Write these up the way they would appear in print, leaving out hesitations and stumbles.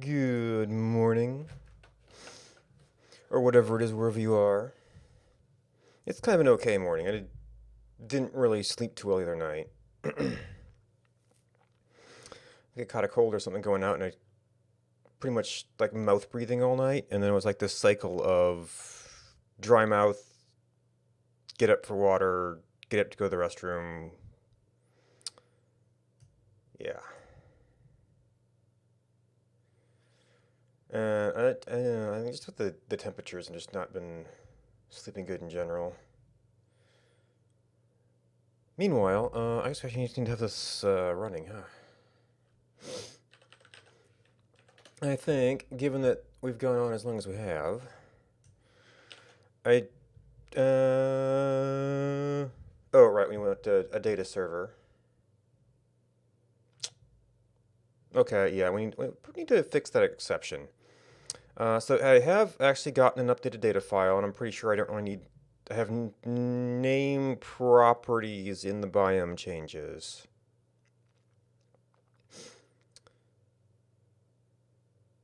Good morning, or whatever it is, wherever you are. It's kind of an okay morning. Didn't really sleep too well the other night. I caught a cold or something going out, and I pretty much like mouth breathing all night, and then it was like this cycle of dry mouth, get up for water, get up to go to the restroom. Yeah. I think just with the temperatures and just not been sleeping good in general. Meanwhile, I guess I need to have this running, huh? I think, given that we've gone on as long as we have, I oh right, we went to a data server. Okay, yeah, we need to fix that exception. So I have actually gotten an updated data file, and I'm pretty sure I don't really need. I have name properties in the biome changes.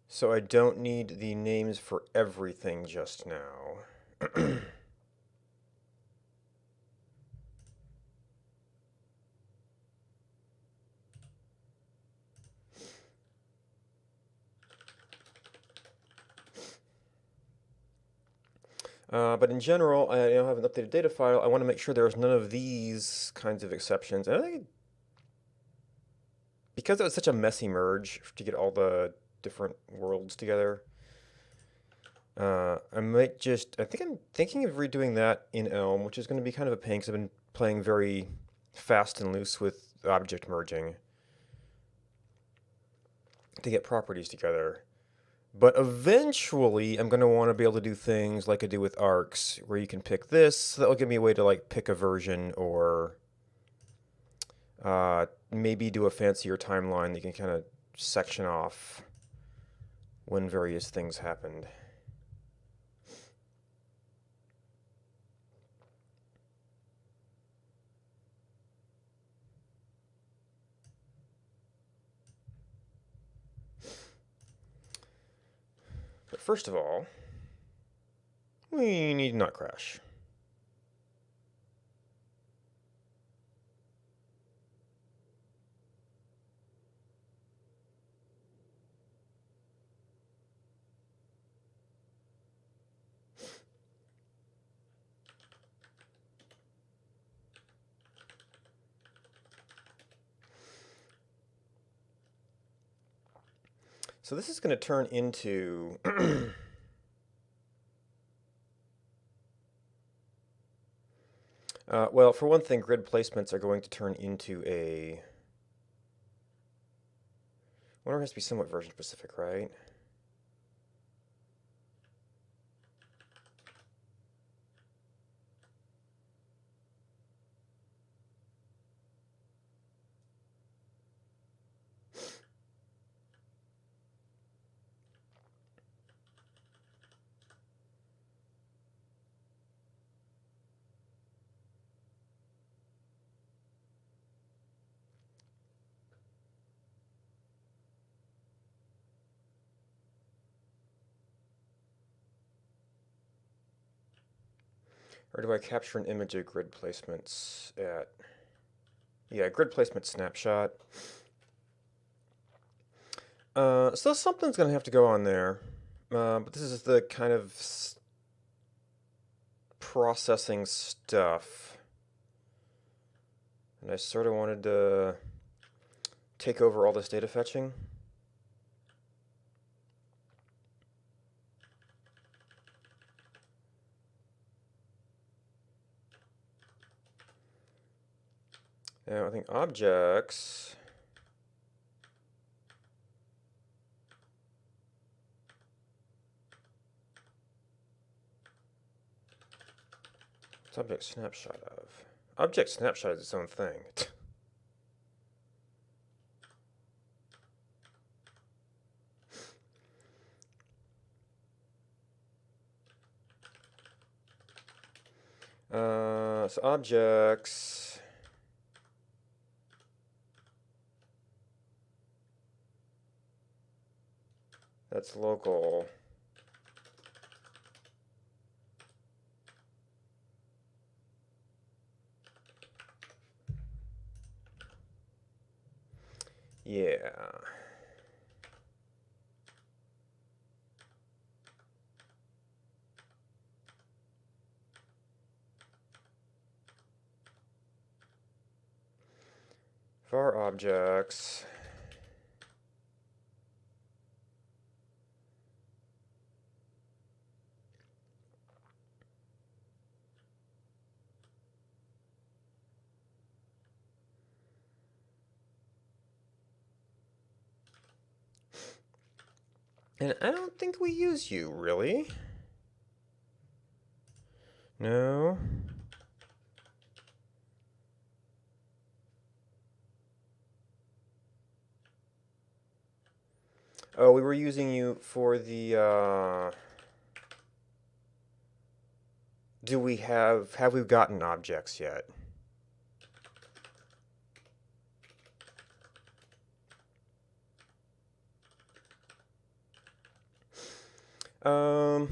So I don't need the names for everything just now. But in general, I now have an updated data file. I want to make sure there's none of these kinds of exceptions. And I think because it was such a messy merge to get all the different worlds together, I might just. I think I'm thinking of redoing that in Elm, which is going to be kind of a pain because I've been playing very fast and loose with object merging to get properties together. But eventually, I'm going to want to be able to do things like I do with arcs, where you can pick this. So that'll give me a way to like pick a version, or maybe do a fancier timeline that you can kind of section off when various things happened. But first of all, we need to not crash. So this is going to turn into well, for one thing, grid placements are going to turn into a. Wonder has to be somewhat version specific, right? Or do I capture an image of grid placements at. Yeah, grid placement snapshot. So something's going to have to go on there. But this is the kind of processing stuff. And I sort of wanted to take over all this data fetching. Now, I think objects. What's object snapshot of? Object snapshot is its own thing. So objects. That's local. Yeah. For objects. And I don't think we use you, really. No. Oh, we were using you for the, do we have we gotten objects yet? Um,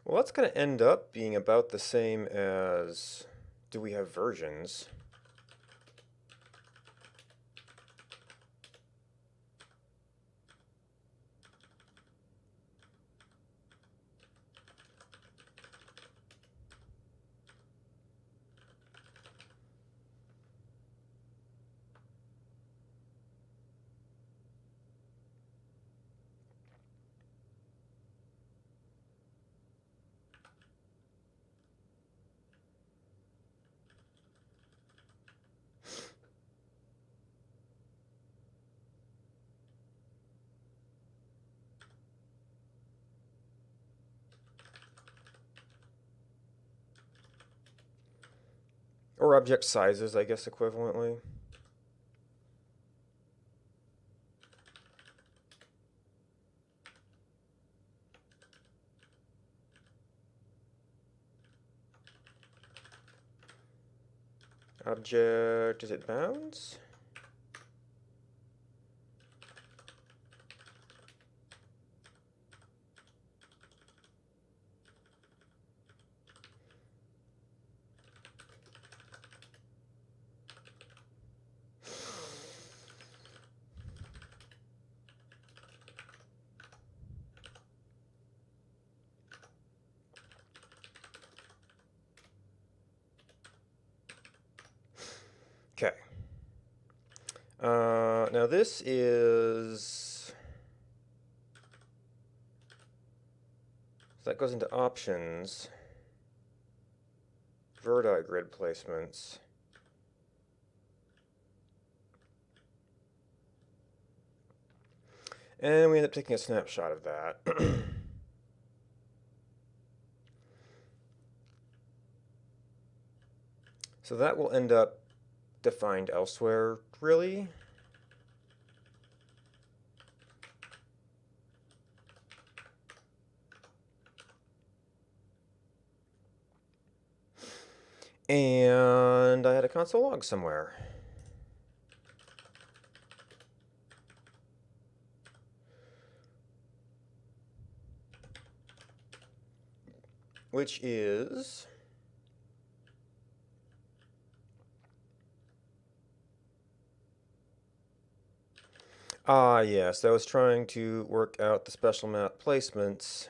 well, that's going to end up being about the same as, do we have versions? Or object sizes, I guess, equivalently. Object, is it bounds? Okay. Now this is... So that goes into options. Verdi grid placements. And we end up taking a snapshot of that. So that will end up defined elsewhere, really. And I had a console log somewhere. Which is... yes, I was trying to work out the special map placements.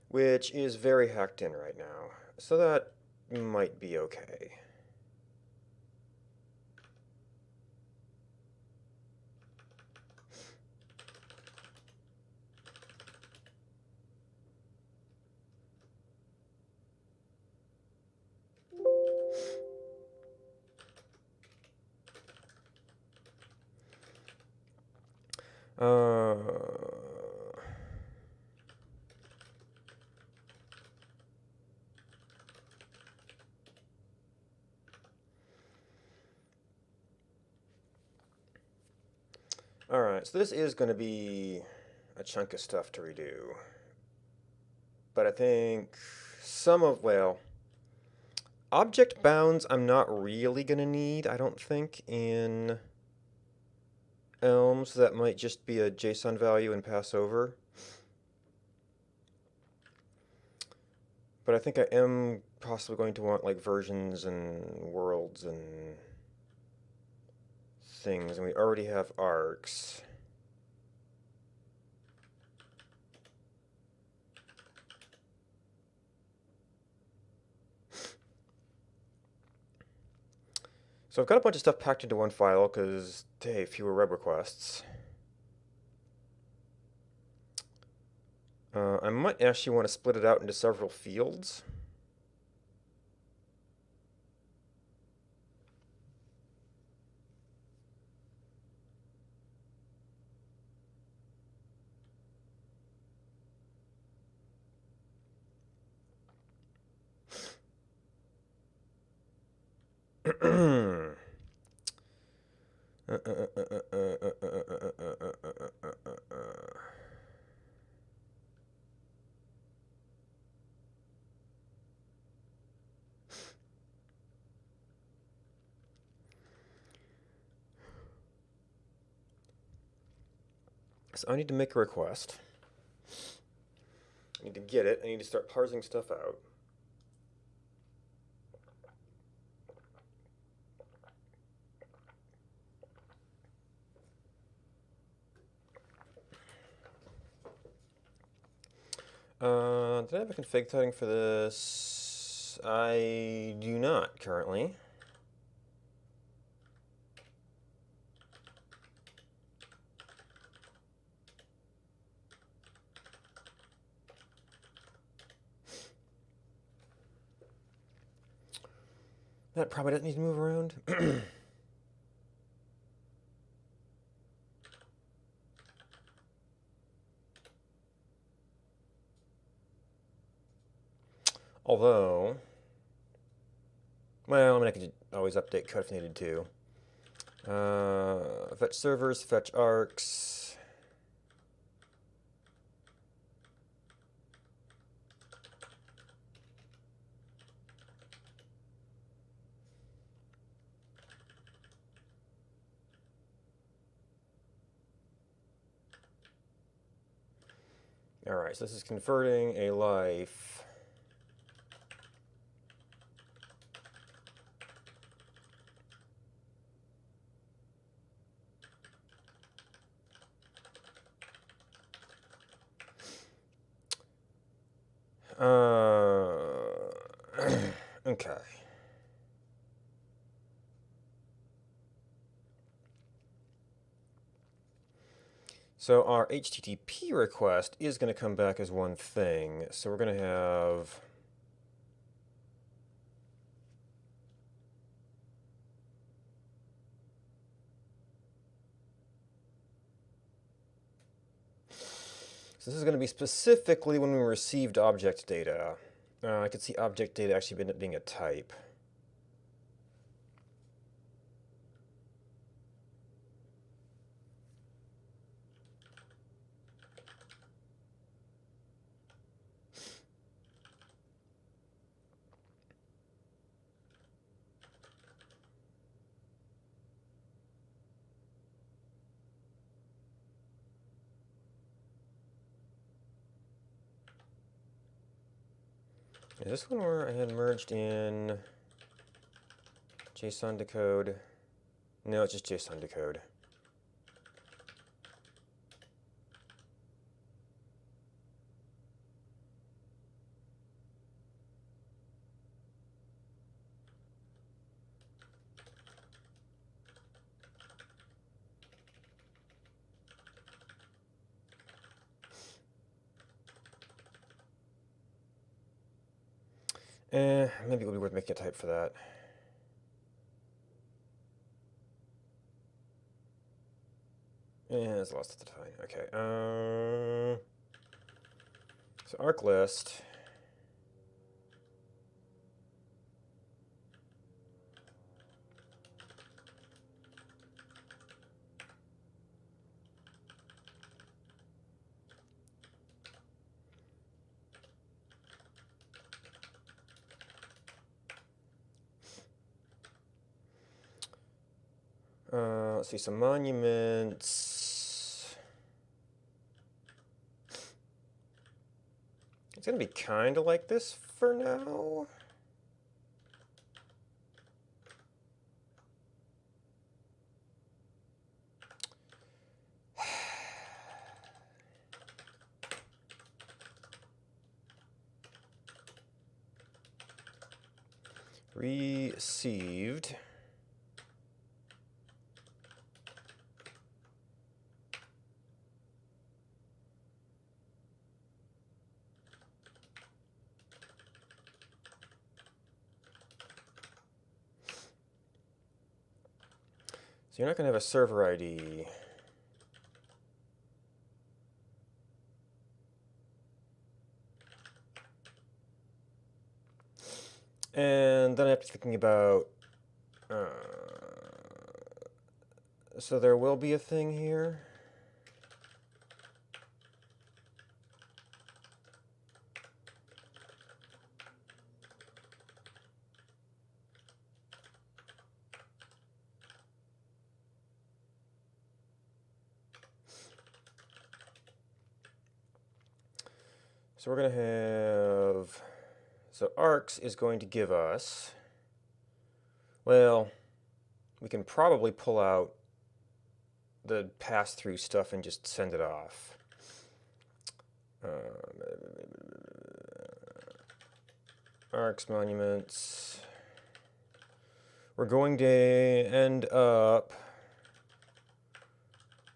Which is very hacked in right now. So that might be okay. Uh, Alright, so this is going to be a chunk of stuff to redo. But I think some of, well, object bounds I'm not really going to need, I don't think, in Elm, so that might just be a JSON value and pass over. But I think I am possibly going to want like versions and worlds and things, and we already have arcs. So I've got a bunch of stuff packed into one file because, hey, fewer web requests. I might actually want to split it out into several fields. So I need to make a request. I need to get it. I need to start parsing stuff out. Did I have a config setting for this? I do not currently. That probably doesn't need to move around. Although, well, I mean, I could always update code if needed to. Fetch servers, fetch arcs. All right, so this is converting a life. Okay. So our HTTP request is going to come back as one thing. So we're going to have so this is going to be specifically when we received object data. I could see object data actually being a type. Is this one where I had merged in JSON decode? No, it's just JSON decode. Maybe it would be worth making a type for that. It's lost to define. Okay. So arc list. Let's see, some monuments. It's gonna be kind of like this for now. Received So you're not going to have a server ID. And then I have to be thinking about, so there will be a thing here. So we're going to have, so arcs is going to give us, well, we can probably pull out the pass-through stuff and just send it off. Arcs, monuments. We're going to end up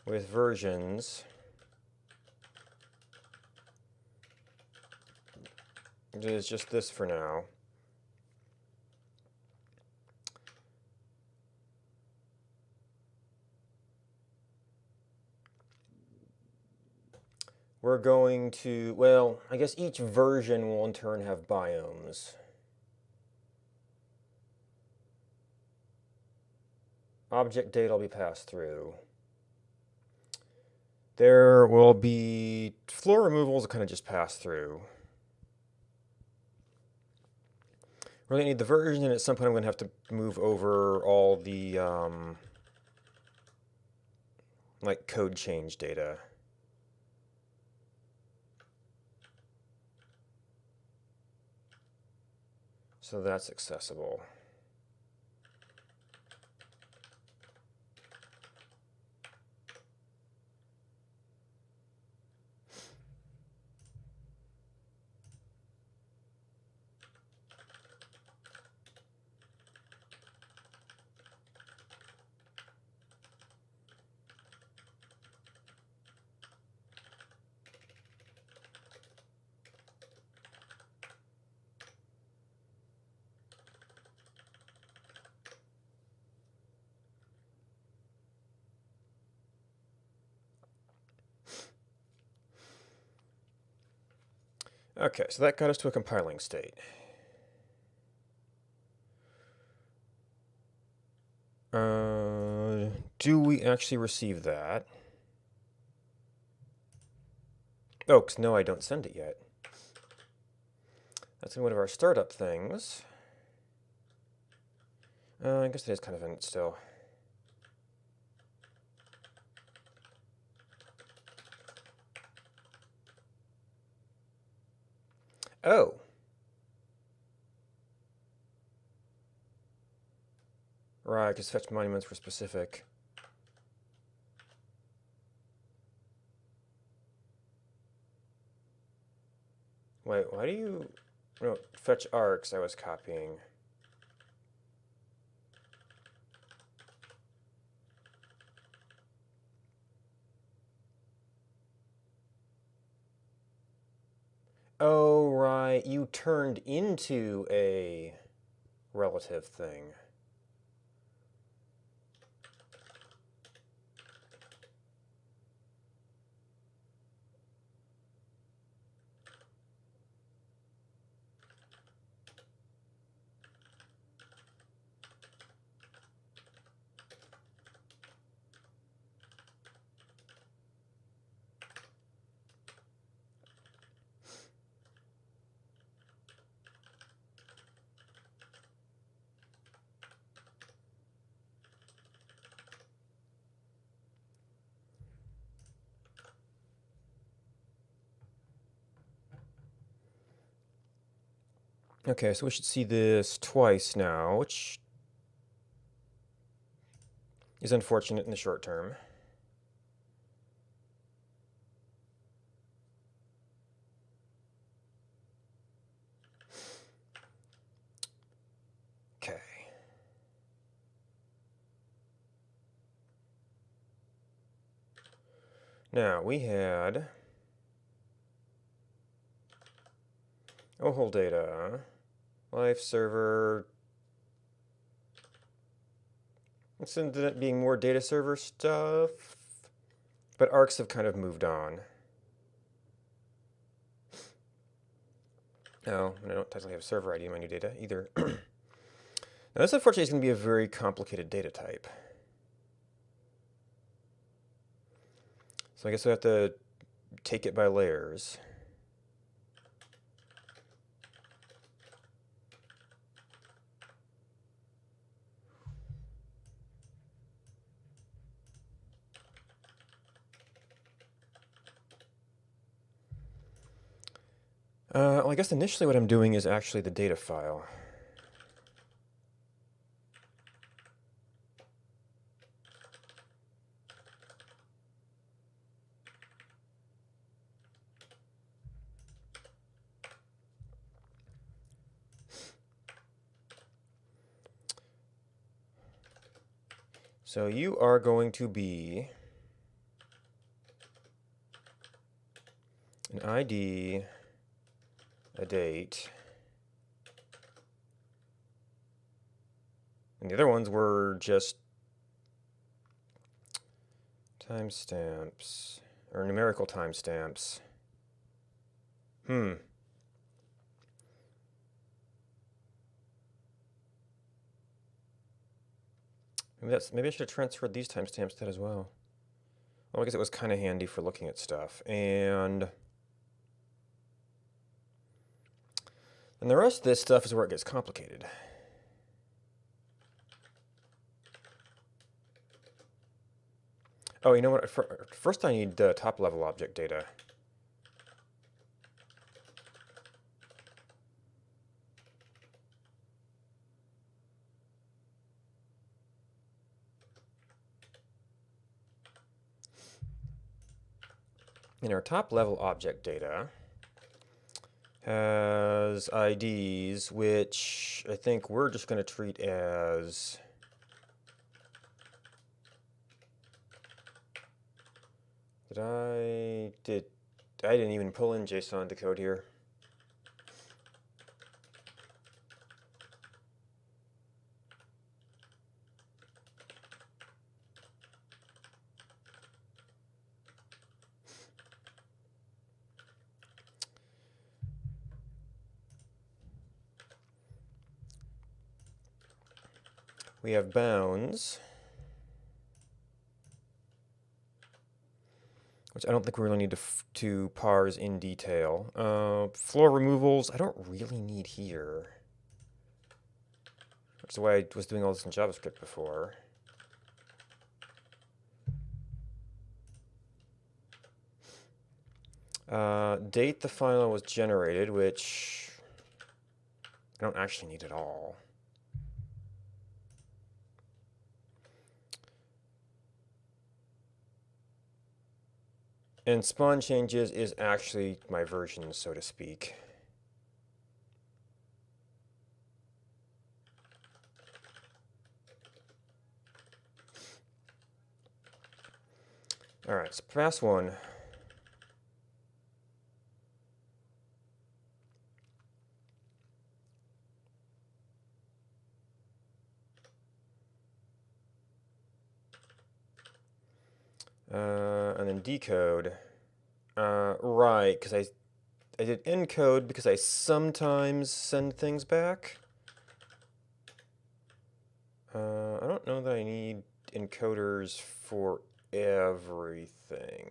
with versions. It is just this for now. We're going to, well, I guess each version will in turn have biomes. Object data will be passed through. There will be floor removals that kind of just pass through. We're going to need the version, and at some point I'm going to have to move over all the like code change data. So that's accessible. Okay, so that got us to a compiling state. Do we actually receive that? Oh, 'cause no, I don't send it yet. That's in one of our startup things. I guess it is kind of in it still. Oh. Right, because fetch monuments were specific. Wait, why do you... No, fetch arcs I was copying. Oh, right, you turned into a relative thing. Okay, so we should see this twice now, which is unfortunate in the short term. Okay. Now, we had OHL data, live server. This ended up being more data server stuff, but arcs have kind of moved on. Oh, and I don't technically have a server ID in my new data either. Now this unfortunately is going to be a very complicated data type. So I guess I have to take it by layers. Well, I guess initially what I'm doing is actually the data file. So you are going to be an ID, a date, and the other ones were just timestamps, or numerical timestamps. Maybe maybe I should have transferred these timestamps to that as well. Well, I guess it was kind of handy for looking at stuff. And the rest of this stuff is where it gets complicated. Oh, you know what? First I need top level object data. And our top level object data has IDs, which I think we're just going to treat as I didn't even pull in JSON to code here. We have bounds, which I don't think we really need to parse in detail. Floor removals, I don't really need here, which is why I was doing all this in JavaScript before. Date the file was generated, which I don't actually need at all. And spawn changes is actually my version, so to speak. All right, so pass one. And then decode. Right, because I did encode because I sometimes send things back. I don't know that I need encoders for everything.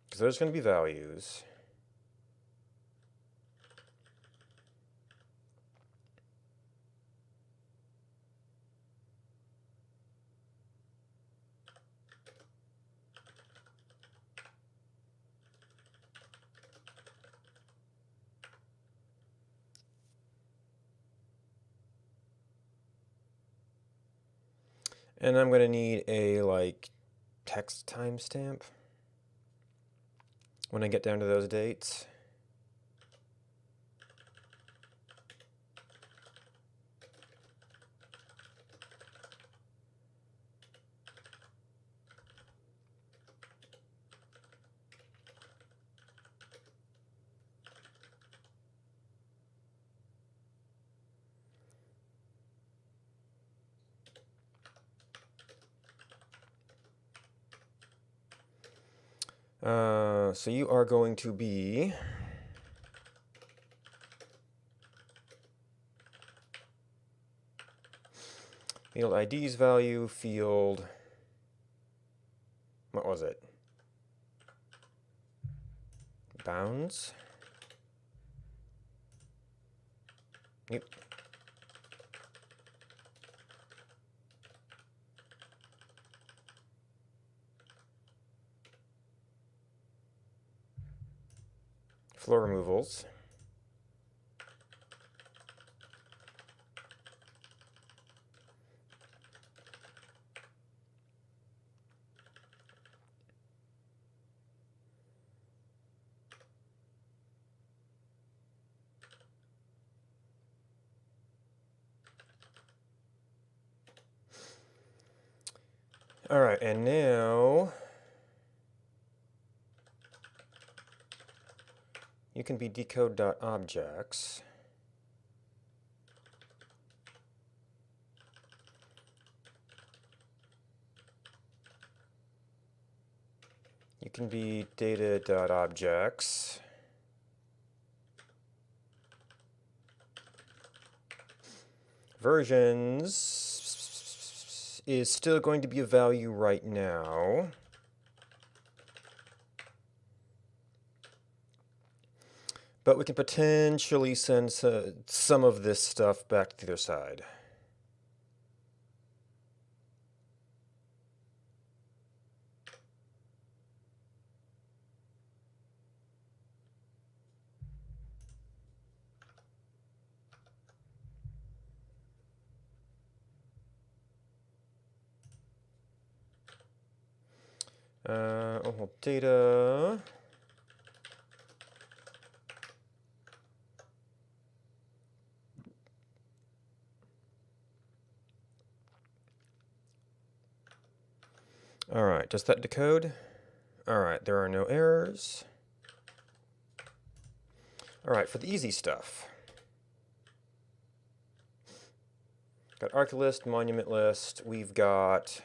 Because there's going to be values. And I'm going to need a, like, text timestamp when I get down to those dates. So you are going to be field IDs value, field, what was it? Bounds? Yep. Floor removals. All right, and now you can be decode.objects. You can be data.objects. Versions is still going to be a value right now. But we can potentially send some of this stuff back to the other side. Data. All right, does that decode? All right, there are no errors. All right, for the easy stuff. Got arc list, monument list. We've got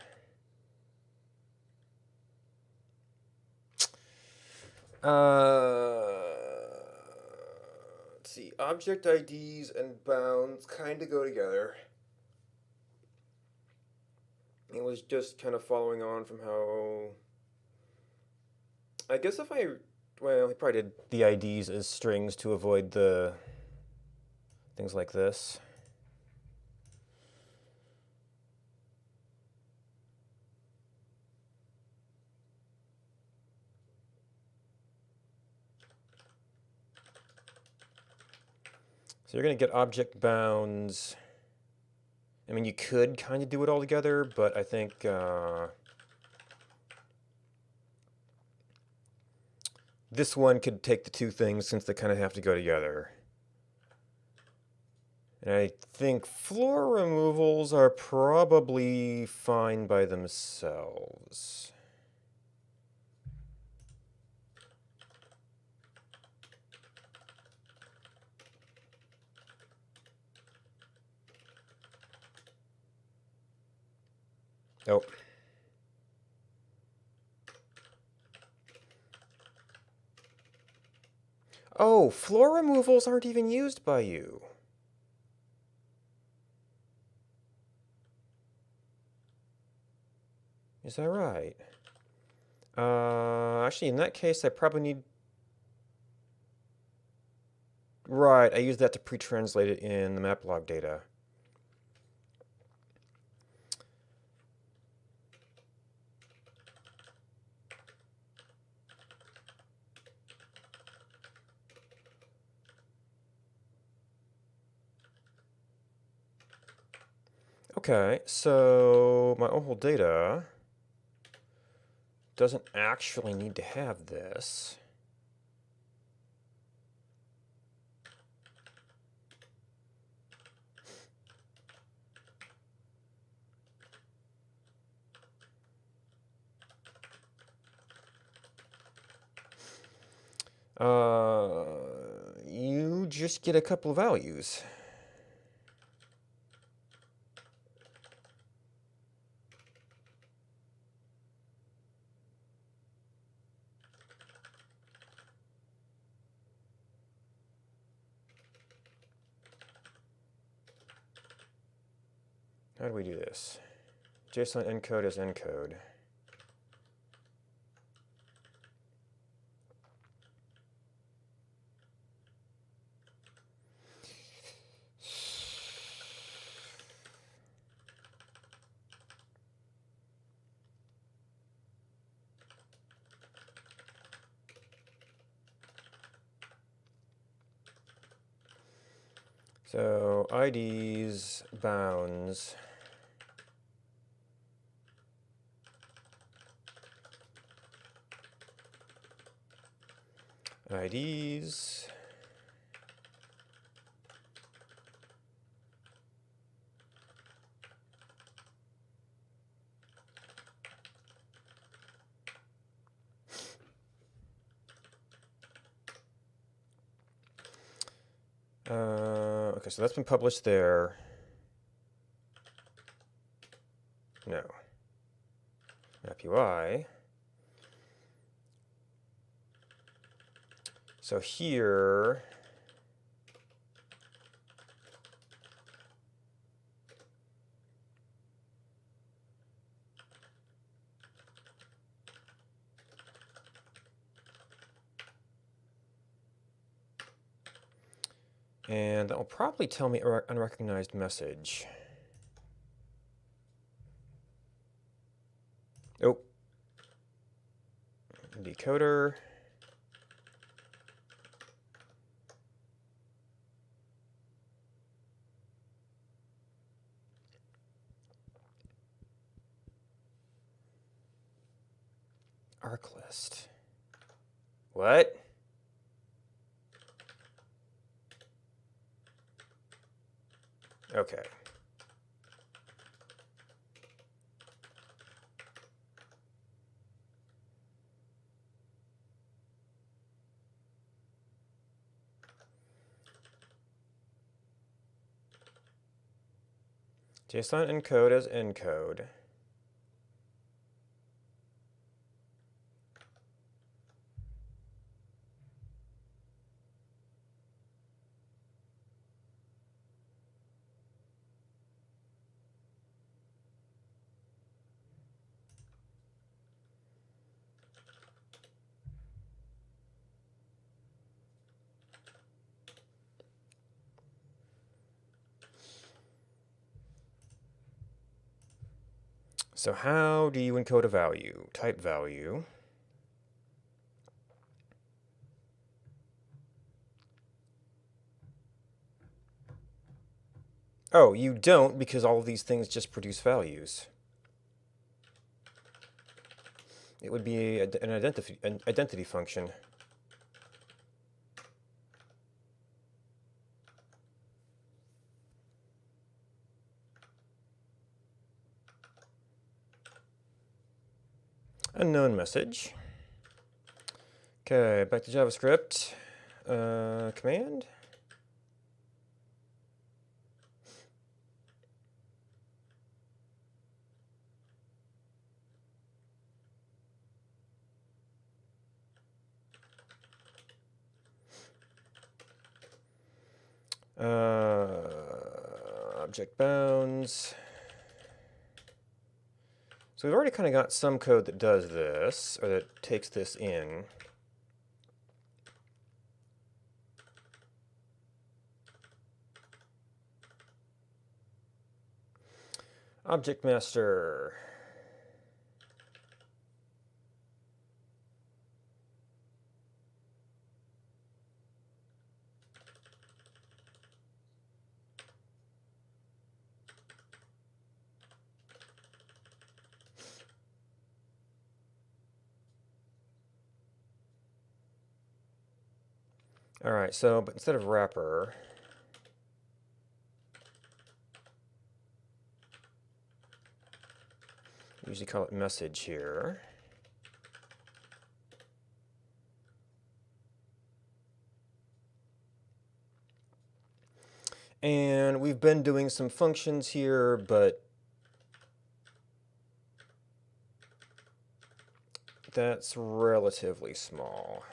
let's see, object IDs and bounds kind of go together. It was just kind of following on from how, I guess I probably did the IDs as strings to avoid the things like this. So you're going to get object bounds. I mean, you could kind of do it all together, but I think this one could take the two things since they kind of have to go together. And I think floor removals are probably fine by themselves. Oh. Oh, floor removals aren't even used by you. Is that right? Actually, in that case, I probably need... Right, I use that to pre-translate it in the map log data. Okay, so my whole data doesn't actually need to have this. You just get a couple of values. How do we do this? JSON encode as encode. So IDs bounds IDs okay, so that's been published there. No. Map UI. So here, and that will probably tell me unrecognized message. Oh. Decoder. Arc list. What? Okay. JSON encode as encode. So how do you encode a value? Type value. Oh, you don't, because all of these things just produce values. It would be an identity function. Unknown message. Okay, back to JavaScript. Command. Object bounds. So we've already kind of got some code that does this, or that takes this in. Object master. All right, so but instead of wrapper, usually call it message here. And we've been doing some functions here, but that's relatively small.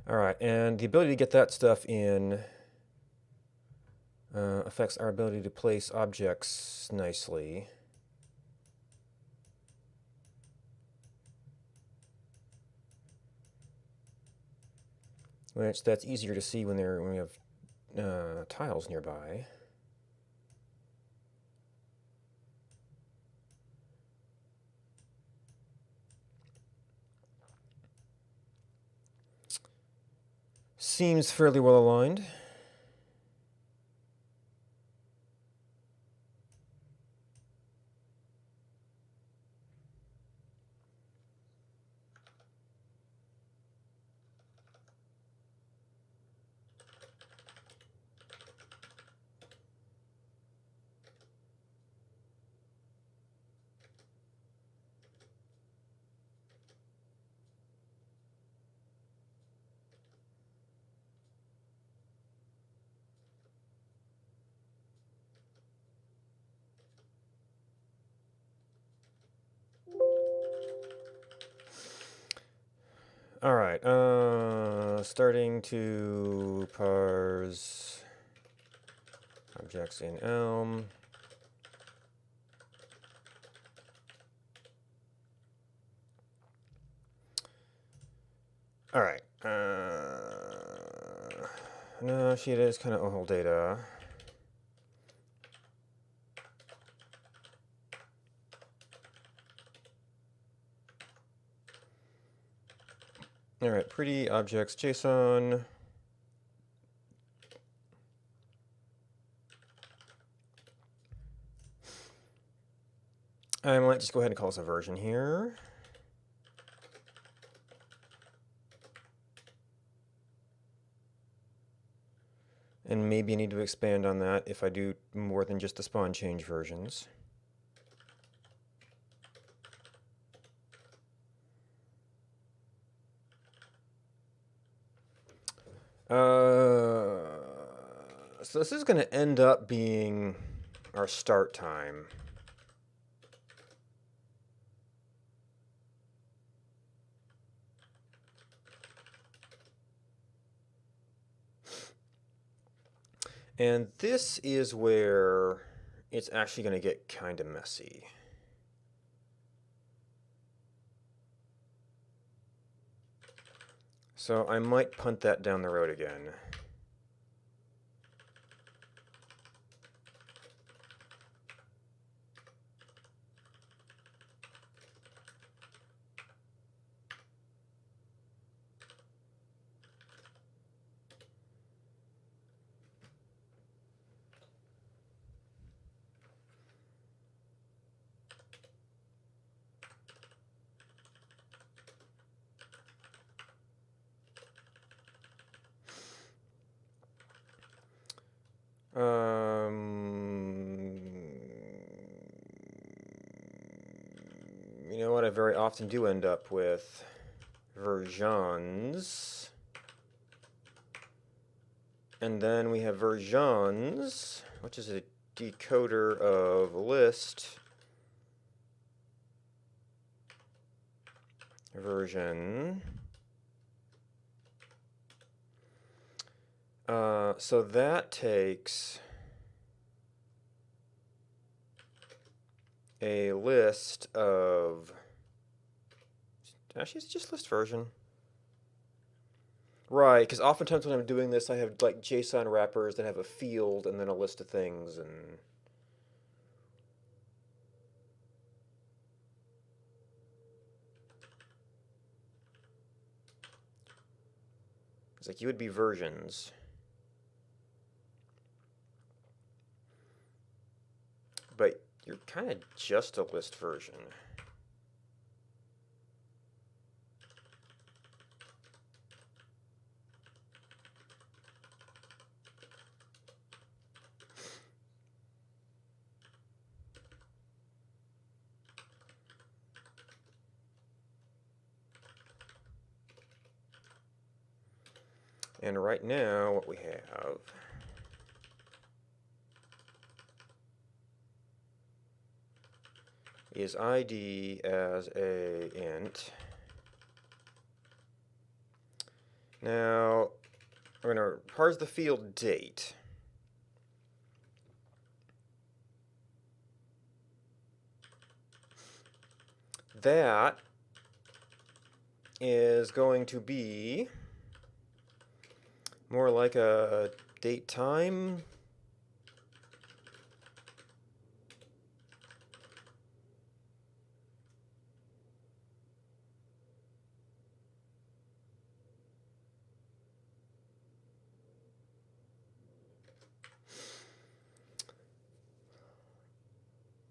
All right, and the ability to get that stuff in affects our ability to place objects nicely. Which that's easier to see when we have tiles nearby. Seems fairly well aligned. All right, starting to parse objects in Elm. All right. No, she is kind of old data. All right, pretty objects JSON. I might just go ahead and call this a version here. And maybe I need to expand on that if I do more than just the spawn change versions. So this is going to end up being our start time. And this is where it's actually going to get kind of messy. So I might punt that down the road again. You know what? I very often do end up with versions. And then we have versions, which is a decoder of list version. So that takes a list of, actually it's just list version. Right, because oftentimes when I'm doing this, I have like JSON wrappers that have a field and then a list of things, and it's like you would be versions. But you're kind of just a list version. And right now, what we have is ID as a int, Now, I'm going to parse the field date. That is going to be more like a date time.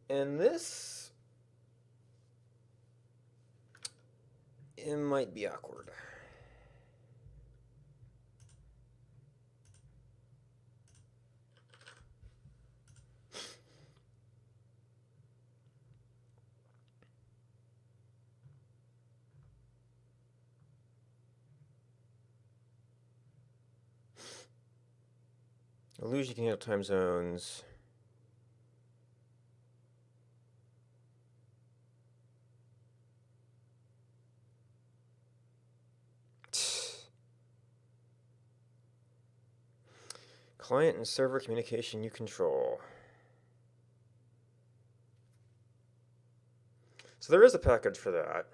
And this, it might be awkward. Illusion can handle time zones. Client and server communication you control. So there is a package for that.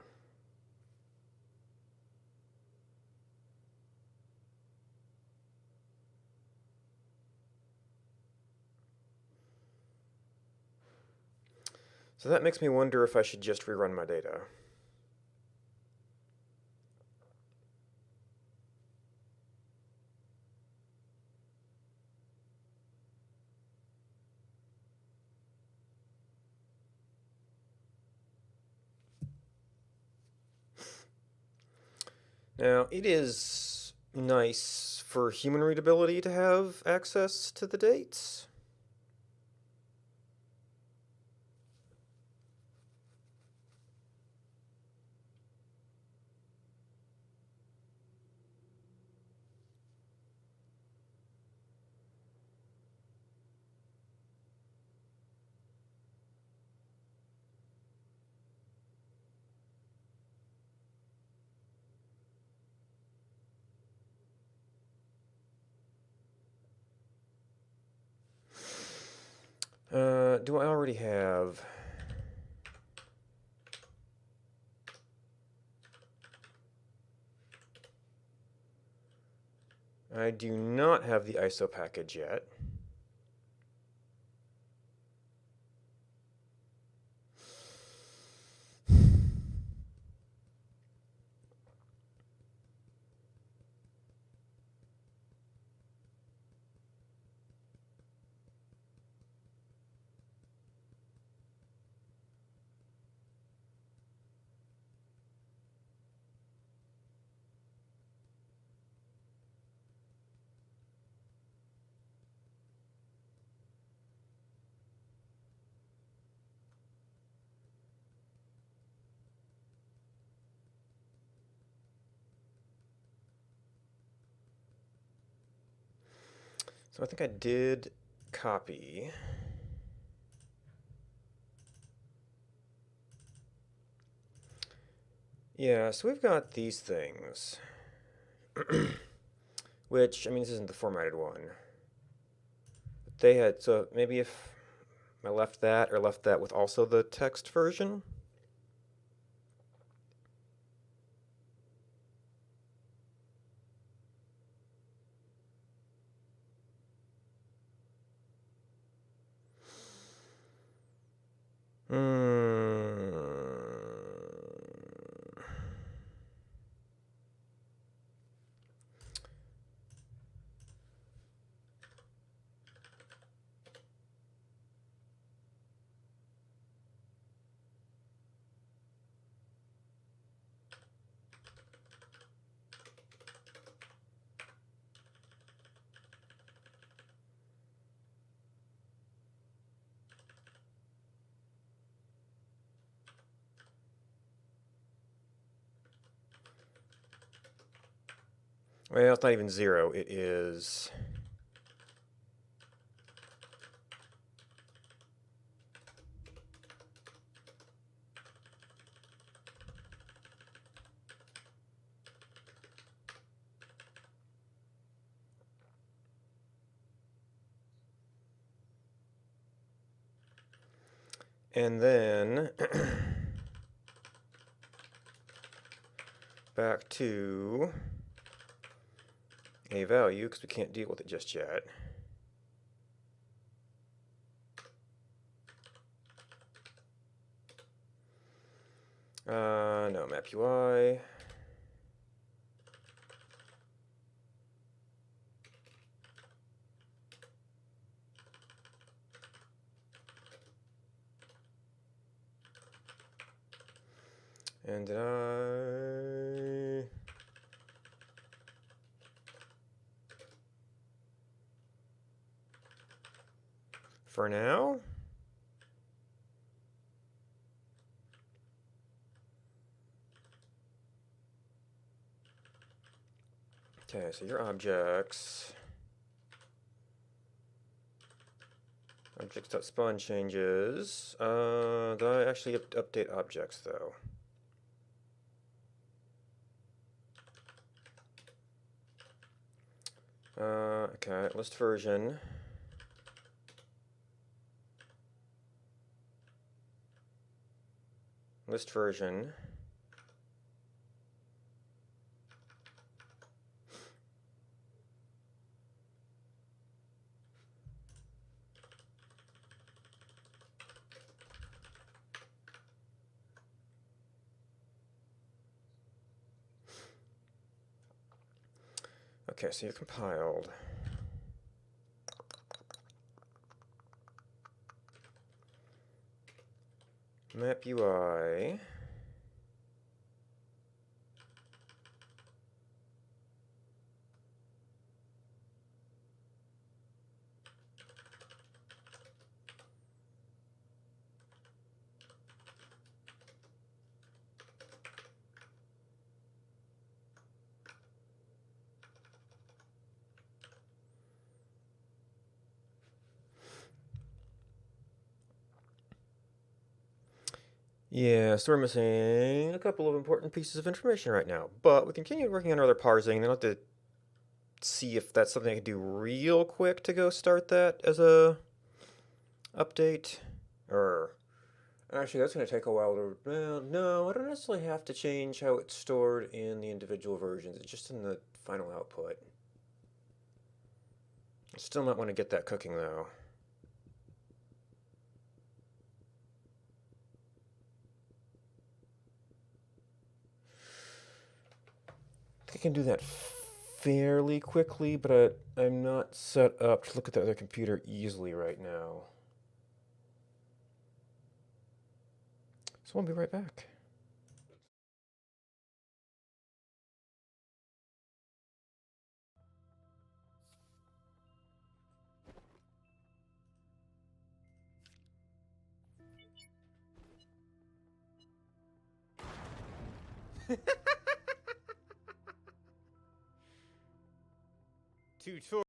So that makes me wonder if I should just rerun my data. Now, it is nice for human readability to have access to the dates. Do I already have... I do not have the ISO package yet. So I think I did copy. Yeah, so we've got these things. Which, I mean, this isn't the formatted one. They had, so maybe if I left that or left that with also the text version. Well, it's not even 0. It is... And then back to a value, because we can't deal with it just yet. No, map UI. And did I... For now? Okay, so your objects. Objects.spawn changes. Did I actually update objects though? Okay, list version. List version. Okay, so you're compiled. Map UI. Yeah, so we're missing a couple of important pieces of information right now, but we continue working on other parsing, and I'll have to see if that's something I can do real quick to go start that as a update. Or actually, that's going to take a while to. Well, no, I don't necessarily have to change how it's stored in the individual versions. It's just in the final output. I still might want to get that cooking though. I think I can do that fairly quickly, but I'm not set up to look at the other computer easily right now. So I'll be right back. Tutorial.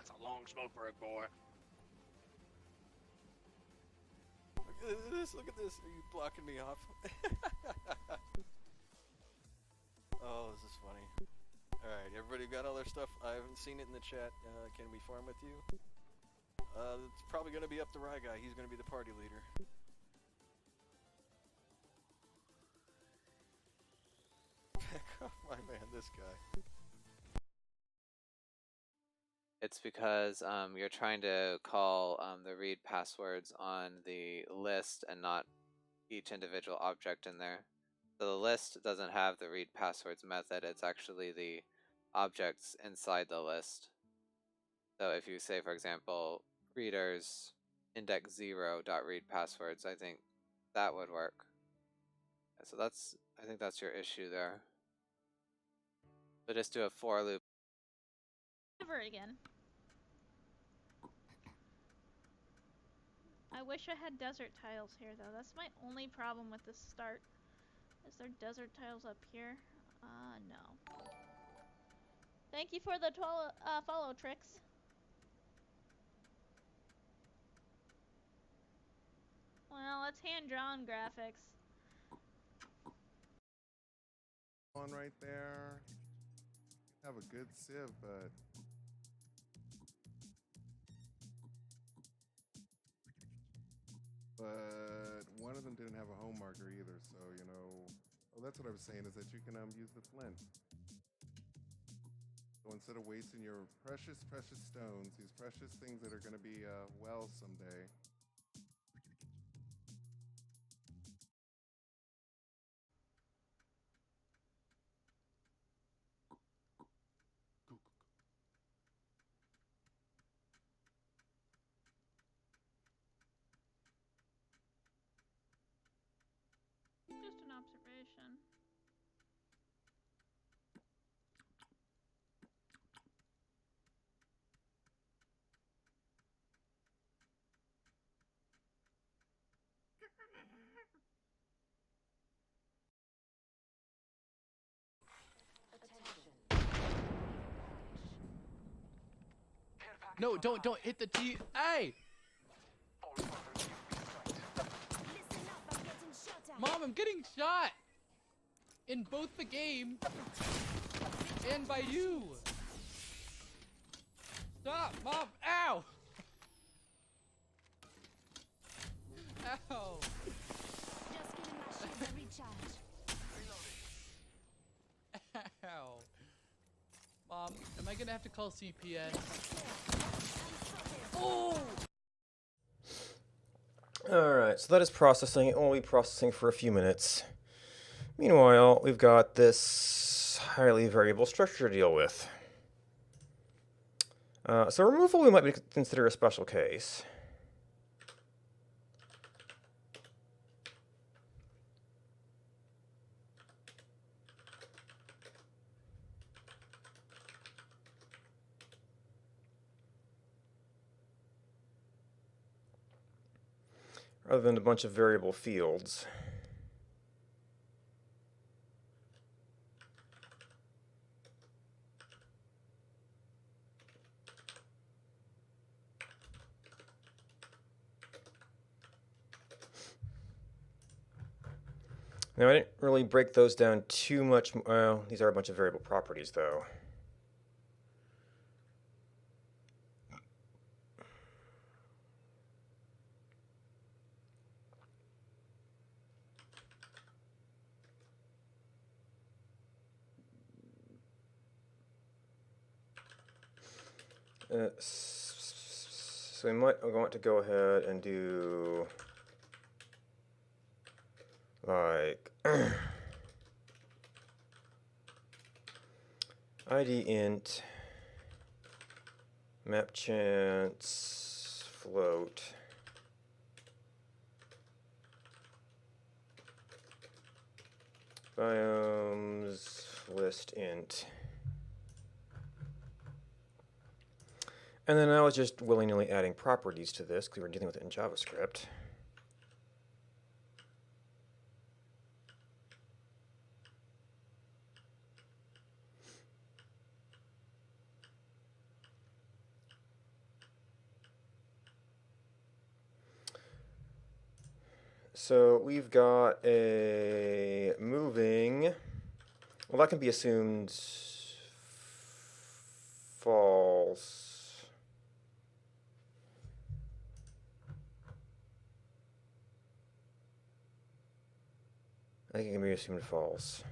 That's a long smoke break, boy. Look at this, look at this. Are you blocking me off? Oh, this is funny. Alright, everybody got all their stuff? I haven't seen it in the chat. Can we farm with you? It's probably going to be up to Rye Guy. He's going to be the party leader. Back off my man, this guy. It's because you're trying to call the read passwords on the list and not each individual object in there. So the list doesn't have the read passwords method, it's actually the objects inside the list. So if you say, for example, readers index 0.read passwords, I think that would work. So I think that's your issue there. So just do a for loop. Never again. I wish I had desert tiles here, though. That's my only problem with this start. Is there desert tiles up here? No. Thank you for the follow, Tricks. Well, it's hand-drawn graphics. On right there. Have a good sieve, but one of them didn't have a home marker either. So oh, that's what I was saying is that you can use the flint. So instead of wasting your precious stones, these precious things that are going to be wells someday. Just an observation. No, don't hit the T. Hey! Mom, I'm getting shot! In both the game and by you! Stop, Mom! Ow! Ow! Just giving my shield a recharge. Ow! Mom, am I gonna have to call CPS? Oh! Alright, so that is processing. It will be processing for a few minutes. Meanwhile, we've got this highly variable structure to deal with. So removal we might consider a special case. Rather than a bunch of variable fields. Now, I didn't really break those down too much. Well, these are a bunch of variable properties, though. So we might want to go ahead and do like id int map chance float biomes list int. And then I was just willy-nilly adding properties to this because we're dealing with it in JavaScript. So we've got a moving, well, that can be assumed false. I think it can be assumed false.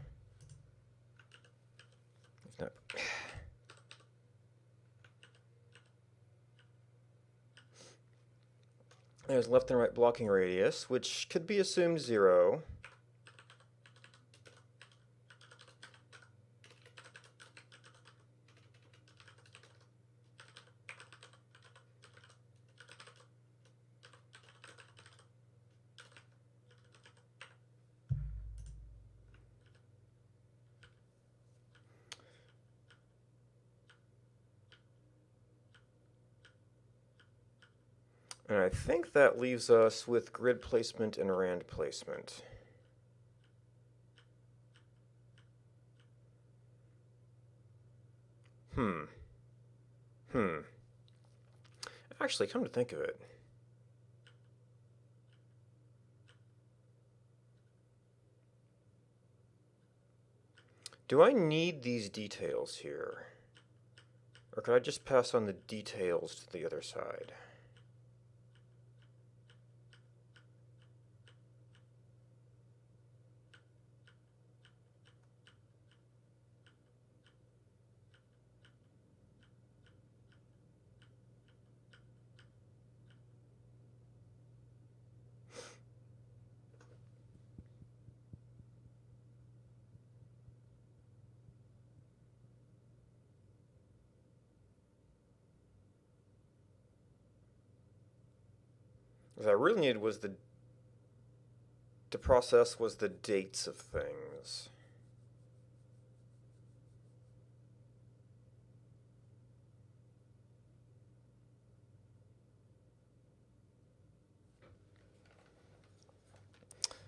If not, there's left and right blocking radius, which could be assumed 0. And I think that leaves us with grid placement and rand placement. Hmm. Actually, come to think of it, do I need these details here? Or could I just pass on the details to the other side? What I really needed was to process was the dates of things.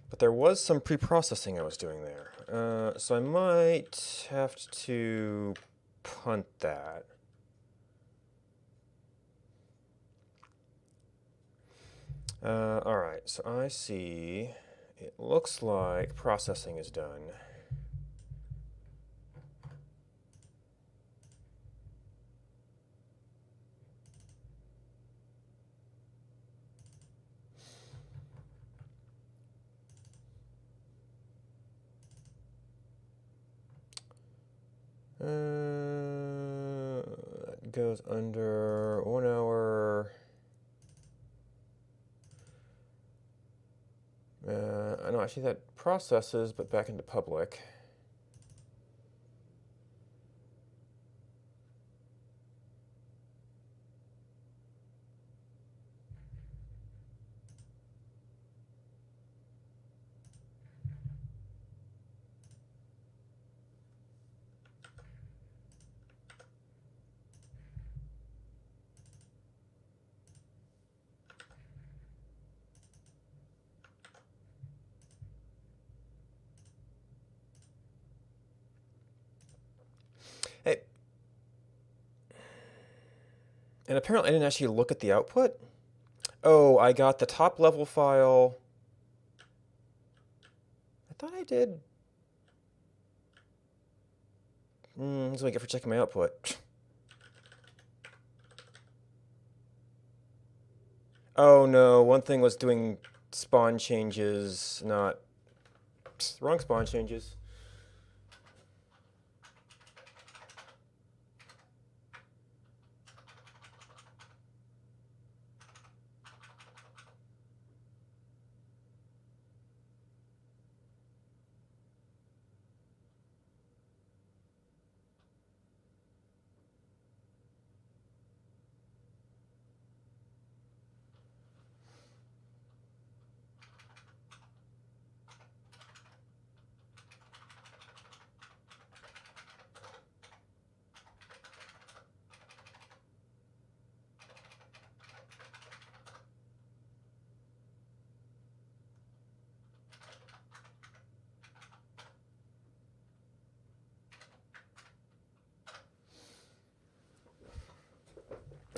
But there was some pre-processing I was doing there. So I might have to punt that. Alright, so I see it looks like processing is done. That goes under 1 hour. No, actually that processes, but back into public. Hey, and apparently I didn't actually look at the output. Oh, I got the top level file. I thought I did. That's what I get for checking my output. Oh no, one thing was doing spawn changes, not... wrong spawn changes.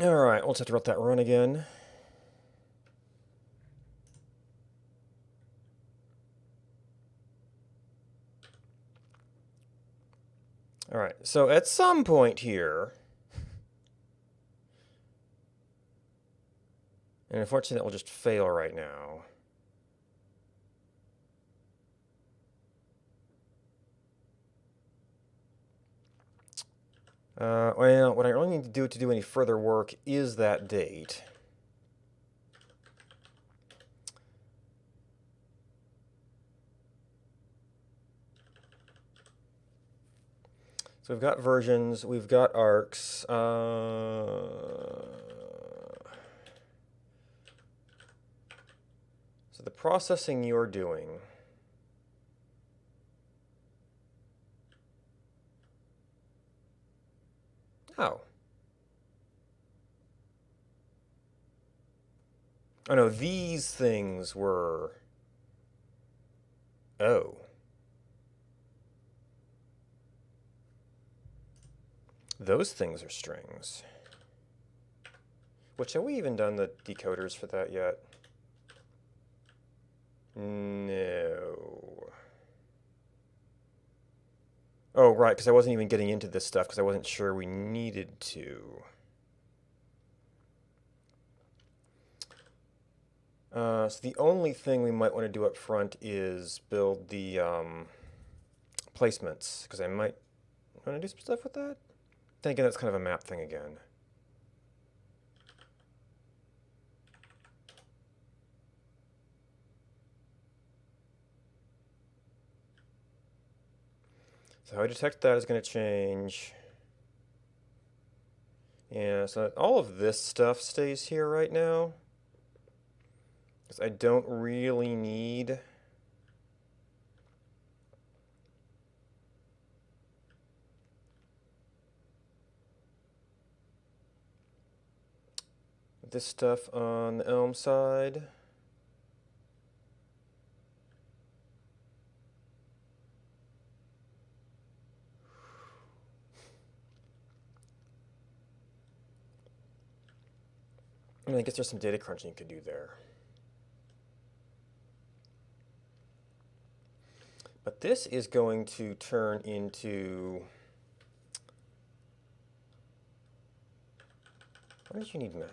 Alright, we'll just have to let that run again. Alright, so at some point here, and unfortunately that will just fail right now. Well, what I really need to do any further work is that date. So we've got versions, we've got arcs. So the processing you're doing. Oh. Oh no, these things were... Oh. Those things are strings. Which, have we even done the decoders for that yet? No. Oh, right, because I wasn't even getting into this stuff because I wasn't sure we needed to. So the only thing we might want to do up front is build the placements, because I might want to do some stuff with that. Then again, that's kind of a map thing again. So how I detect that is going to change. Yeah, so all of this stuff stays here right now. Because I don't really need... this stuff on the Elm side. I guess there's some data crunching you could do there. But this is going to turn into... Why did you need map?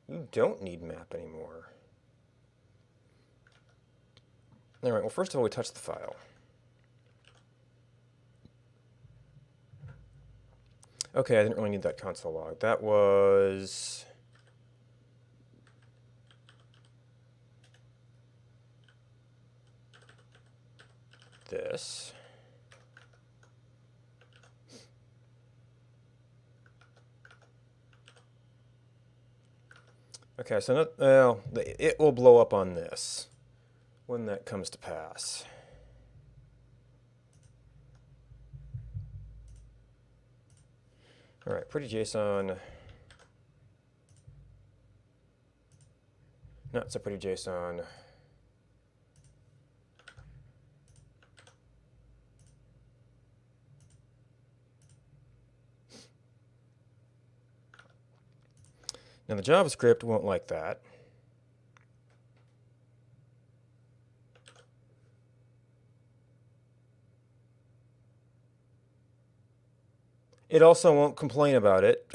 You don't need map anymore. All right, well, first of all, we touch the file. Okay, I didn't really need that console log. That was... this. Okay, so not, well, it will blow up on this when that comes to pass. All right, pretty JSON. Not so pretty JSON. Now the JavaScript won't like that. It also won't complain about it.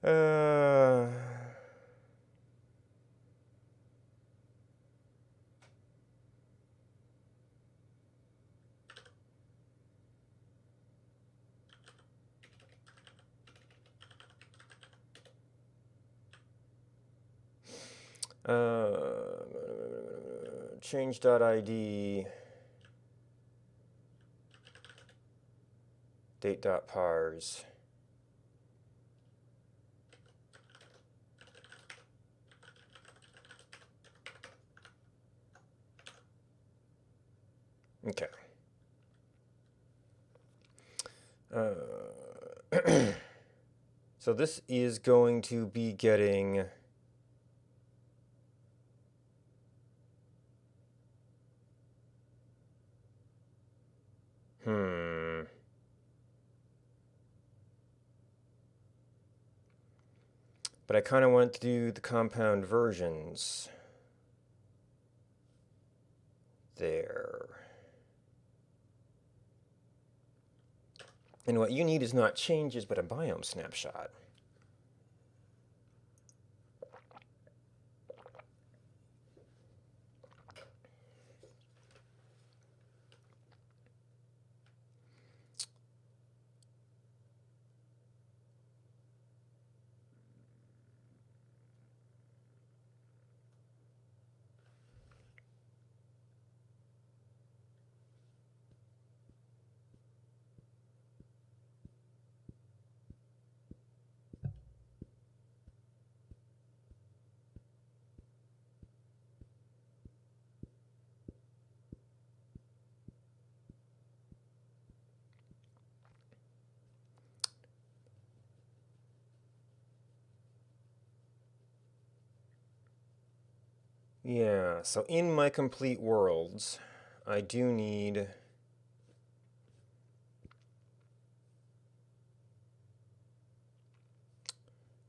uh, change.id date.parse. Okay. So this is going to be getting... But I kind of want to do the compound versions. There. And what you need is not changes, but a biome snapshot. Yeah, so in my complete worlds, I do need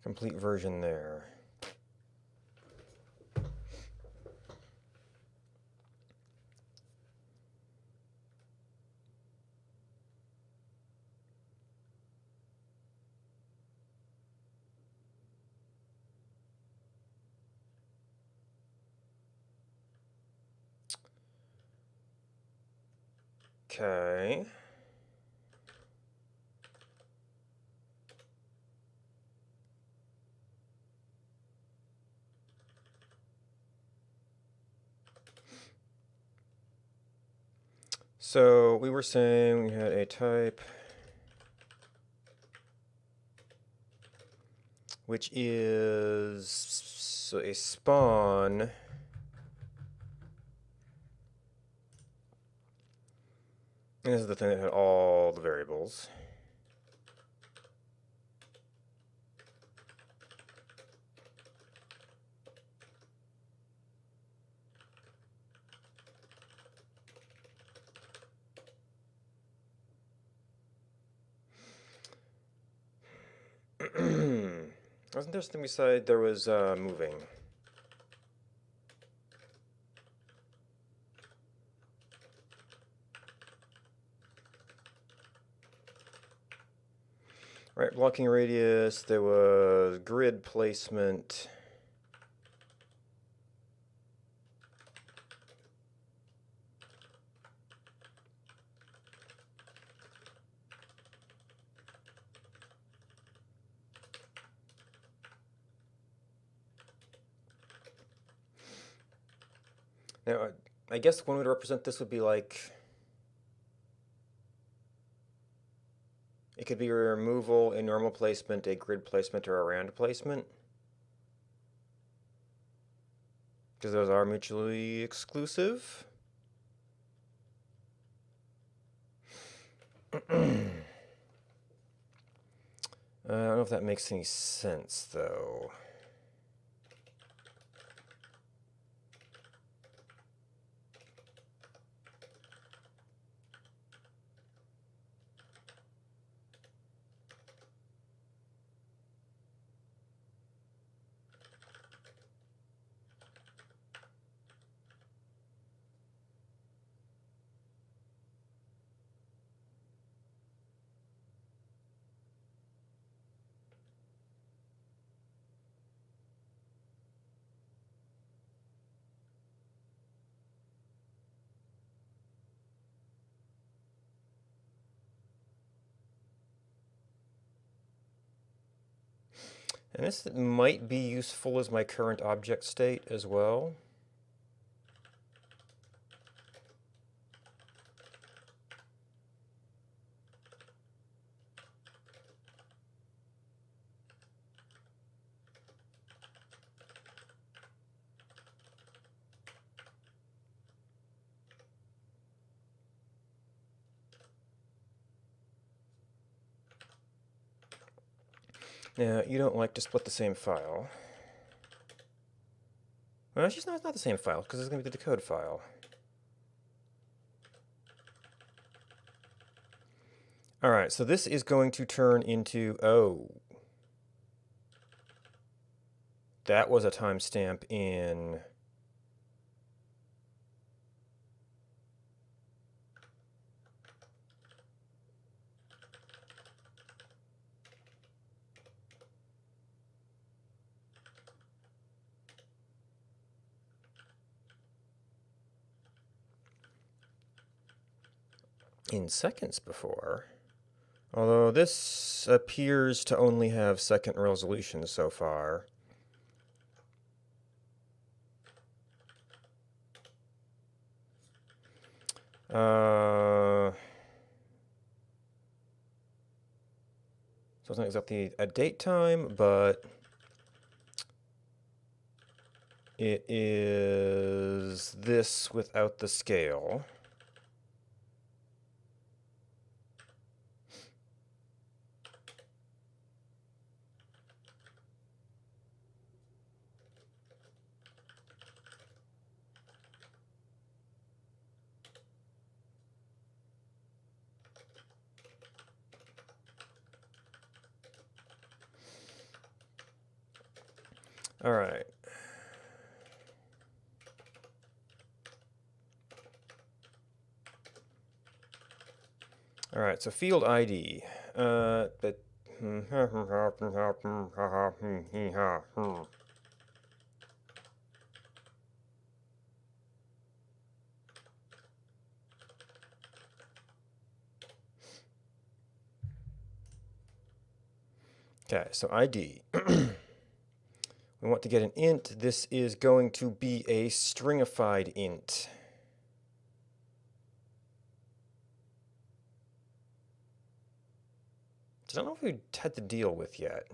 complete version there. Okay. So we were saying we had a type which is a spawn. And this is the thing that had all the variables. Wasn't there something beside there was moving? Right, blocking radius, there was grid placement. Now, I guess one way to represent this would be like, it could be a removal, a normal placement, a grid placement, or a rand placement. Because those are mutually exclusive. I don't know if that makes any sense, though. And this might be useful as my current object state as well. Now, you don't like to split the same file. Well, actually, no, it's not the same file, because it's going to be the decode file. Alright, so this is going to turn into, oh. That was a timestamp in... in seconds before. Although this appears to only have second resolution so far. So it's not exactly a date time, but it is this without the scale. All right. All right, so field ID. But okay, so ID. We want to get an int. This is going to be a stringified int. I don't know if we had to deal with yet.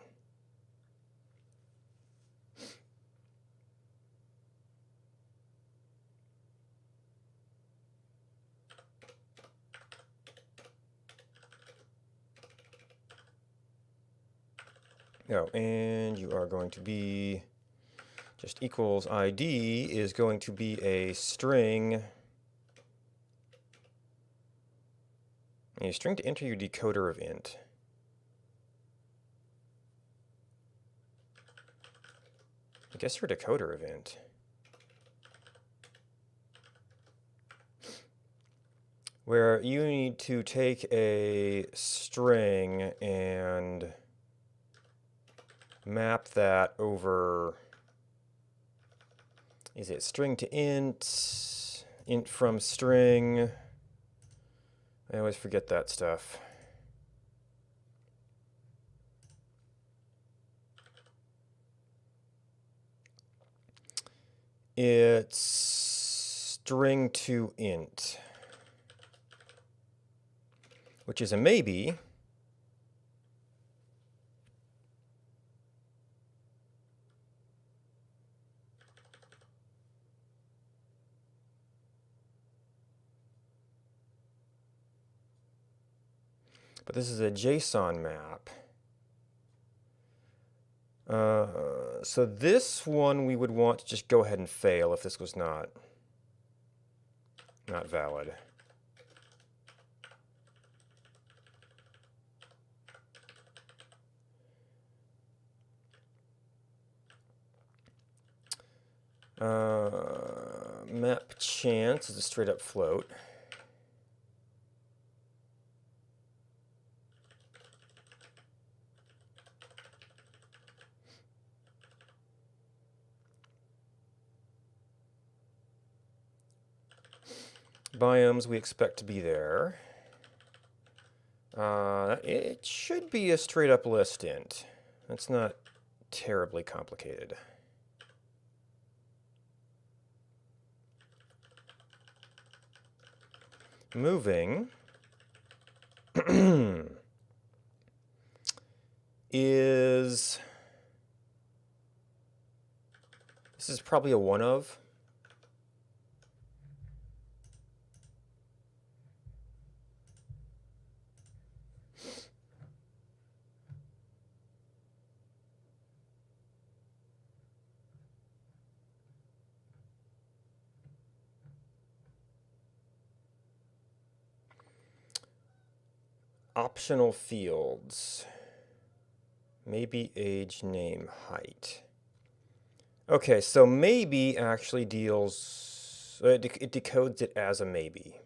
Oh, and you are going to be just equals ID is going to be a string. A string to enter your decoder of int. I guess your decoder of int. Where you need to take a string and map that over, is it string to int, int from string? I always forget that stuff. It's string to int, which is a maybe. But this is a JSON map. So this one we would want to just go ahead and fail if this was not valid. Map chance is a straight up float. Biomes we expect to be there. It should be a straight up list int. That's not terribly complicated. Moving is, this is probably a one of. Optional fields. Maybe age, name, height. Okay, so maybe actually deals, it decodes it as a maybe.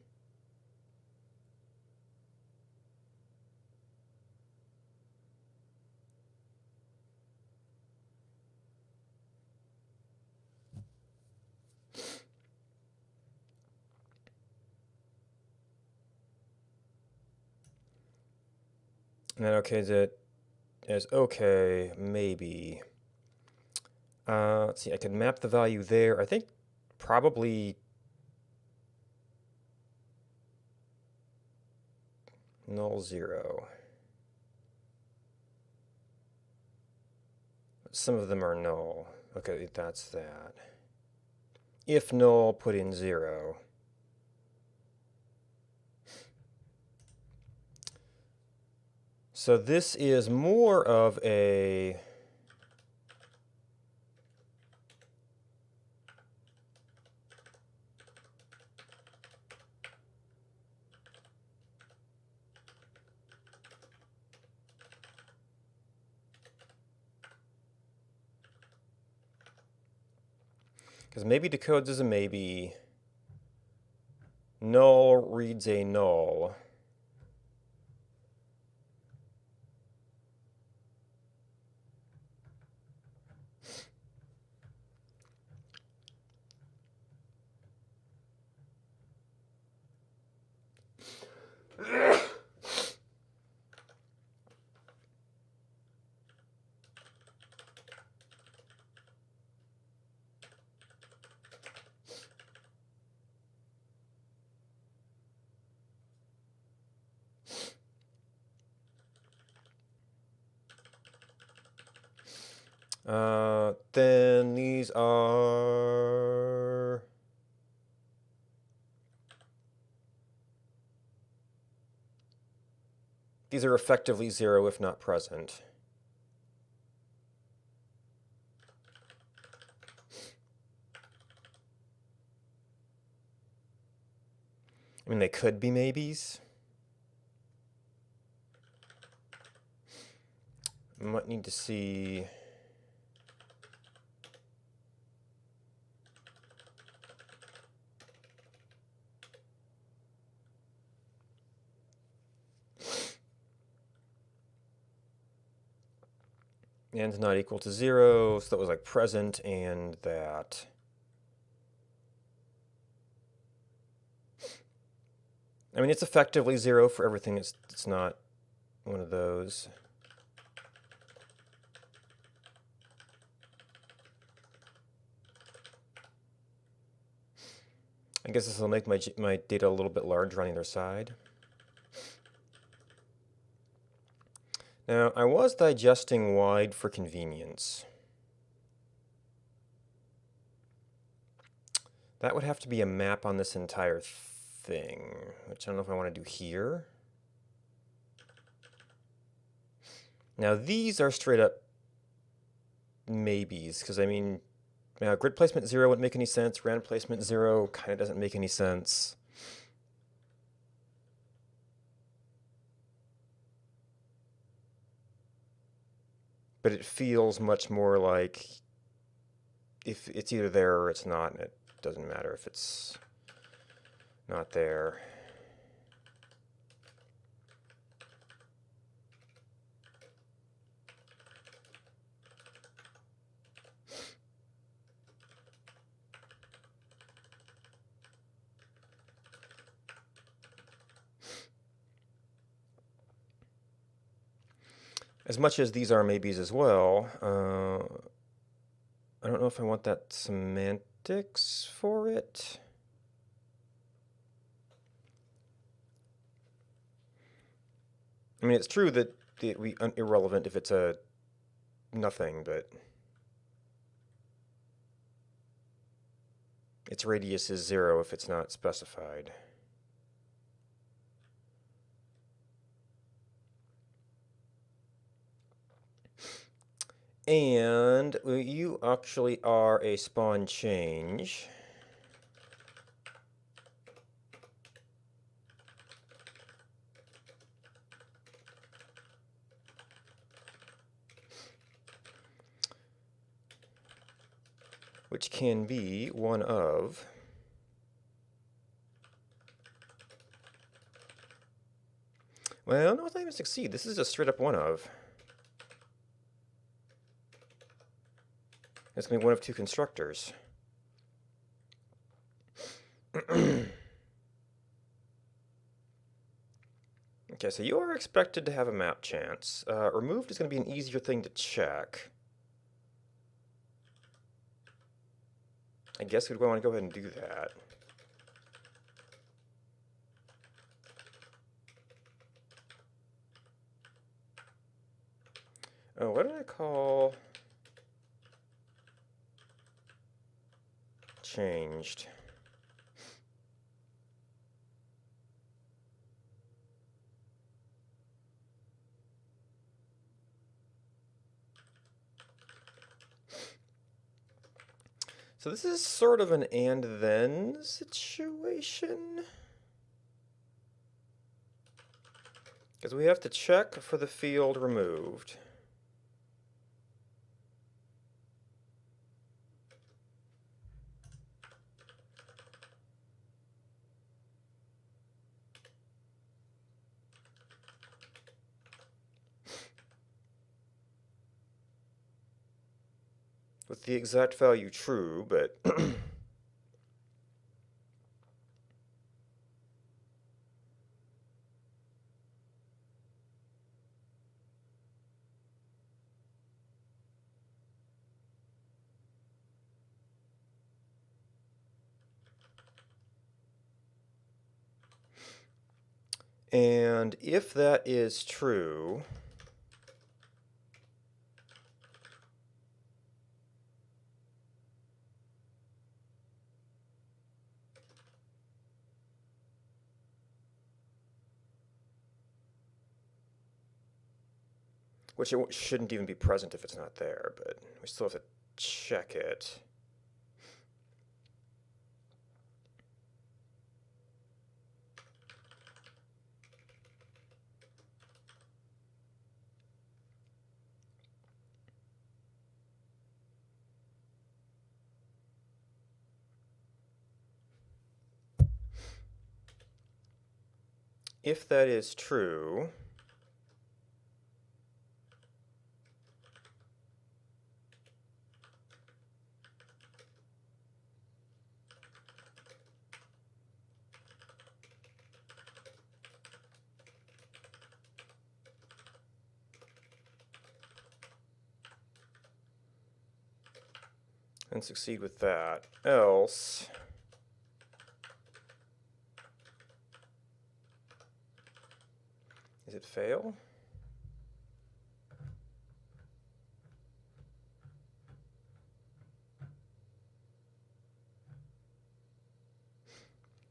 And then okay, that is okay, maybe. Let's see, I could map the value there. I think probably null 0. Some of them are null. Okay, that's that. If null, put in 0. So this is more of a Because maybe decodes as a maybe. Null reads a null. Then these are... These are effectively 0 if not present. I mean, they could be maybes. Might need to see... And not equal to 0, so that was like present and that. I mean, it's effectively 0 for everything. It's not one of those. I guess this will make my data a little bit larger on either side. Now, I was digesting wide for convenience. That would have to be a map on this entire thing, which I don't know if I want to do here. Now, these are straight up maybes, because I mean, grid placement 0 wouldn't make any sense. Random placement 0 kind of doesn't make any sense. But it feels much more like if it's either there or it's not, and it doesn't matter if it's not there. As much as these are maybes as well, I don't know if I want that semantics for it. I mean, it's true that it would be irrelevant if it's a nothing, but its radius is 0 if it's not specified. And you actually are a spawn change. Which can be one of... Well, no, it's not even succeed. This is a straight up one of. It's going to be one of two constructors. Okay, so you are expected to have a map chance. Removed is going to be an easier thing to check. I guess we'd want to go ahead and do that. Oh, what did I call... changed? So this is sort of an and then situation. Because we have to check for the field removed. with the exact value true, but and if that is true, which it shouldn't even be present if it's not there, but we still have to check it. If that is true, and succeed with that. Else, is it fail?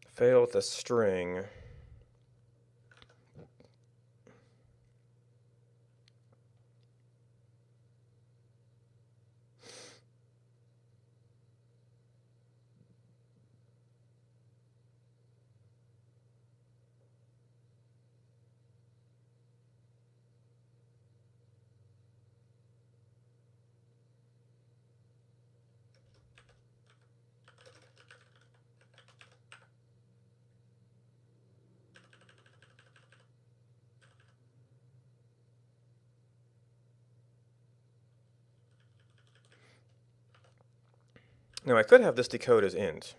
Fail with a string. Now I could have this decode as int,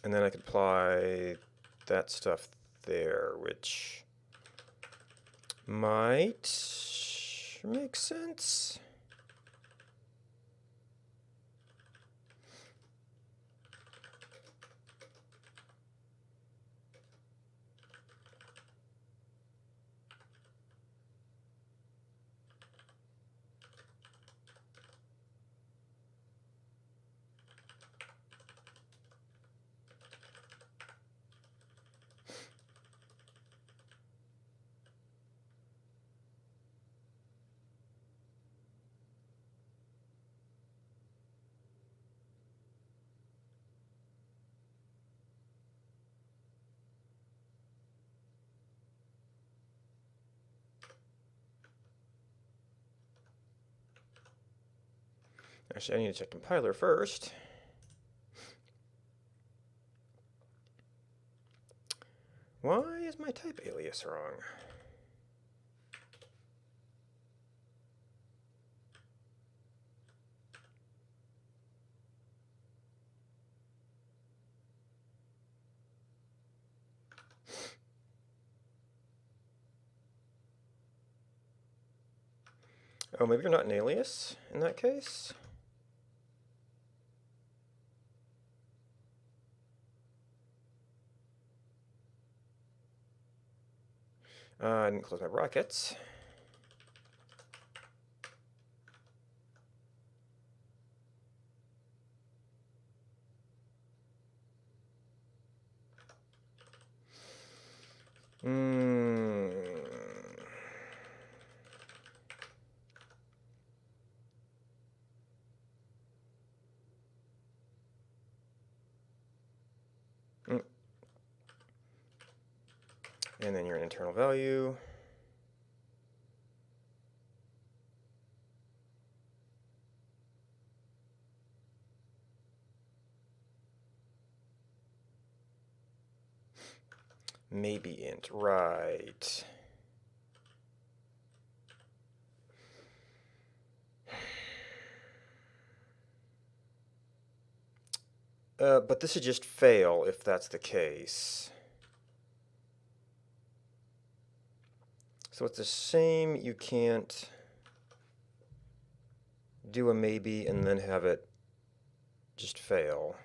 and then I could apply that stuff there, which might make sense. Actually, I need to check compiler first. Why is my type alias wrong? Oh, maybe you're not an alias in that case? I didn't close my brackets. Hmm. Mm. And then your internal value. Maybe int, right. But this would just fail if that's the case. So it's the same. You can't do a maybe and then have it just fail.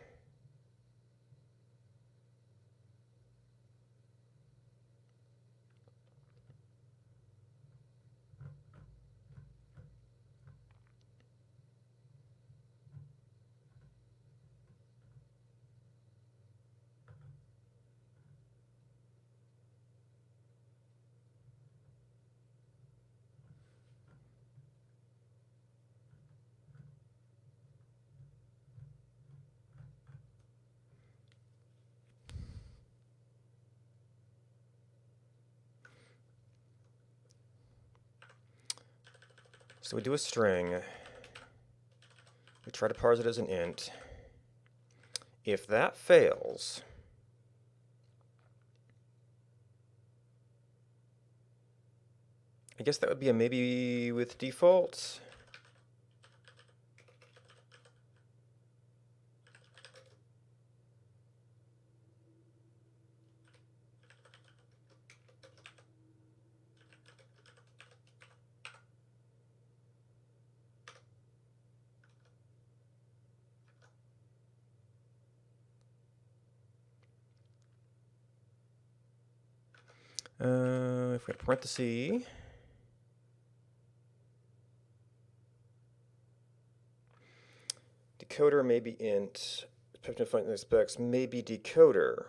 So we do a string. We try to parse it as an int. If that fails, I guess that would be a maybe with default. If we have parentheses, decoder may be int, find the specs may be decoder.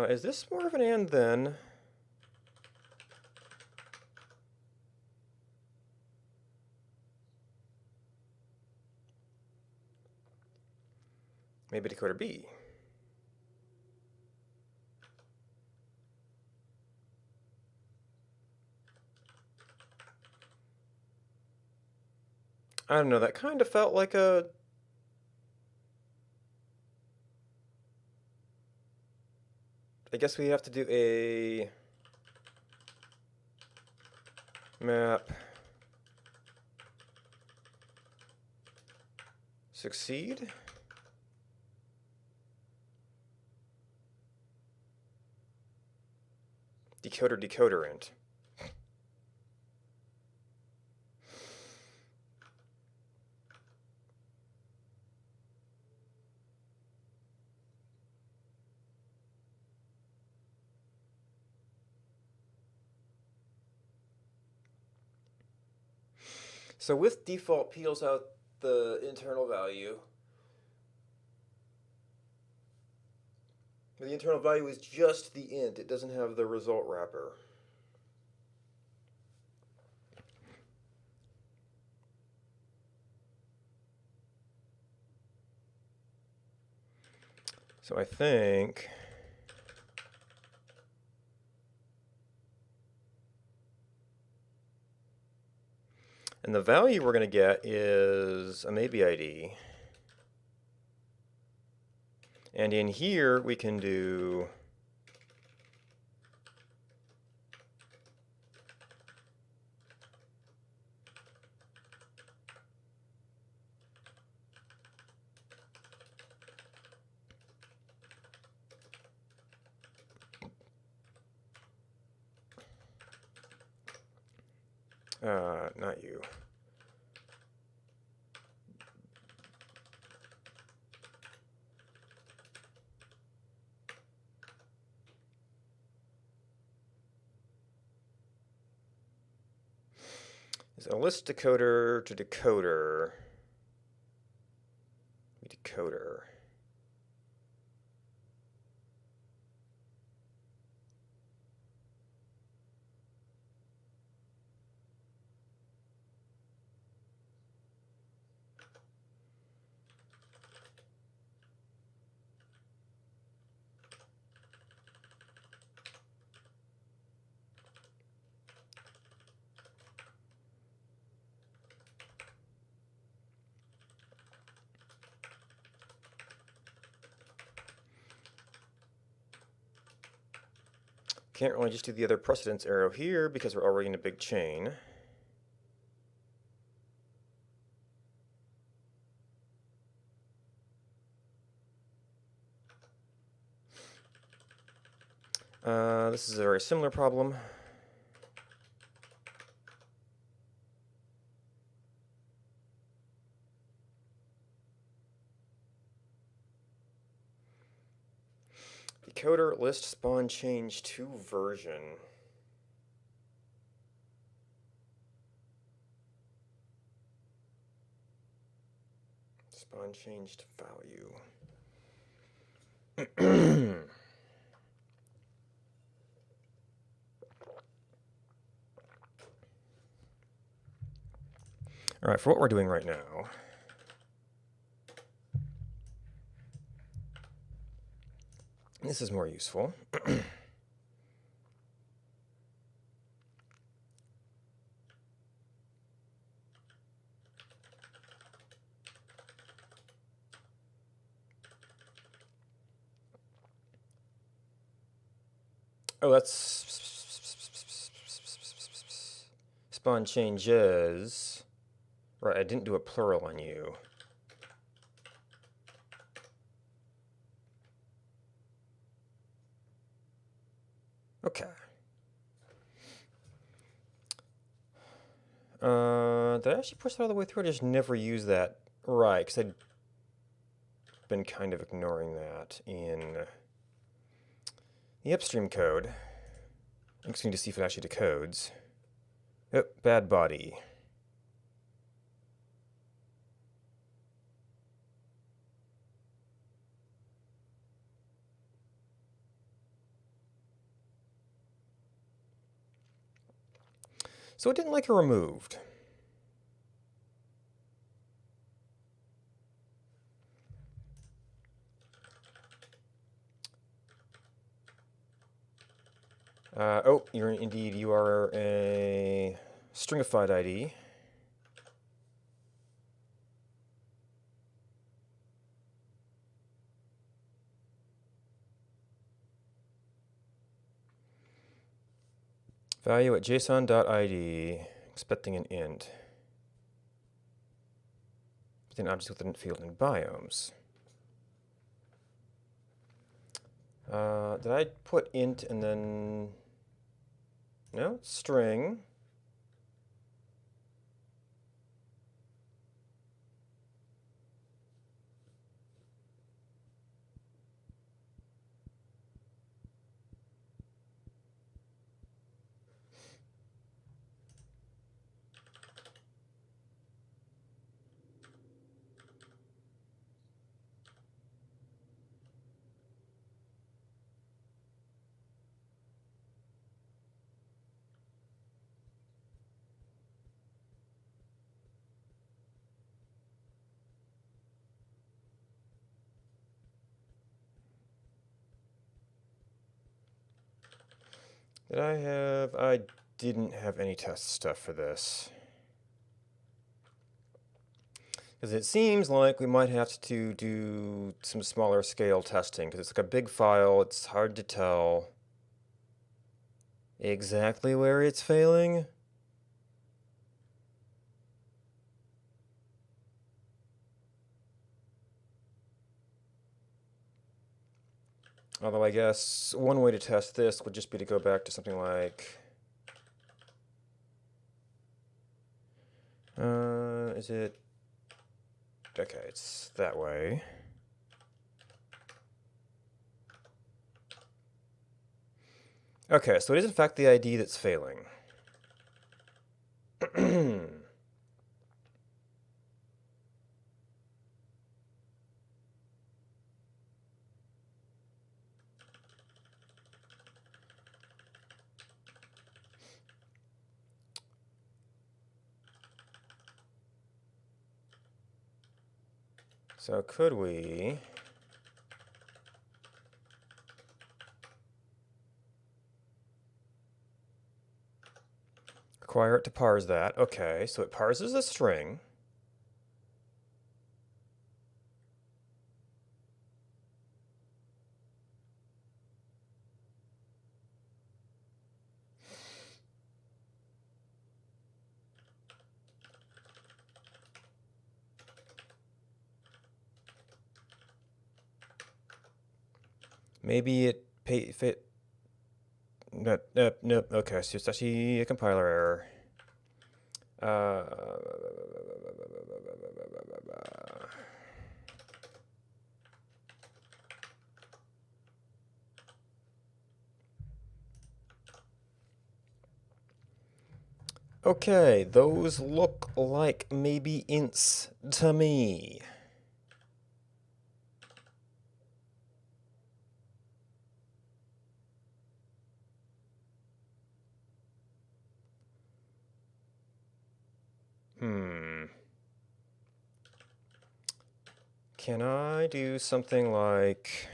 Is this more of an and then? Maybe decoder B. I don't know, that kind of felt like a... I guess we have to do a map succeed. Decoder int. So with default peels out the internal value. The internal value is just the int. It doesn't have the result wrapper. So I think and the value we're going to get is a maybe ID. And in here we can do not you. Is a list decoder to decoder. Decoder. Can't really just do the other precedence arrow here because we're already in a big chain. This is a very similar problem. Decoder list spawn change to version. Spawn changed value. All right, for what we're doing right now, this is more useful. Oh, that's spawn changes. Right, I didn't do a plural on you. Okay. Did I actually push that all the way through? I just never use that. Right, because I'd been kind of ignoring that in the upstream code. I'm just going to see if it actually decodes. Oh, bad body. So it didn't like her removed. Oh, you are a stringified ID. Value at json.id, expecting an int. But then objects within field and biomes. Did I put int and then... No, string. Did I have... I didn't have any test stuff for this. Because it seems like we might have to do some smaller scale testing, because it's like a big file, it's hard to tell exactly where it's failing. Although I guess one way to test this would just be to go back to something like... is it... Okay, it's that way. Okay, so it is in fact the ID that's failing. So could we... require it to parse that. Okay, so it parses a string. Maybe it fit. No, nope. Okay, so it's actually a compiler error. Okay, those look like maybe ints to me. Can I do something like...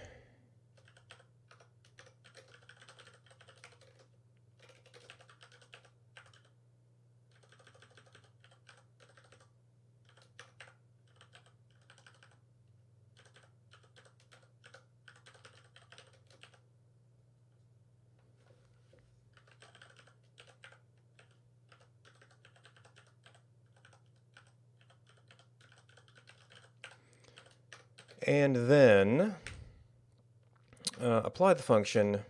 And then apply the function.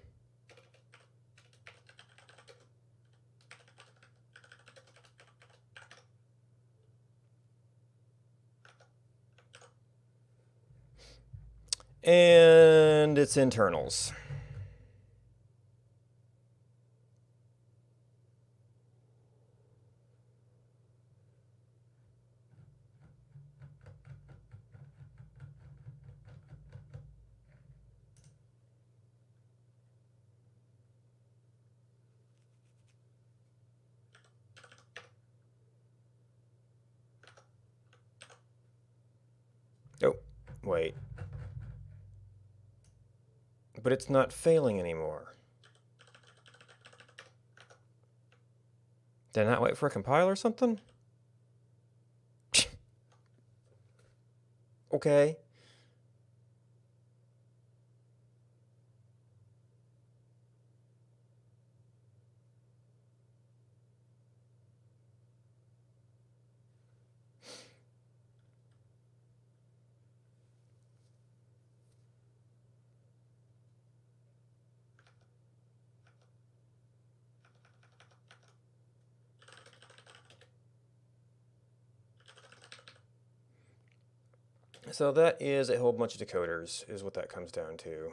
And its internals. Oh, wait. But it's not failing anymore. Did I not wait for a compile or something? Okay. So that is a whole bunch of decoders, is what that comes down to.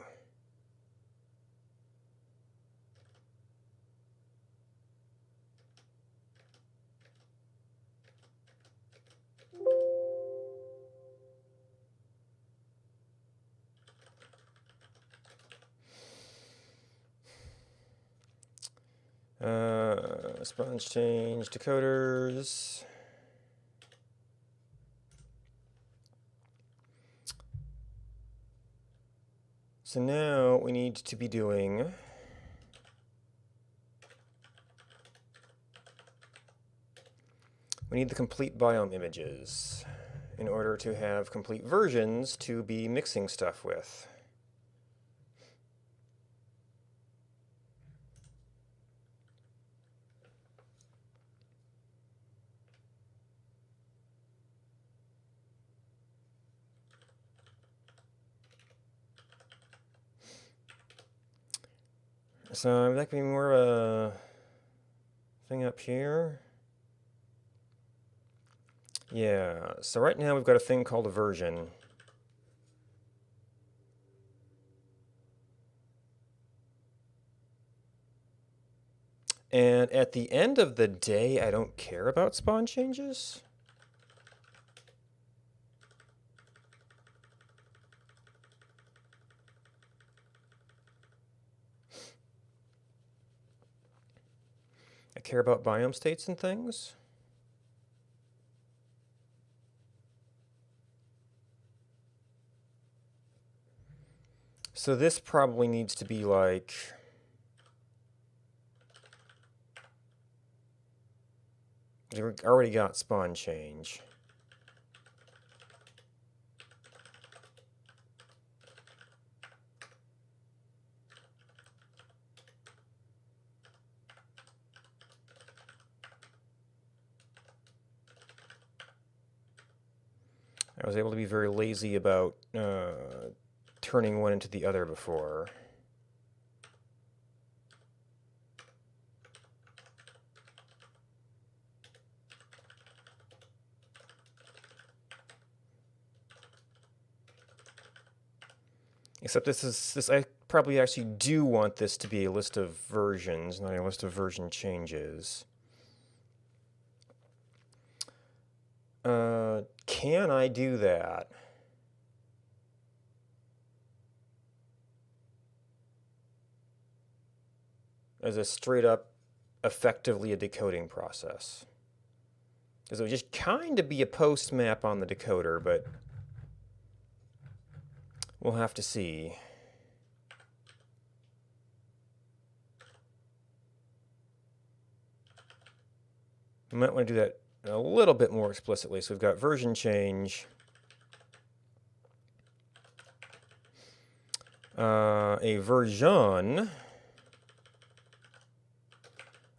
Sponge change decoders. So now we need to be doing we need the complete biome images in order to have complete versions to be mixing stuff with. So that could be more of a thing up here. Yeah, so right now we've got a thing called a version. And at the end of the day, I don't care about spawn changes. I care about biome states and things. So this probably needs to be like... We already got spawn change. I was able to be very lazy about turning one into the other before. Except this I probably actually do want this to be a list of versions, not a list of version changes. Can I do that? As a straight up, effectively a decoding process? Because it would just kind of be a post map on the decoder, but we'll have to see. We might want to do that a little bit more explicitly. So we've got version change. A version.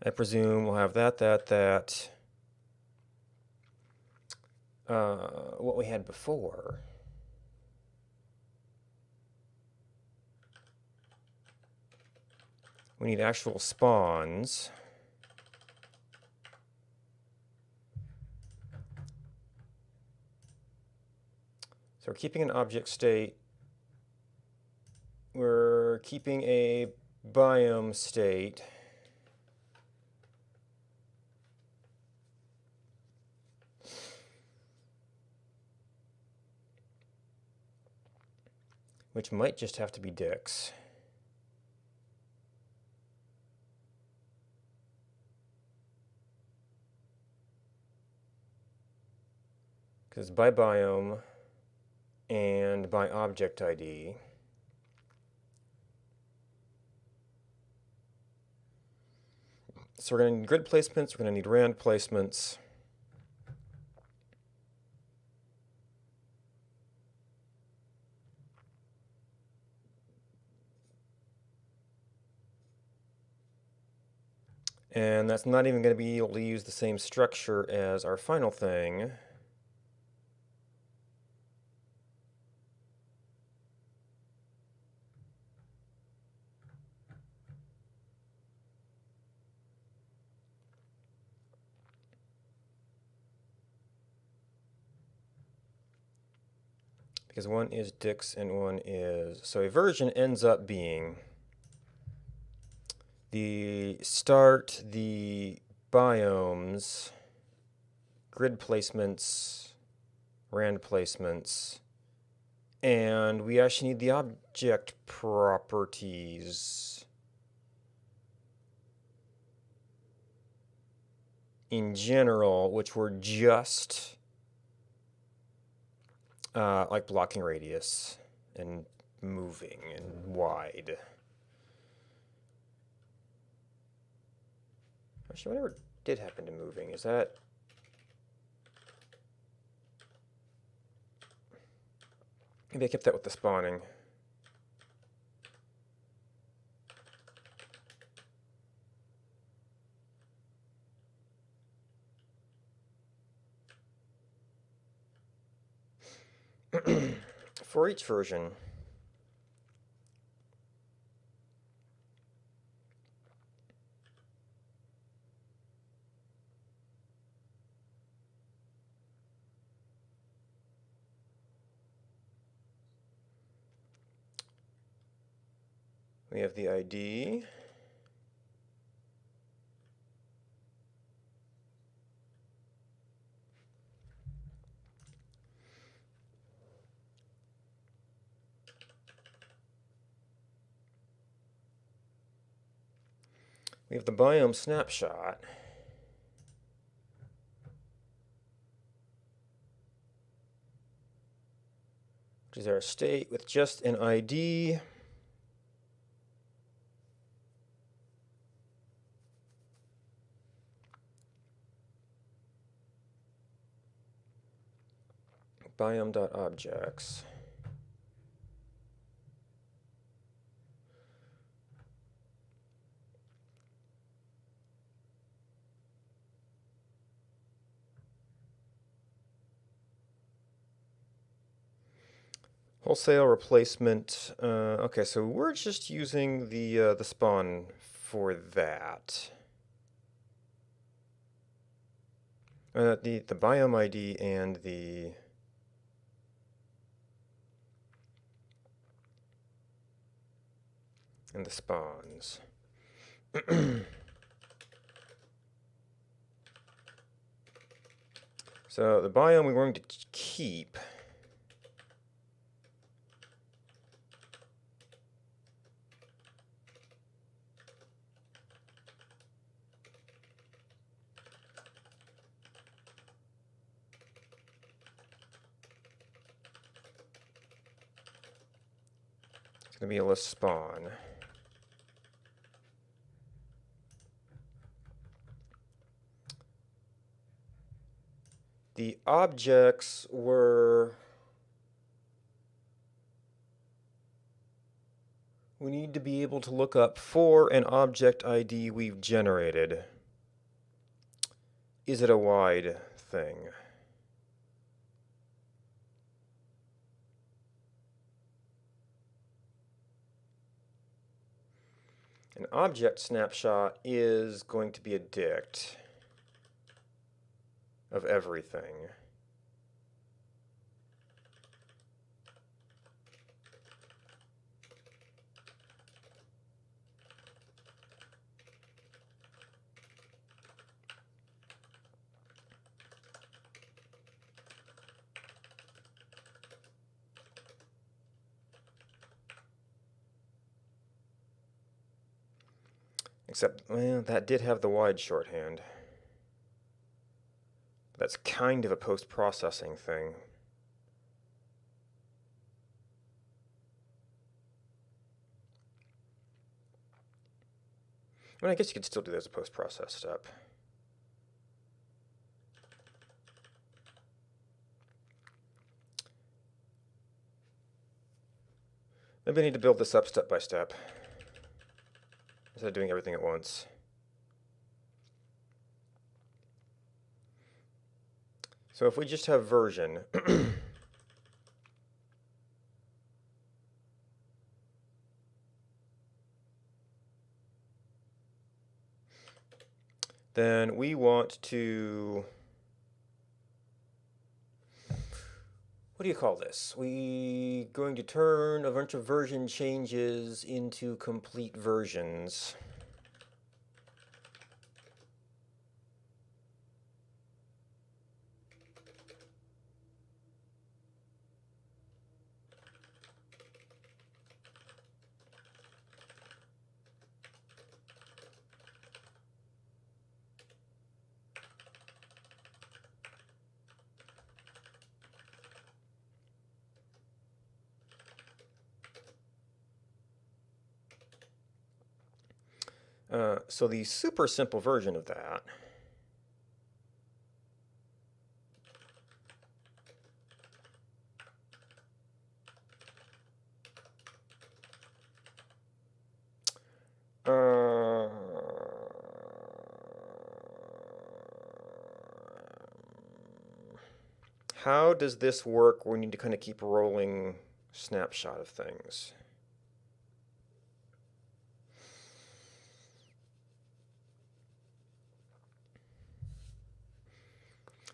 I presume we'll have that. What we had before. We need actual spawns. So we're keeping an object state. We're keeping a biome state. Which might just have to be dicks. Because by biome and by object ID. So we're going to need grid placements, we're going to need rand placements. And that's not even going to be able to use the same structure as our final thing. Because one is dicks and one is... So a version ends up being the start, the biomes, grid placements, rand placements, and we actually need the object properties in general, which were just like blocking radius and moving and wide. Actually, whatever did happen to moving, is that... Maybe I kept that with the spawning. For each version, we have the ID. We have the biome snapshot. Which is our state with just an ID. Biome.objects. Wholesale replacement. Okay, so we're just using the spawn for that. The biome ID and the spawns. So the biome we're going to keep. It's going to be a list spawn. The objects were... We need to be able to look up for an object ID we've generated. Is it a wide thing? An object snapshot is going to be a dict of everything. Except, well, that did have the wide shorthand. That's kind of a post-processing thing. I mean, I guess you could still do that as a post-process step. Maybe I need to build this up step by step, instead of doing everything at once. So if we just have version, then we want to... What do you call this? We going to turn a bunch of version changes into complete versions. So the super simple version of that how does this work? We need to kind of keep a rolling snapshot of things.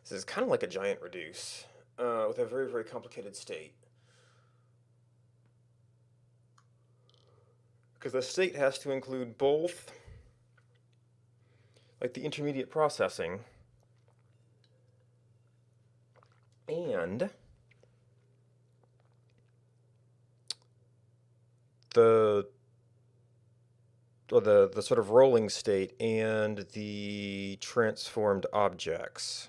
This is kind of like a giant reduce with a very, very complicated state. Because the state has to include both, like the intermediate processing, and the sort of rolling state and the transformed objects.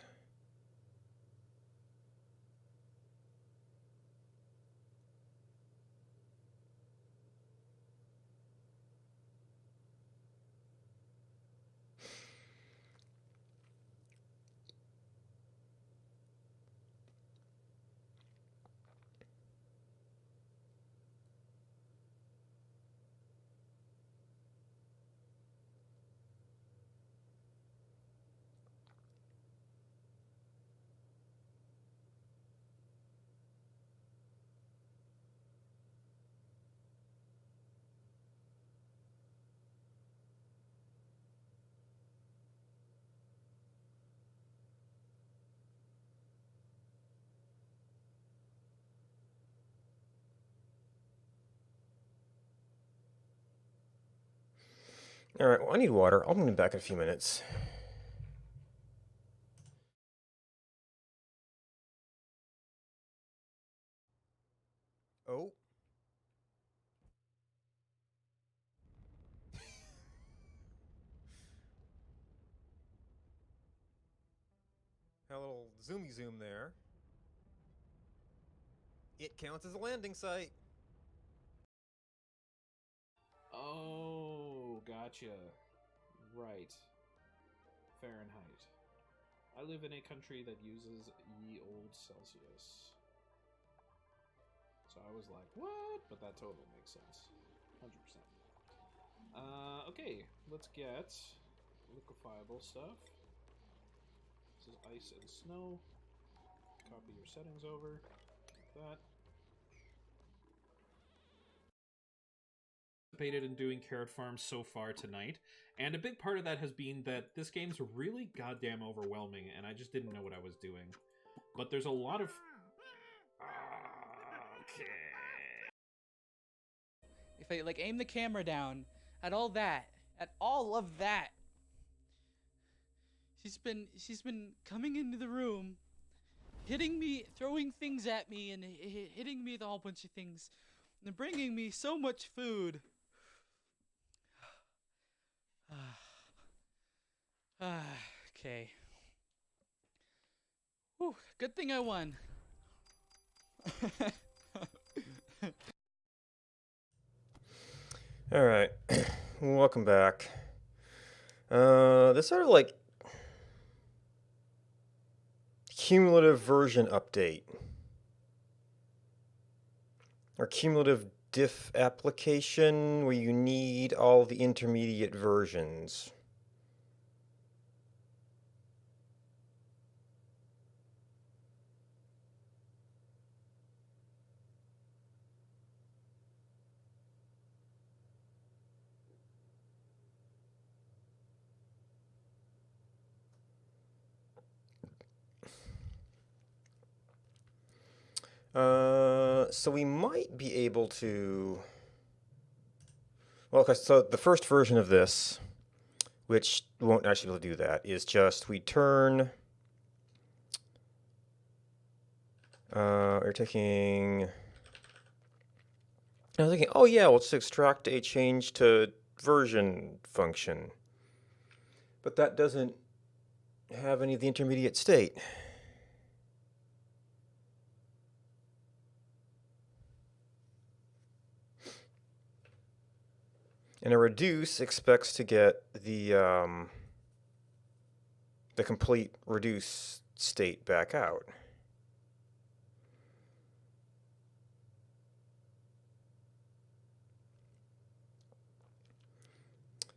Alright, well, I need water. I'll be back in a few minutes. Oh. A little zoomy zoom there. It counts as a landing site. Oh, gotcha. Right. Fahrenheit. I live in a country that uses ye old Celsius. So I was like, what? But that totally makes sense. 100%. Okay, let's get liquefiable stuff. This is ice and snow. Copy your settings over. Like that. Participated in doing carrot farms so far tonight, and a big part of that has been that this game's really goddamn overwhelming, and I just didn't know what I was doing. But there's a lot of... Okay. If I like aim the camera down at all of that, she's been coming into the room, hitting me, throwing things at me, and hitting me with a whole bunch of things, and bringing me so much food. Okay. Whew, good thing I won. Alright. Welcome back. This sort of like cumulative version update. Or cumulative diff application where you need all the intermediate versions. So we might be able to... Well, okay, so the first version of this, which won't actually be able to do that, is just we turn... we're taking... I was thinking, oh yeah, let's extract a change to version function. But that doesn't have any of the intermediate state. And a reduce expects to get the complete reduce state back out.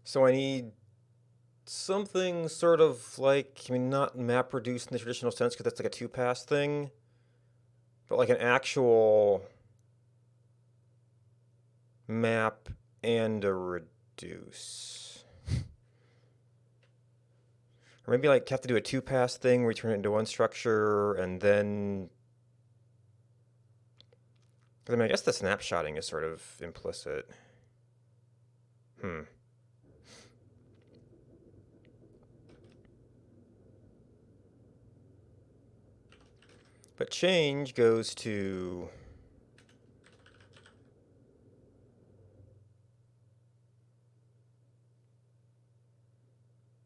So I need something sort of like, I mean, not map reduce in the traditional sense because that's like a two-pass thing, but like an actual map and a reduce. Or maybe like have to do a two-pass thing where you turn it into one structure and then... I mean, I guess the snapshotting is sort of implicit. But change goes to...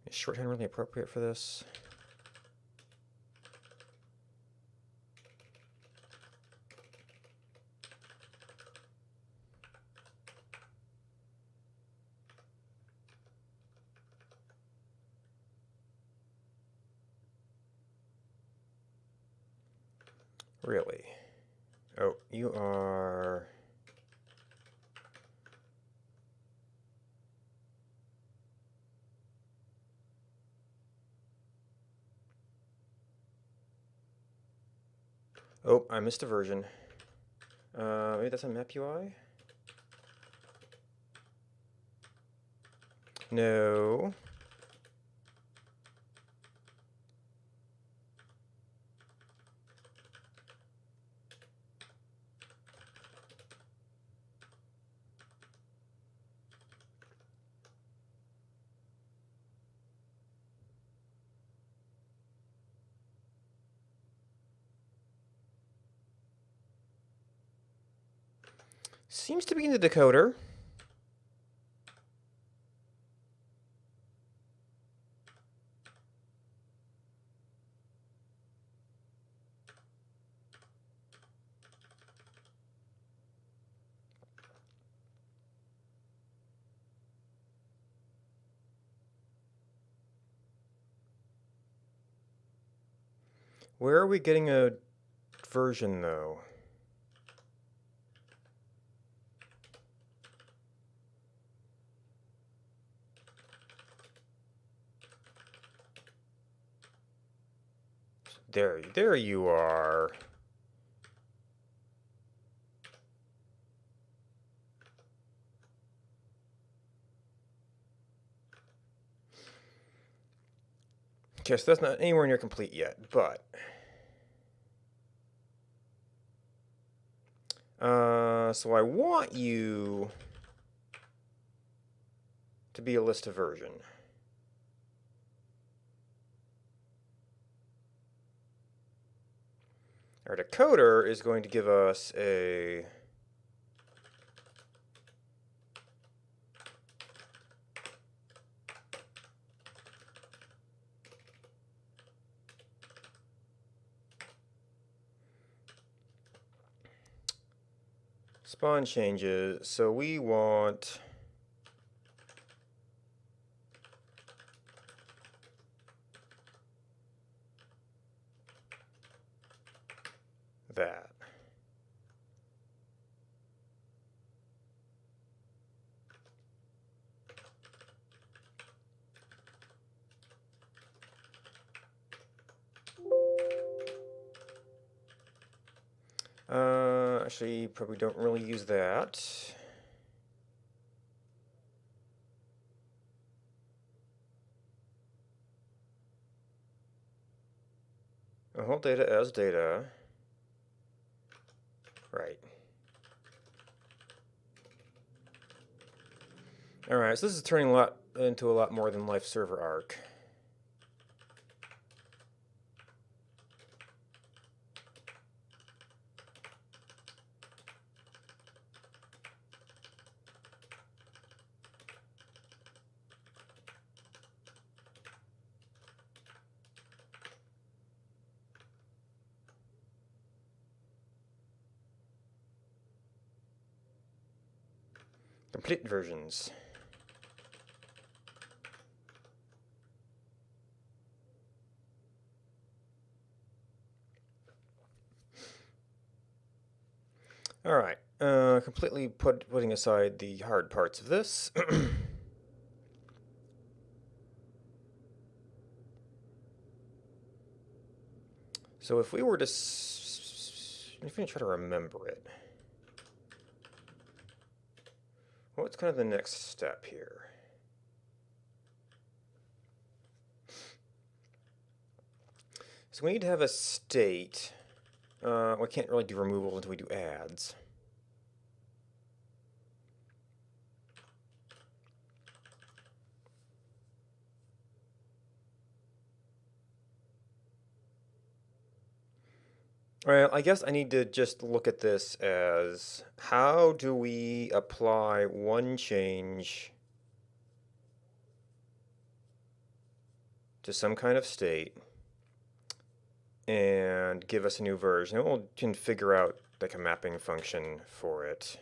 Is shorthand really appropriate for this? Really? Oh, you are... Oh, I missed a version. Maybe that's on map UI? No. Seems to be in the decoder. Where are we getting a version, though? There you are. Okay, so that's not anywhere near complete yet, but... so I want you to be a list of version. Our decoder is going to give us a... spawn changes, so we want that. Actually, probably don't really use that. Hold data as data. Right. Alright, so this is turning into a lot more than life server arc. Complete versions. Alright, completely putting aside the hard parts of this. So if we were to... if we try to remember it. What's kind of the next step here? So we need to have a state. We can't really do removal until we do adds. Well, I guess I need to just look at this as how do we apply one change to some kind of state and give us a new version. And we can figure out like a mapping function for it.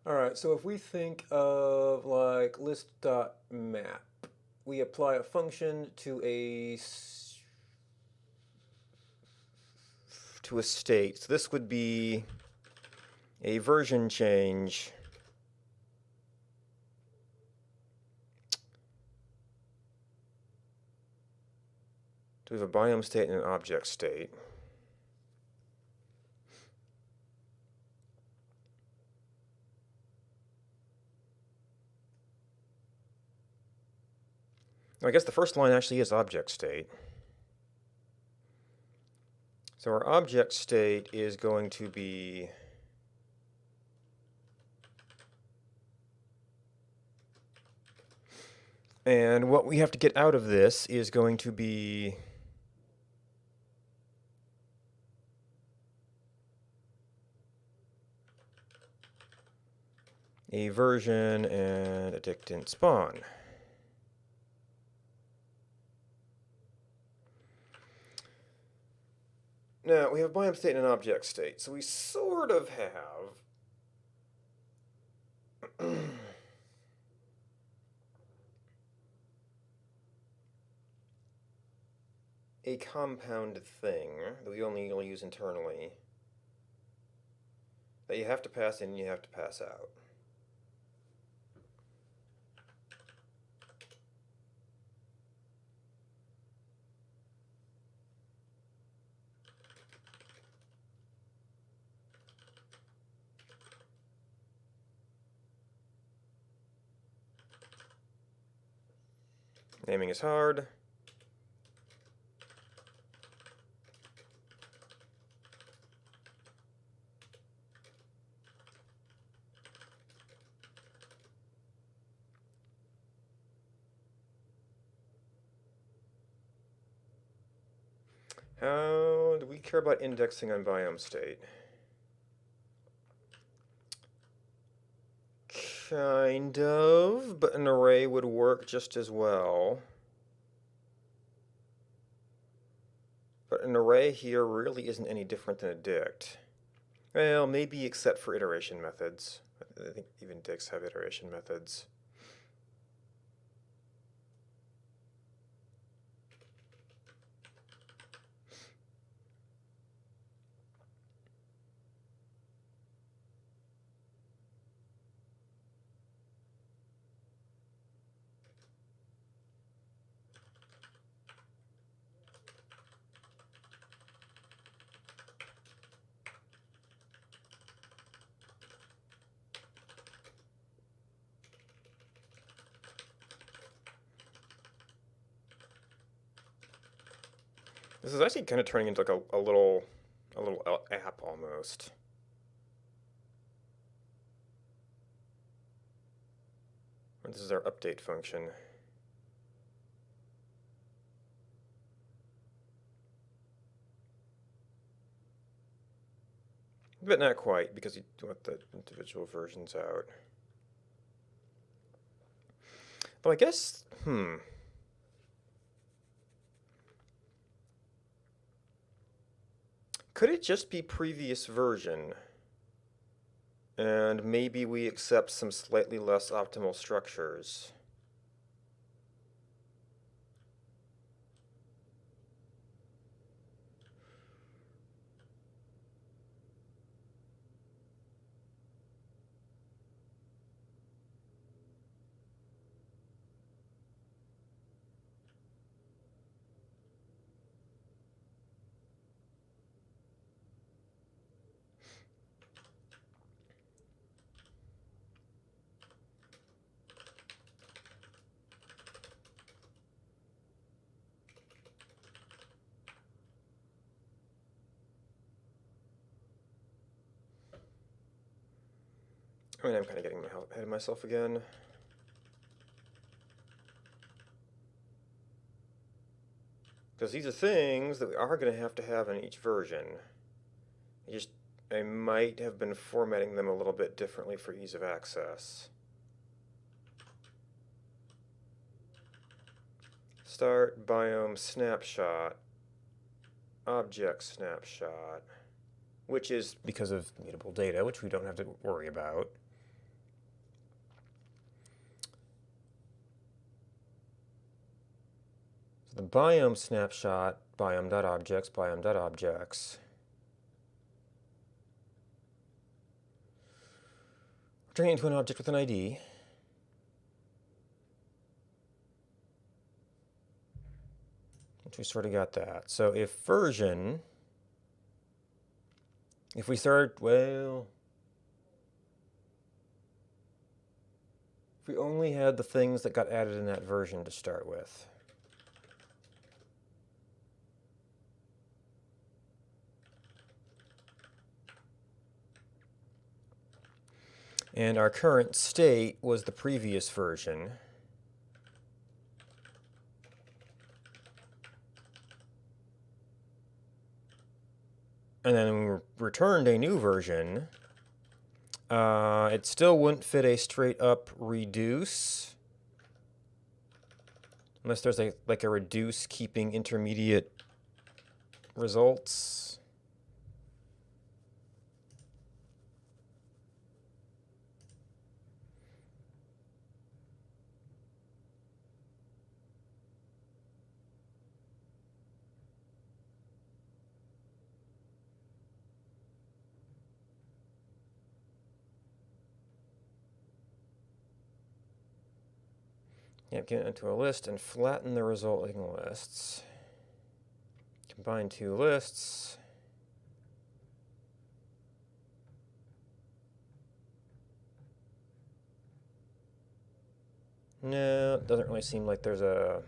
Alright, so if we think of like list.map, we apply a function to a state. So this would be a version change to have a biome state and an object state. I guess the first line actually is object state. So our object state is going to be And what we have to get out of this is going to be a version and a dictant spawn. Now, we have biome state and an object state, so we sort of have a compound thing that we only use internally that you have to pass in and you have to pass out. Naming is hard. How do we care about indexing on biome state? Kind of, but an array would work just as well. But an array here really isn't any different than a dict. Well, maybe except for iteration methods. I think even dicts have iteration methods. This is actually kind of turning into like a little app almost. This is our update function. But not quite, because you want the individual versions out. But I guess, could it just be previous version? And maybe we accept some slightly less optimal structures. I mean, I'm kind of getting ahead of myself again. Because these are things that we are going to have in each version. I might have been formatting them a little bit differently for ease of access. Start biome snapshot, object snapshot, which is because of mutable data, which we don't have to worry about. So the biome snapshot, biome.objects, biome.objects. Turning it into an object with an ID. Which we sort of got that. So if version, if we start, well, if we only had the things that got added in that version to start with. And our current state was the previous version. and then returned a new version, it still wouldn't fit a straight up reduce. Unless there's like a reduce keeping intermediate results. Yep, get it into a list and flatten the resulting lists. Combine two lists. No, it doesn't really seem like there's a...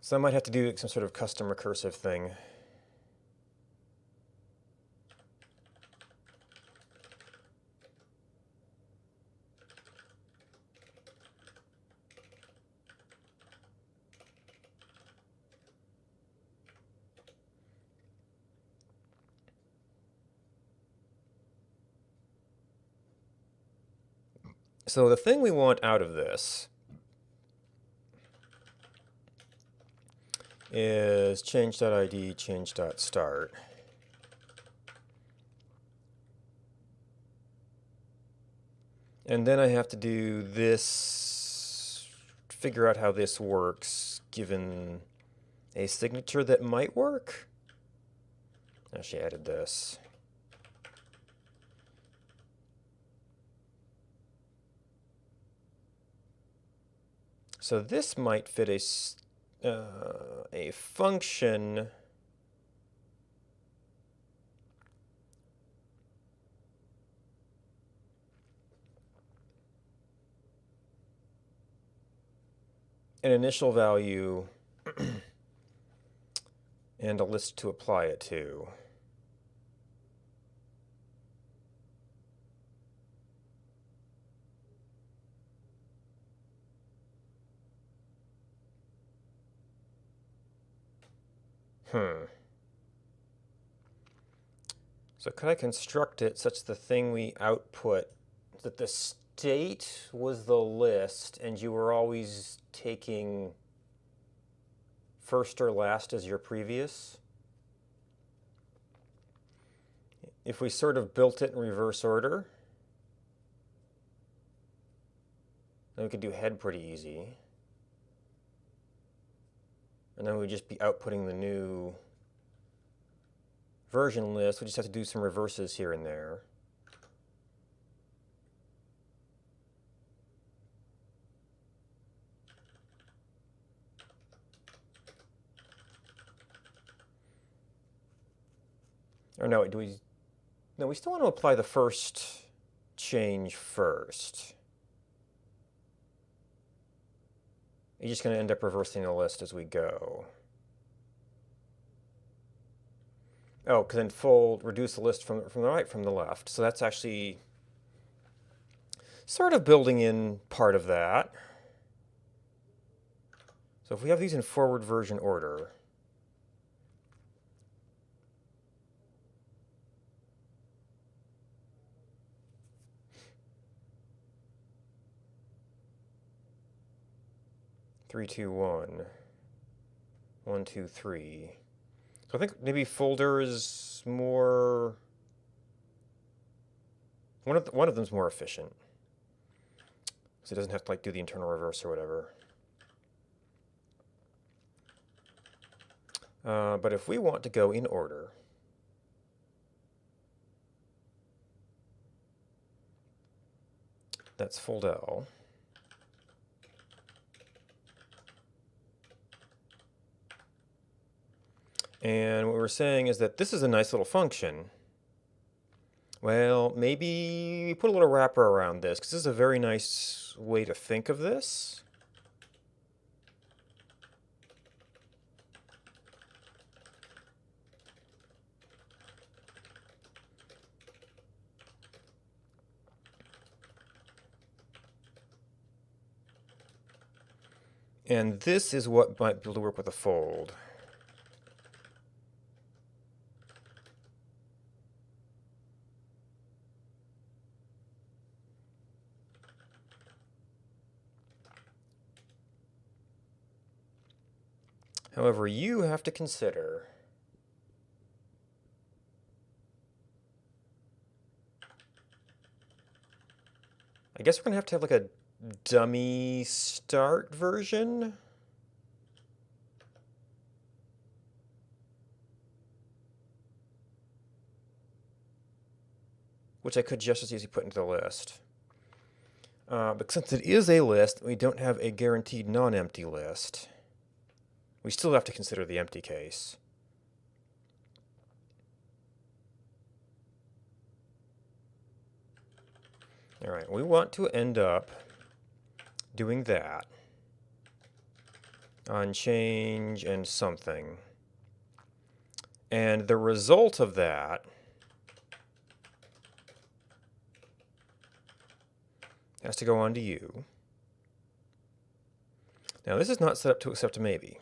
So I might have to do some sort of custom recursive thing. So the thing we want out of this is change.id, change.start. And then I have to do this, figure out how this works, given a signature that might work. Now she added this. So this might fit a function an initial value and a list to apply it to. So could I construct it such the thing we output, that the state was the list and you were always taking first or last as your previous? If we sort of built it in reverse order, then we could do head pretty easy. And then we'd just be outputting the new version list. We just have to do some reverses here and there. Or no, do we... No, we still want to apply the first change first. You're just going to end up reversing the list as we go. Oh, because then reduce the list from the right, from the left. So that's actually sort of building in part of that. So if we have these in forward version order, three, two, one, 1, 2, 3. So I think maybe folder is more. One of them's more efficient, so it doesn't have to like do the internal reverse or whatever. But if we want to go in order, that's fold-L. And what we're saying is that this is a nice little function. Well, maybe we put a little wrapper around this, because this is a very nice way to think of this. And this is what might be able to work with a fold. However, you have to consider I guess we're going to have like a dummy start version. Which I could just as easily put into the list. But since it is a list, we don't have a guaranteed non-empty list. We still have to consider the empty case. All right, we want to end up doing that on change and something. And the result of that has to go on to you. Now, this is not set up to accept a maybe.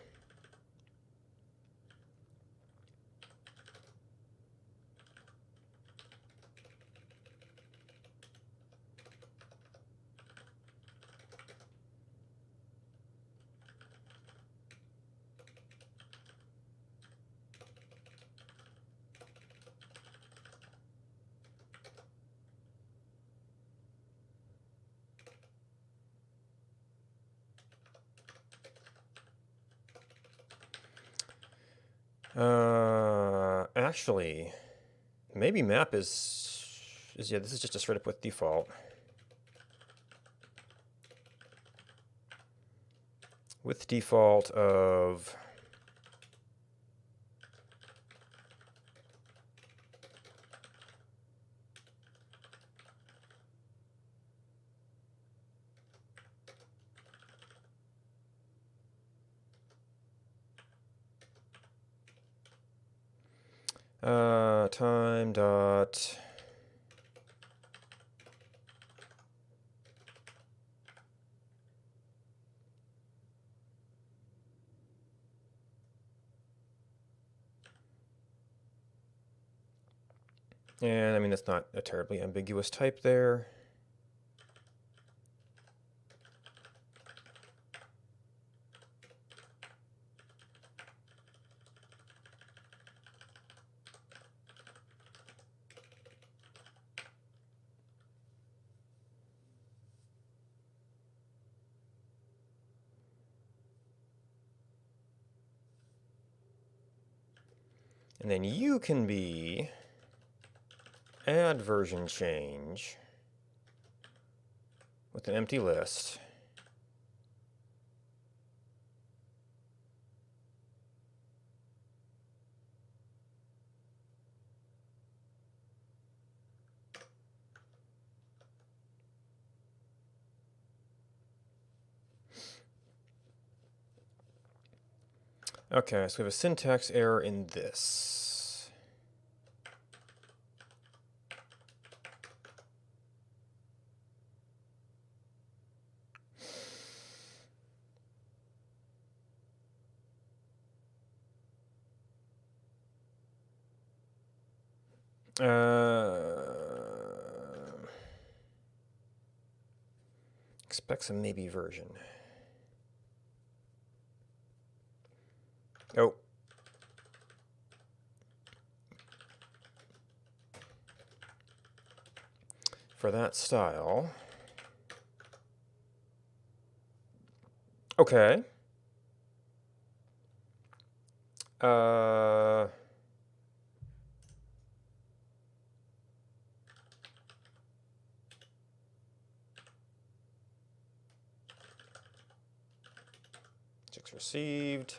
Actually, maybe map is yeah, this is just a straight up with default. With default of time dot and I mean that's not a terribly ambiguous type there. And then you can be add version change with an empty list. Okay, so we have a syntax error in this. Expects a maybe version. Oh. For that style. Okay. Checks received.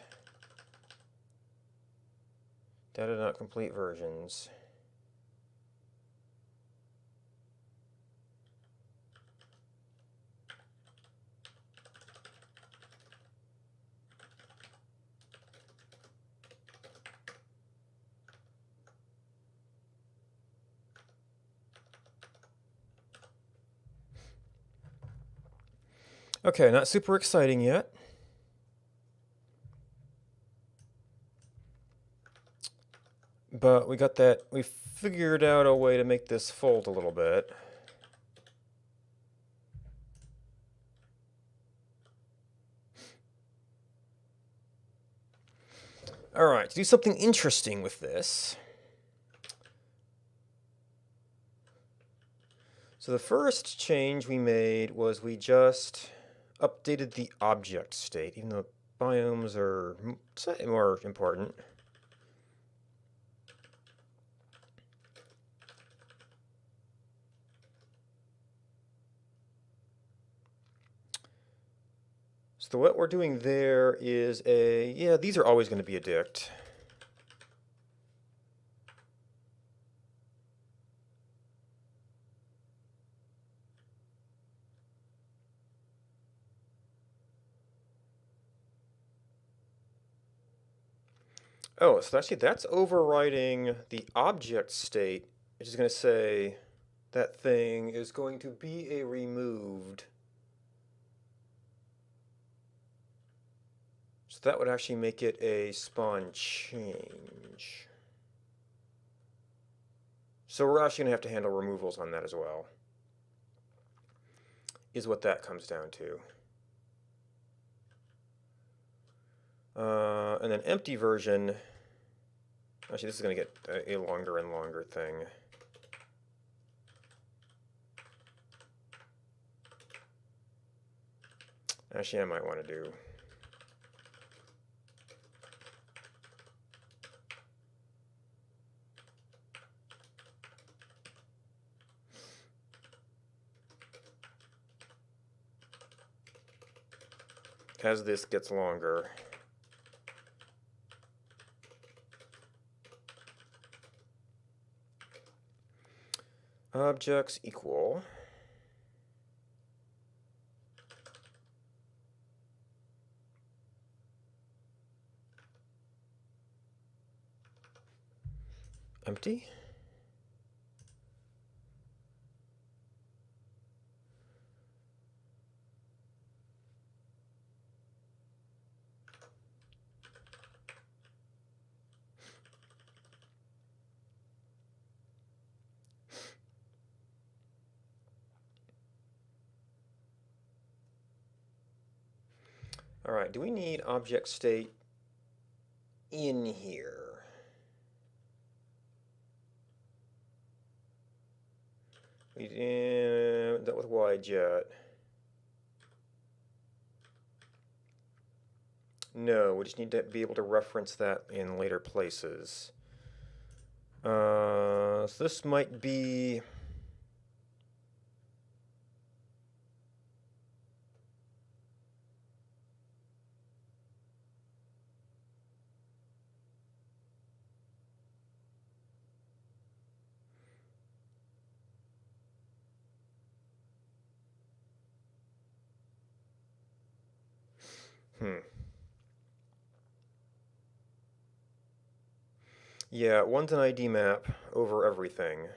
Data not complete versions. Okay, not super exciting yet. But we got that, we figured out a way to make this fold a little bit. Alright, to do something interesting with this. So the first change we made was we just updated the object state, even though biomes are slightly more important. So what we're doing there is yeah, these are always going to be a dict. Oh, so actually that's overriding the object state, which is going to say that thing is going to be a removed. So that would actually make it a spawn change. So we're actually going to have to handle removals on that as well, is what that comes down to. And then empty version, actually this is going to get a longer and longer thing. Actually, I might want to do as this gets longer. Objects equal empty. All right, do we need object state in here? We did that with YJet. No, we just need to be able to reference that in later places. So this might be... Yeah, one's an ID map over everything.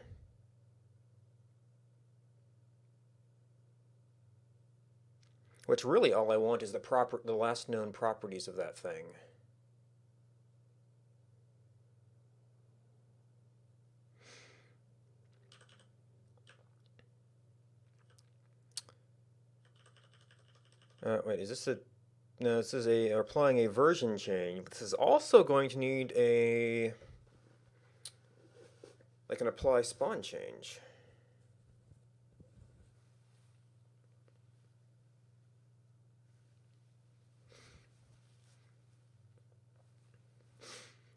Which really all I want is the last known properties of that thing. Wait, is this a... No, this is applying a version change. This is also going to need like an apply spawn change.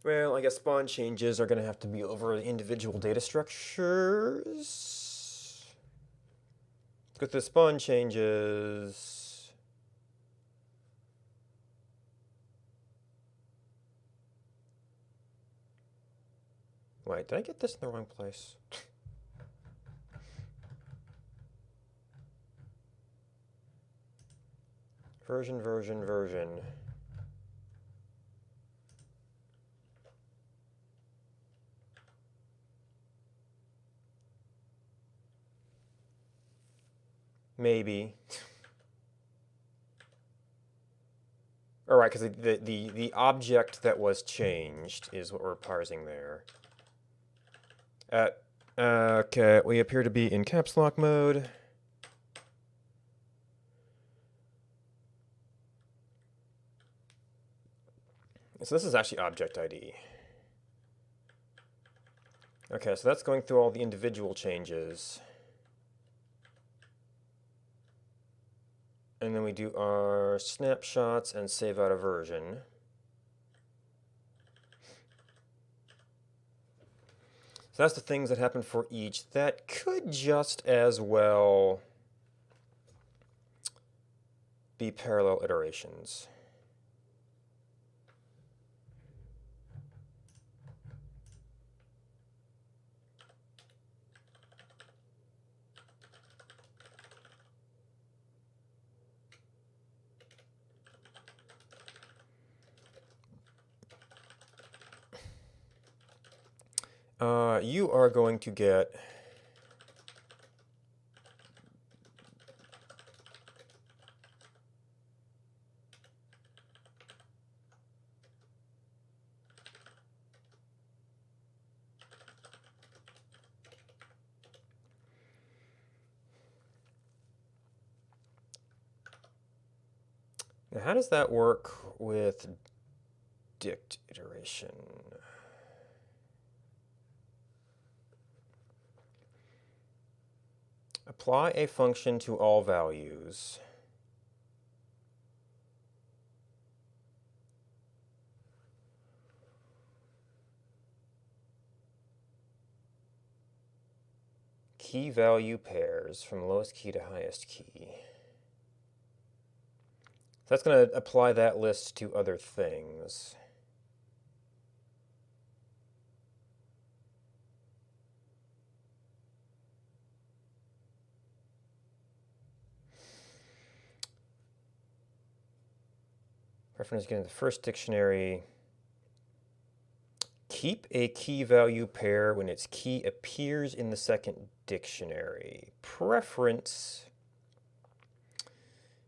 Well, I guess spawn changes are going to have to be over the individual data structures. With the spawn changes... Wait, did I get this in the wrong place? Version. Maybe. All right, because the object that was changed is what we're parsing there. Okay, we appear to be in caps lock mode. So this is actually object ID. Okay, so that's going through all the individual changes. And then we do our snapshots and save out a version. So that's the things that happen for each. That could just as well be parallel iterations. You are going to get now, how does that work with dict iteration? Apply a function to all values. Key value pairs from lowest key to highest key. So that's going to apply that list to other things. Reference again to the first dictionary. Keep a key value pair when its key appears in the second dictionary. Preference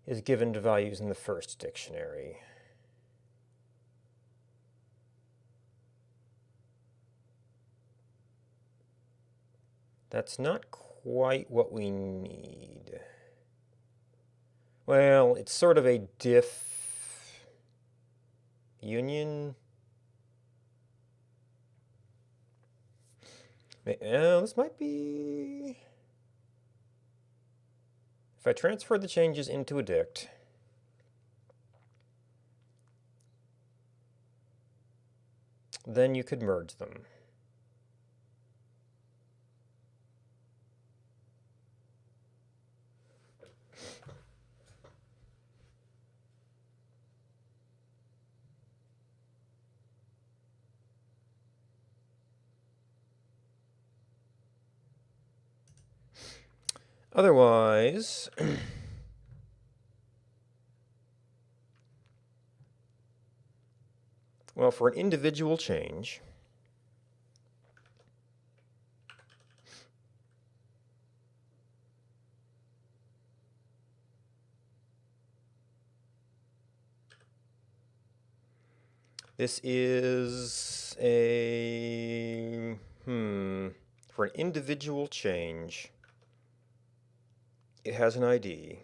is given to values in the first dictionary. That's not quite what we need. Well, it's sort of a diff union. This might be... If I transfer the changes into a dict, then you could merge them. Otherwise, well, for an individual change, this is a, for an individual change, it has an ID.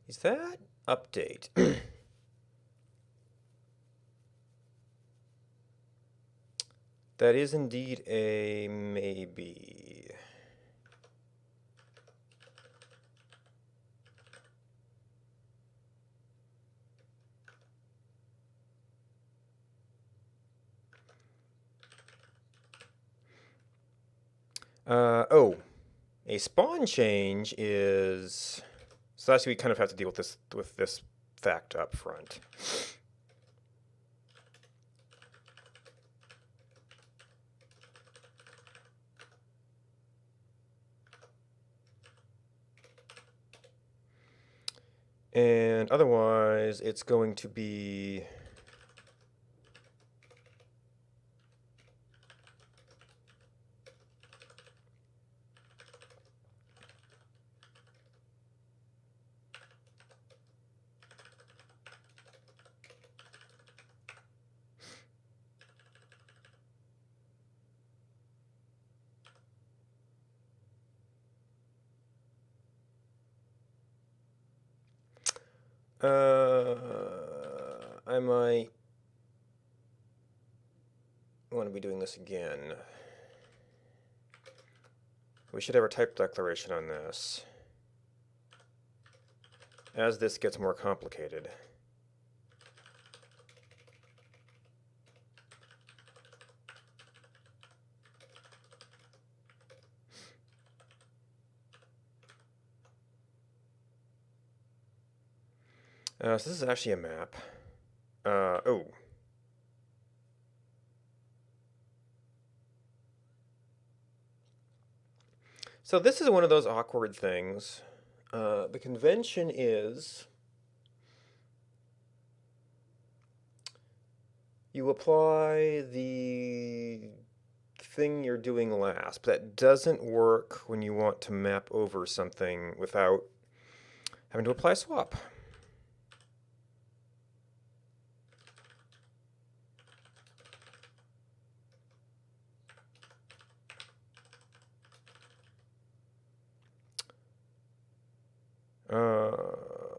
Is that update? That is indeed a maybe. Oh, a spawn change is... So that's we kind of have to deal with this fact up front. And otherwise, it's going to be... I might want to be doing this again. We should have a type declaration on this, as this gets more complicated. So this is actually a map. Oh. So this is one of those awkward things. The convention is you apply the thing you're doing last, but that doesn't work when you want to map over something without having to apply a swap.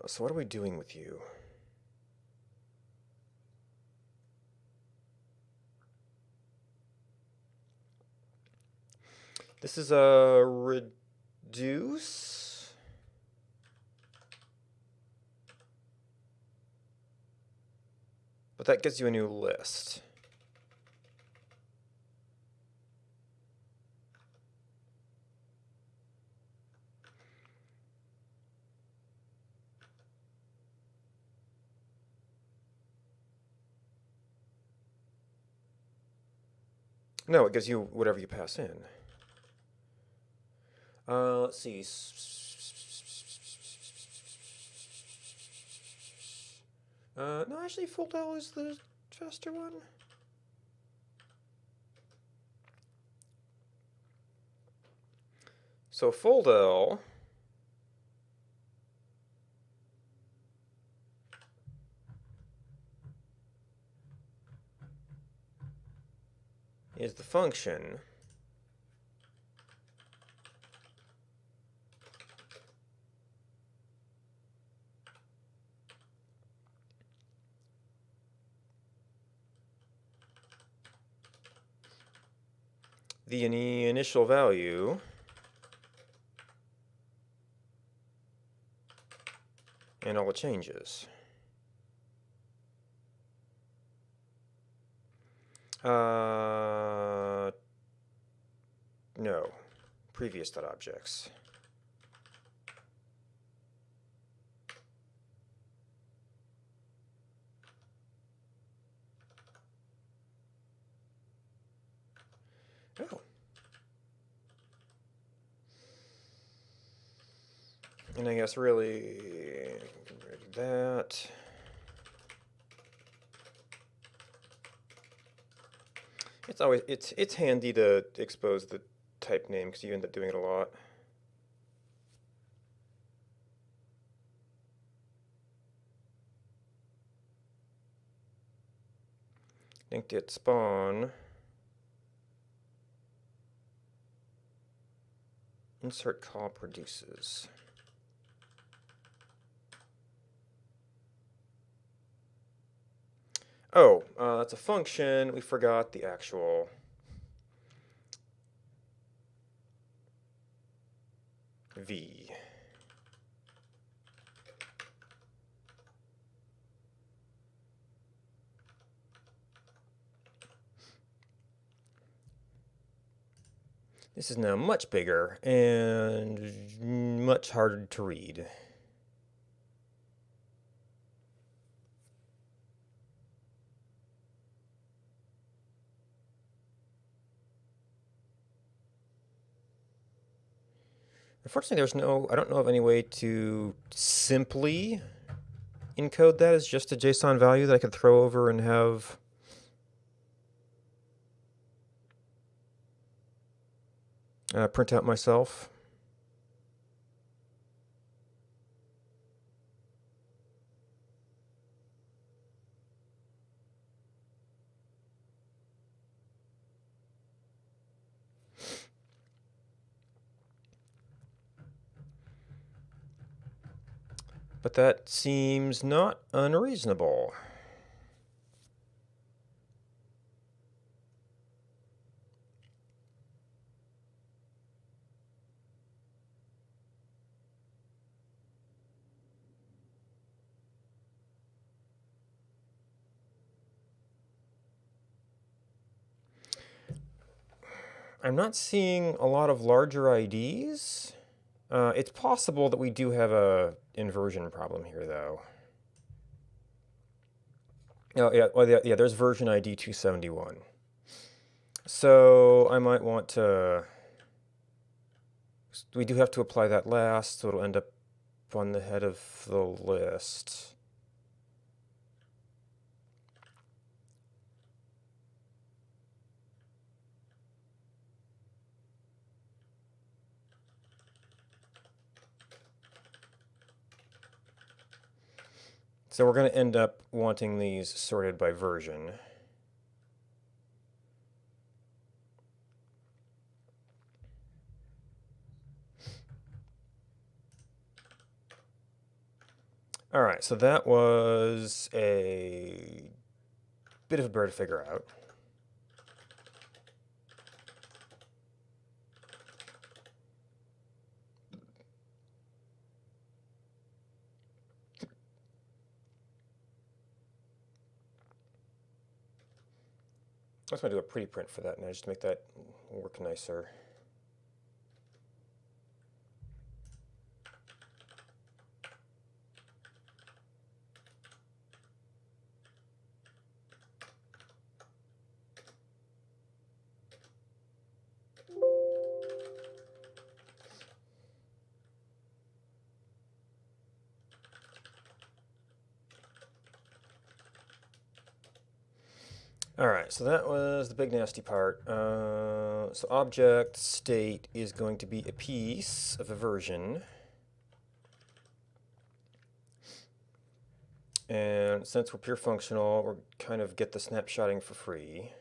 So what are we doing with you? This is a reduce. But that gives you a new list. No, it gives you whatever you pass in. Let's see. No, actually, full del is the faster one. So full del is the function the initial value and all the changes. No, previous dot objects. Oh. And I guess really get rid of that. It's handy to expose the type name because you end up doing it a lot. Linked it spawn. Insert call produces. Oh, that's a function. We forgot the actual v. This is now much bigger and much harder to read. Unfortunately, I don't know of any way to simply encode that as just a JSON value that I could throw over and have print out myself. But that seems not unreasonable. I'm not seeing a lot of larger IDs. It's possible that we do have a inversion problem here, though. Oh, yeah, well, yeah, there's version ID 271. So I might want to... We do have to apply that last, so it'll end up on the head of the list. So we're going to end up wanting these sorted by version. All right, so that was a bit of a bear to figure out. I was going to do a pretty print for that now, just to make that work nicer. All right, so that was the big nasty part. So object state is going to be a piece of a version. And since we're pure functional, we're kind of get the snapshotting for free.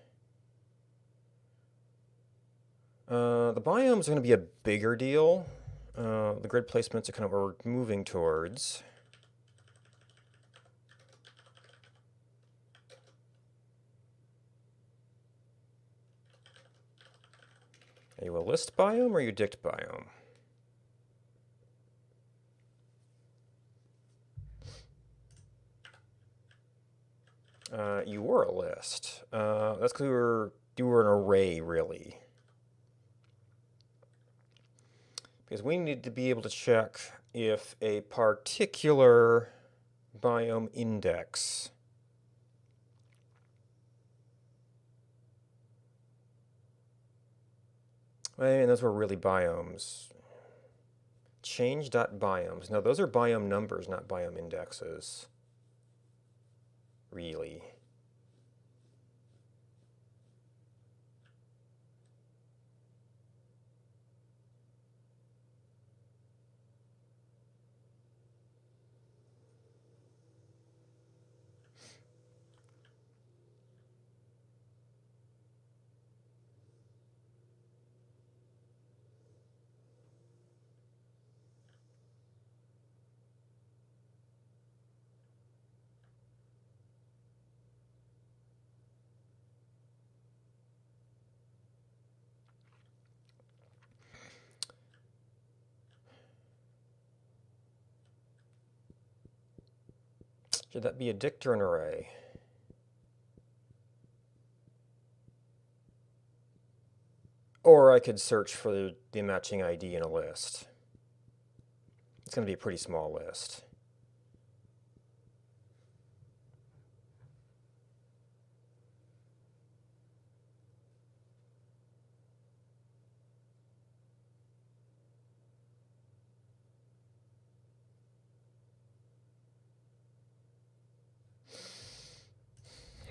The biomes are going to be a bigger deal. The grid placements are kind of what we're moving towards. Are you a list biome or are you a dict biome? You were a list. That's because you were an array, really. Because we need to be able to check if a particular biome index and those were really biomes. Change.biomes. No, those are biome numbers, not biome indexes. Really. Should that be a dict or an array? Or I could search for the matching ID in a list. It's going to be a pretty small list.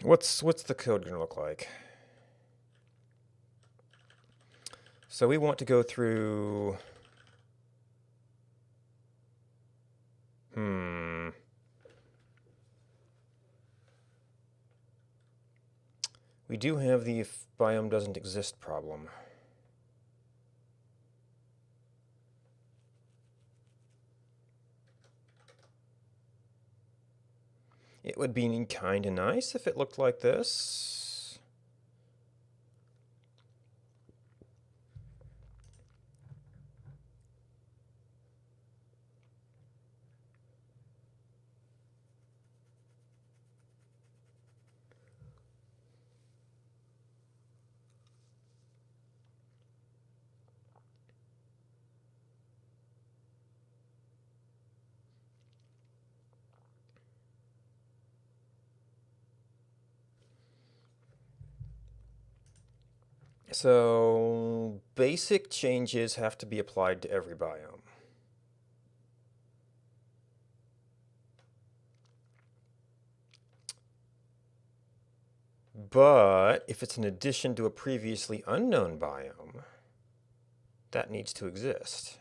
What's the code going to look like? So we want to go through... We do have the if biome doesn't exist problem. It would be kind of nice if it looked like this. So, basic changes have to be applied to every biome. But if it's an addition to a previously unknown biome, that needs to exist.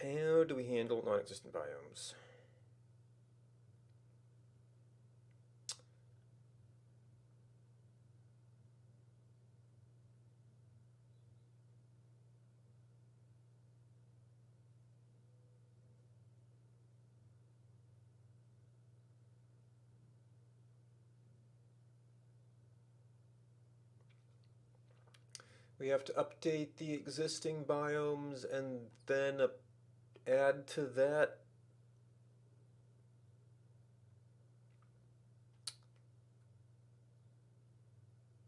How do we handle non-existent biomes? We have to update the existing biomes and then add to that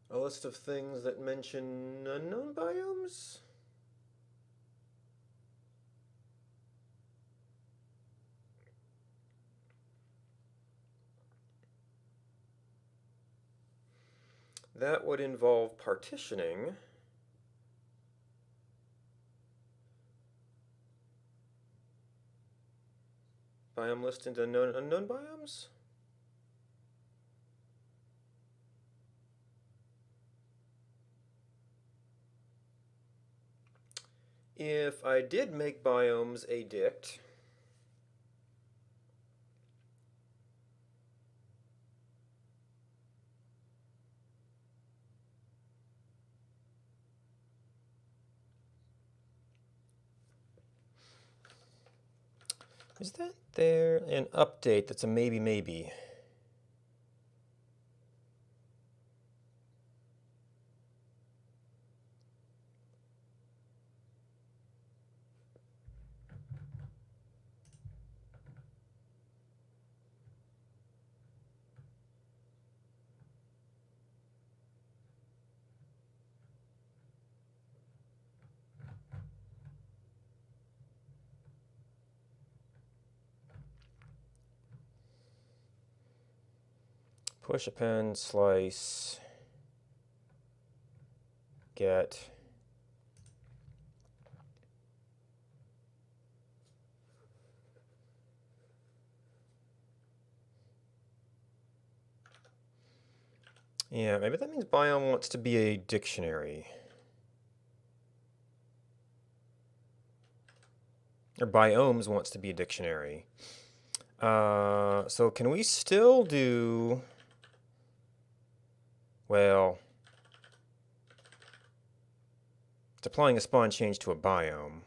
a list of things that mention unknown biomes? That would involve partitioning. Biome list into unknown biomes? If I did make biomes a dict, is that there an update that's a maybe? Push append slice get yeah, maybe that means biome wants to be a dictionary. Or biomes wants to be a dictionary. So can we still do... Well... It's applying a spawn change to a biome.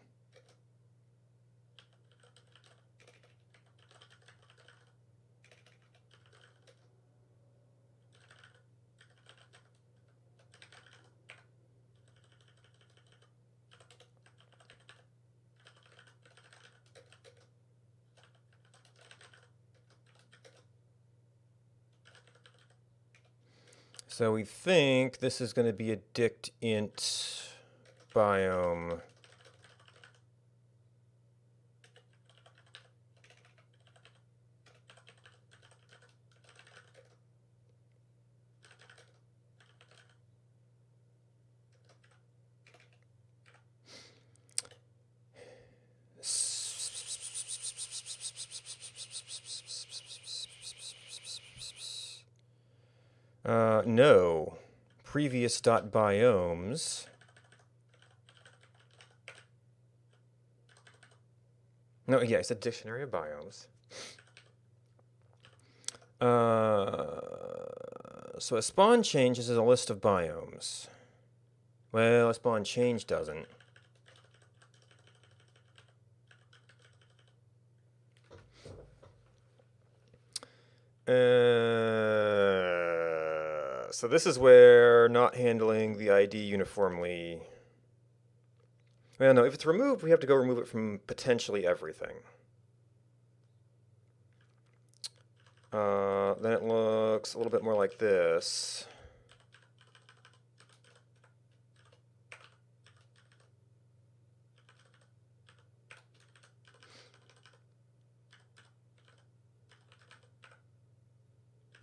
So we think this is going to be a dict int biome. No. Previous dot biomes. No, yeah, it's a dictionary of biomes. So a spawn change is a list of biomes. Well, a spawn change doesn't. So this is where not handling the ID uniformly. Well, no, if it's removed, we have to go remove it from potentially everything. Then it looks a little bit more like this.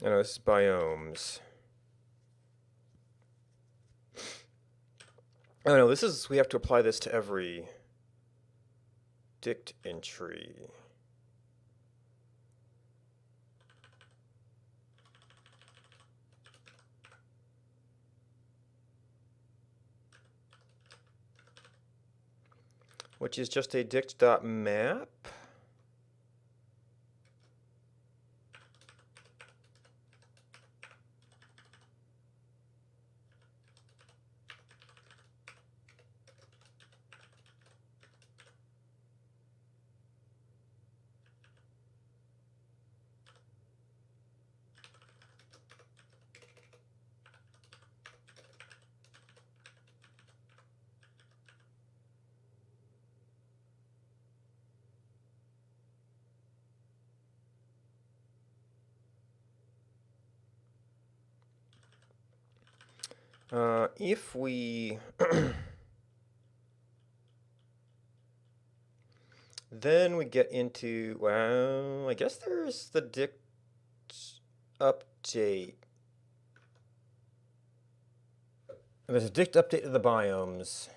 I know, this is biomes. Oh no, this is, we have to apply this to every dict entry. Which is just a dict.map. If we then we get into, well, I guess there's the dict update. There's a dict update of the biomes.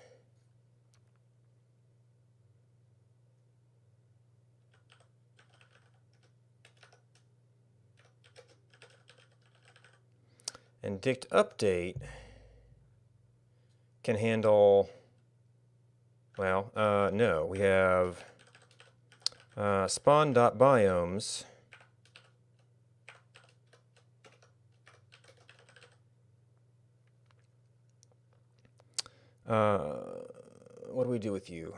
And dict update can handle, well, no, we have spawn.biomes. What do we do with you?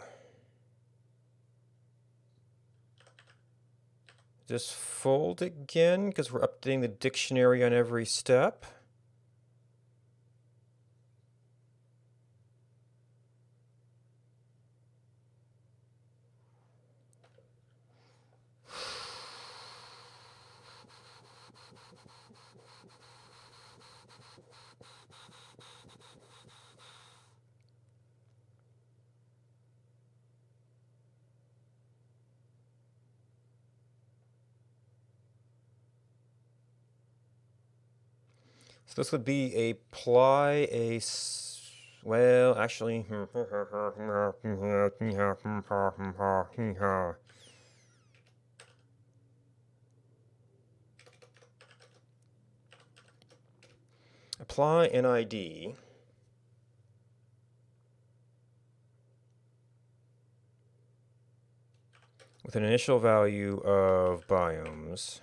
Just fold again, because we're updating the dictionary on every step. So this would be apply a, well, actually, apply an ID with an initial value of biomes.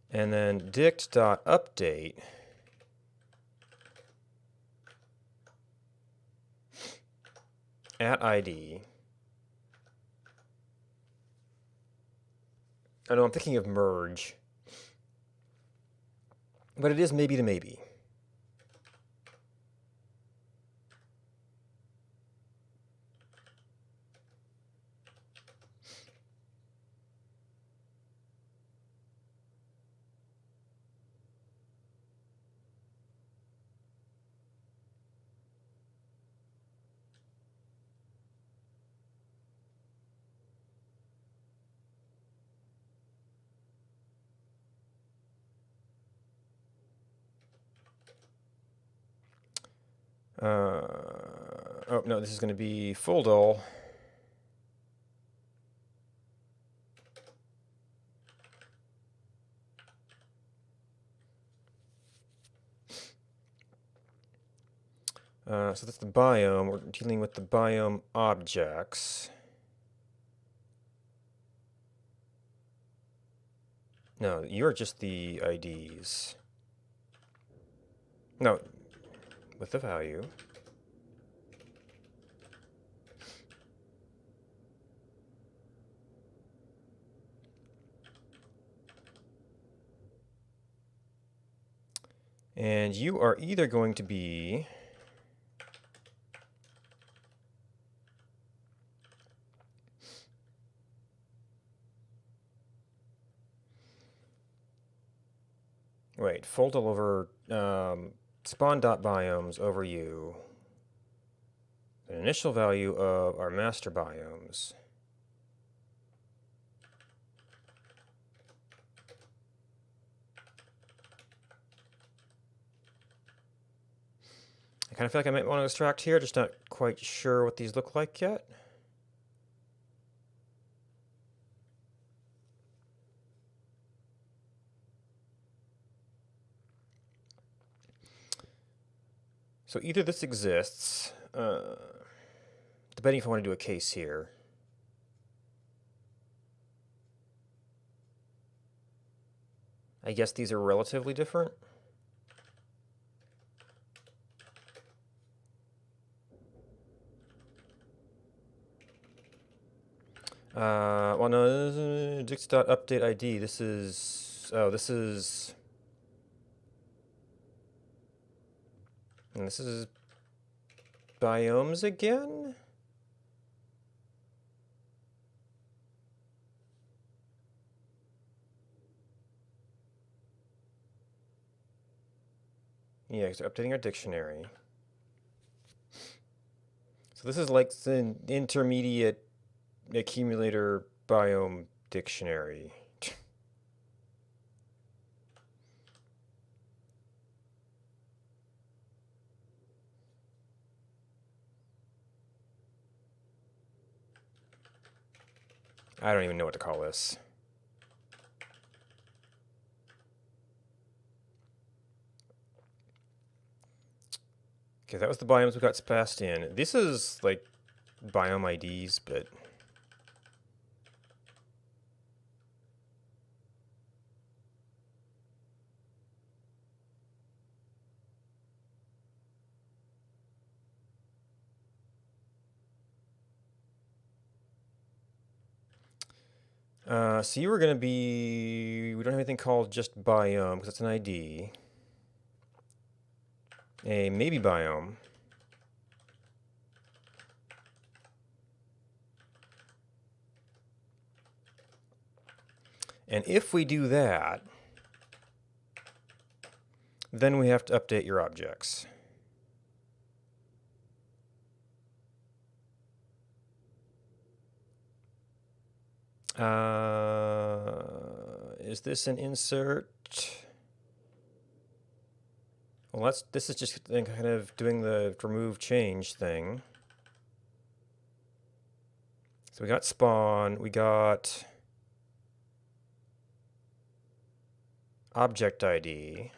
And then dict.update at ID. I know I'm thinking of merge, but it is maybe to maybe. Oh, no, this is going to be full dull. So that's the biome. We're dealing with the biome objects. No, you're just the IDs. No, with the value. And you are either going to be wait, fold all over spawn.biomes over you. The initial value of our master biomes. I kind of feel like I might want to extract here, just not quite sure what these look like yet. So either this exists, debating if I want to do a case here. I guess these are relatively different. Well, no, this is dix.update ID. This is, oh, this is, and this is biomes again? Yeah, so updating our dictionary. So this is like the intermediate accumulator biome dictionary. I don't even know what to call this. Okay, that was the biomes we got passed in. This is like biome IDs, but so you were going to be, we don't have anything called just biome because it's an ID. A maybe biome. And if we do that, then we have to update your objects. Is this an insert? Well, this is just kind of doing the remove change thing. So we got spawn, we got object ID.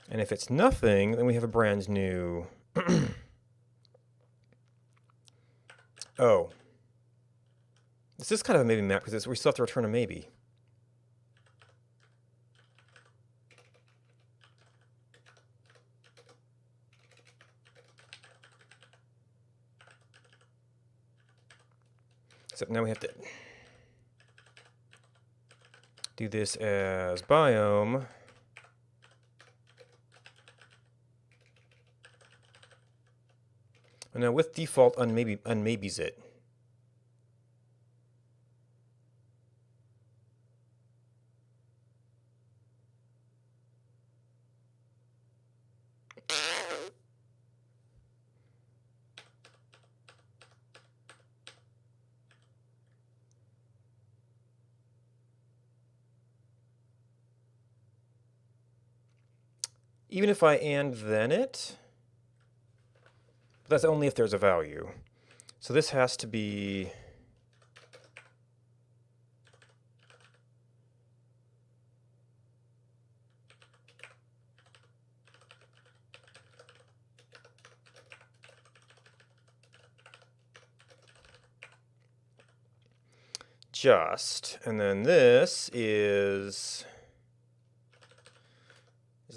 And if it's nothing, then we have a brand new... Oh. This is kind of a maybe map because we still have to return a maybe. So now we have to do this as biome. And now with default unmaybes it. Even if I and then it, but that's only if there's a value. So this has to be just, and then this is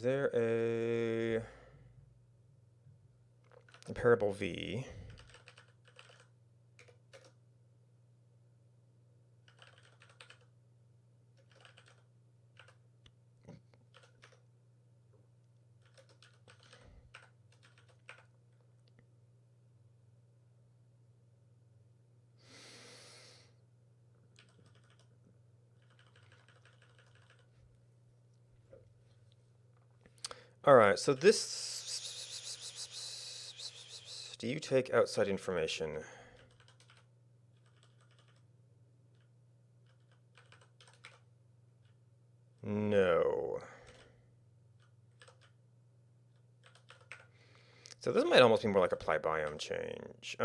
there a comparable V? All right, so this, do you take outside information? No. So this might almost be more like apply biome change.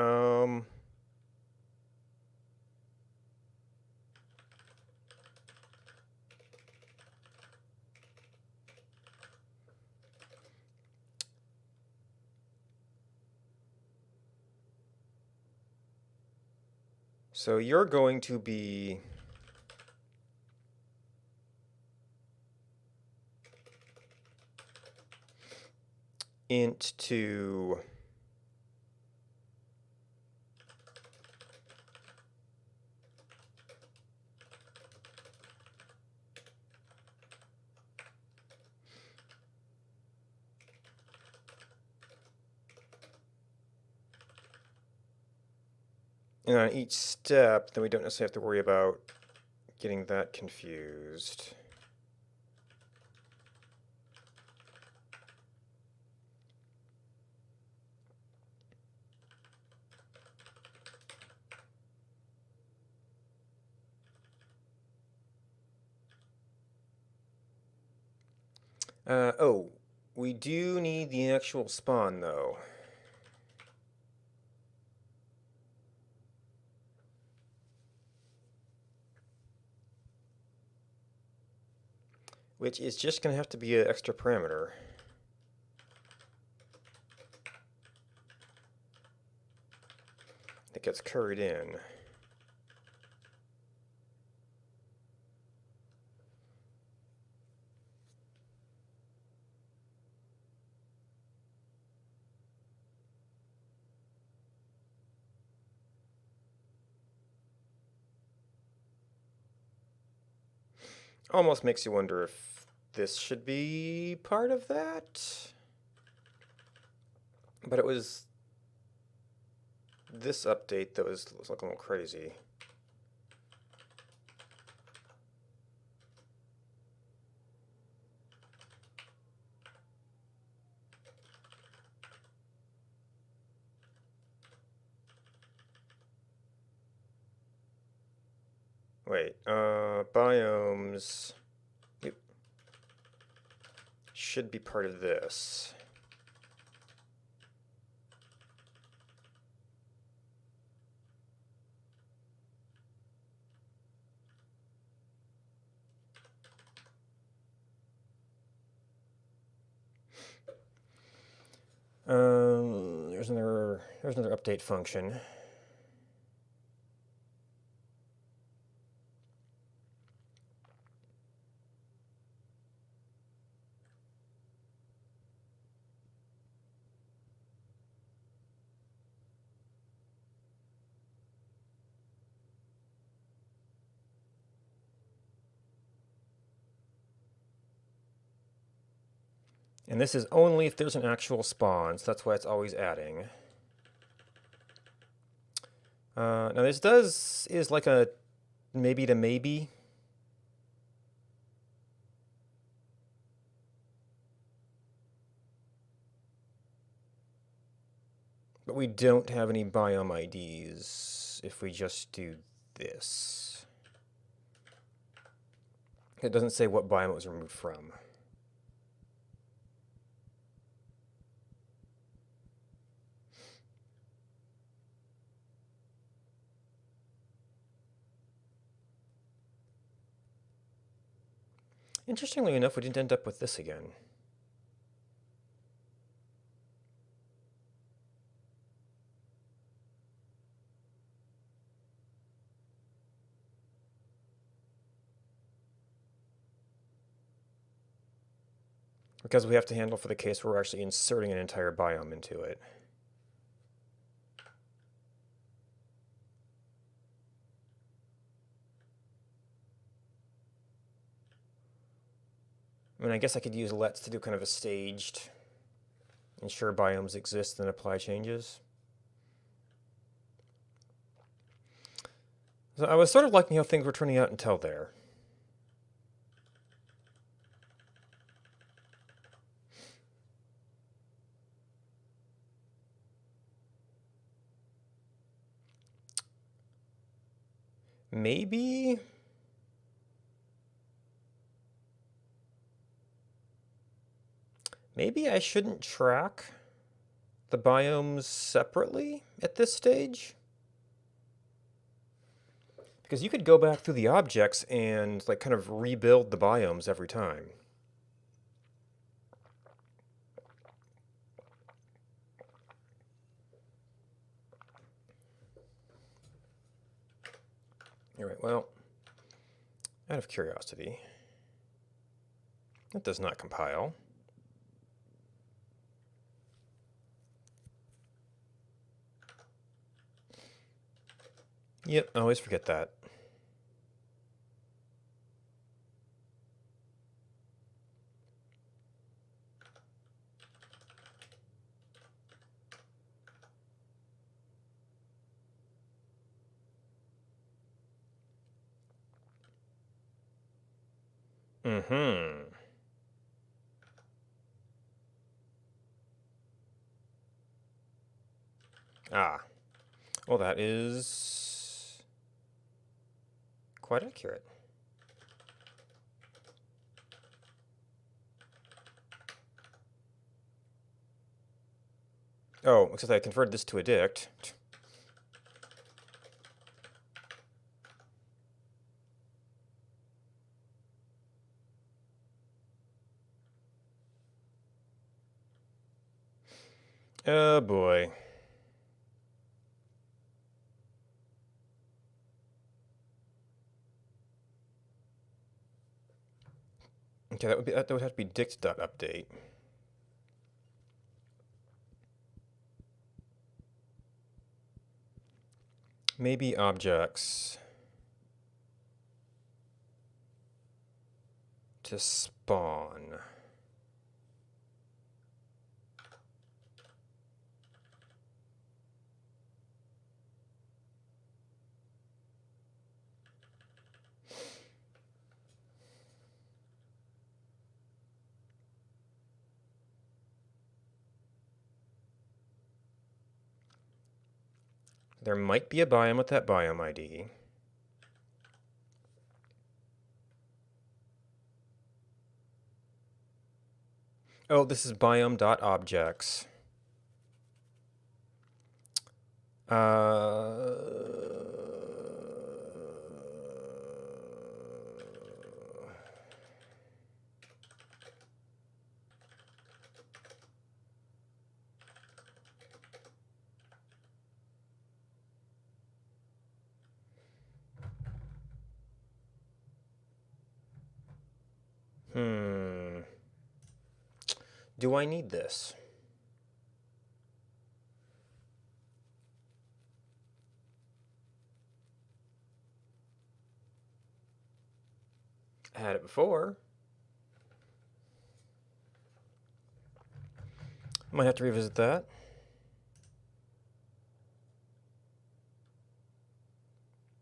So you're going to be int to and on each step, then we don't necessarily have to worry about getting that confused. Oh, we do need the actual spawn, though. Which is just going to have to be an extra parameter. That gets curried in. Almost makes you wonder if this should be part of that. But it was this update that was looking a little crazy. Wait, biomes yep, should be part of this. There's another update function. And this is only if there's an actual spawn, so that's why it's always adding. Now this is like a maybe to maybe. But we don't have any biome IDs if we just do this. It doesn't say what biome it was removed from. Interestingly enough, we didn't end up with this again. Because we have to handle for the case where we're actually inserting an entire biome into it. I mean, I guess I could use Let's to do kind of a staged, ensure biomes exist and apply changes. So I was sort of liking how things were turning out until there. Maybe I shouldn't track the biomes separately at this stage. Because you could go back through the objects and like kind of rebuild the biomes every time. All right, well, out of curiosity, that does not compile. Yep, I always forget that. Mm-hmm. Ah, well, that is quite accurate. Oh, except I converted this to a dict. Oh boy. Okay, that would have to be dict.update. Maybe objects to spawn. There might be a biome with that biome ID. Oh, this is biome.objects. Do I need this? I had it before. Might have to revisit that.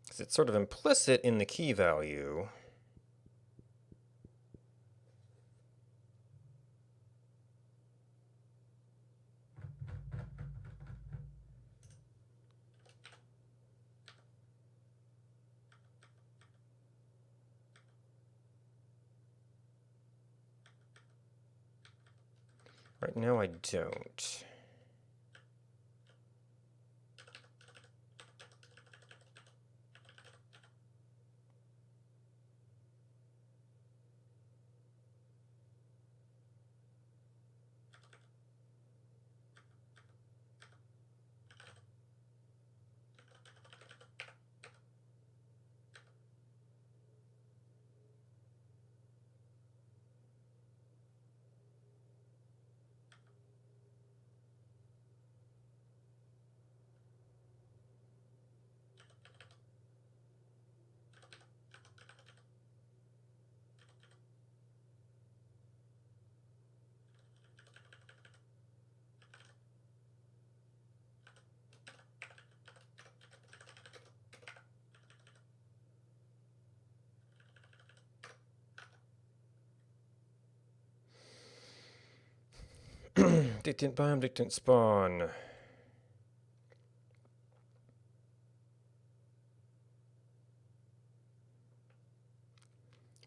Because it's sort of implicit in the key value. Right now I don't. Dictant biome, dictant spawn.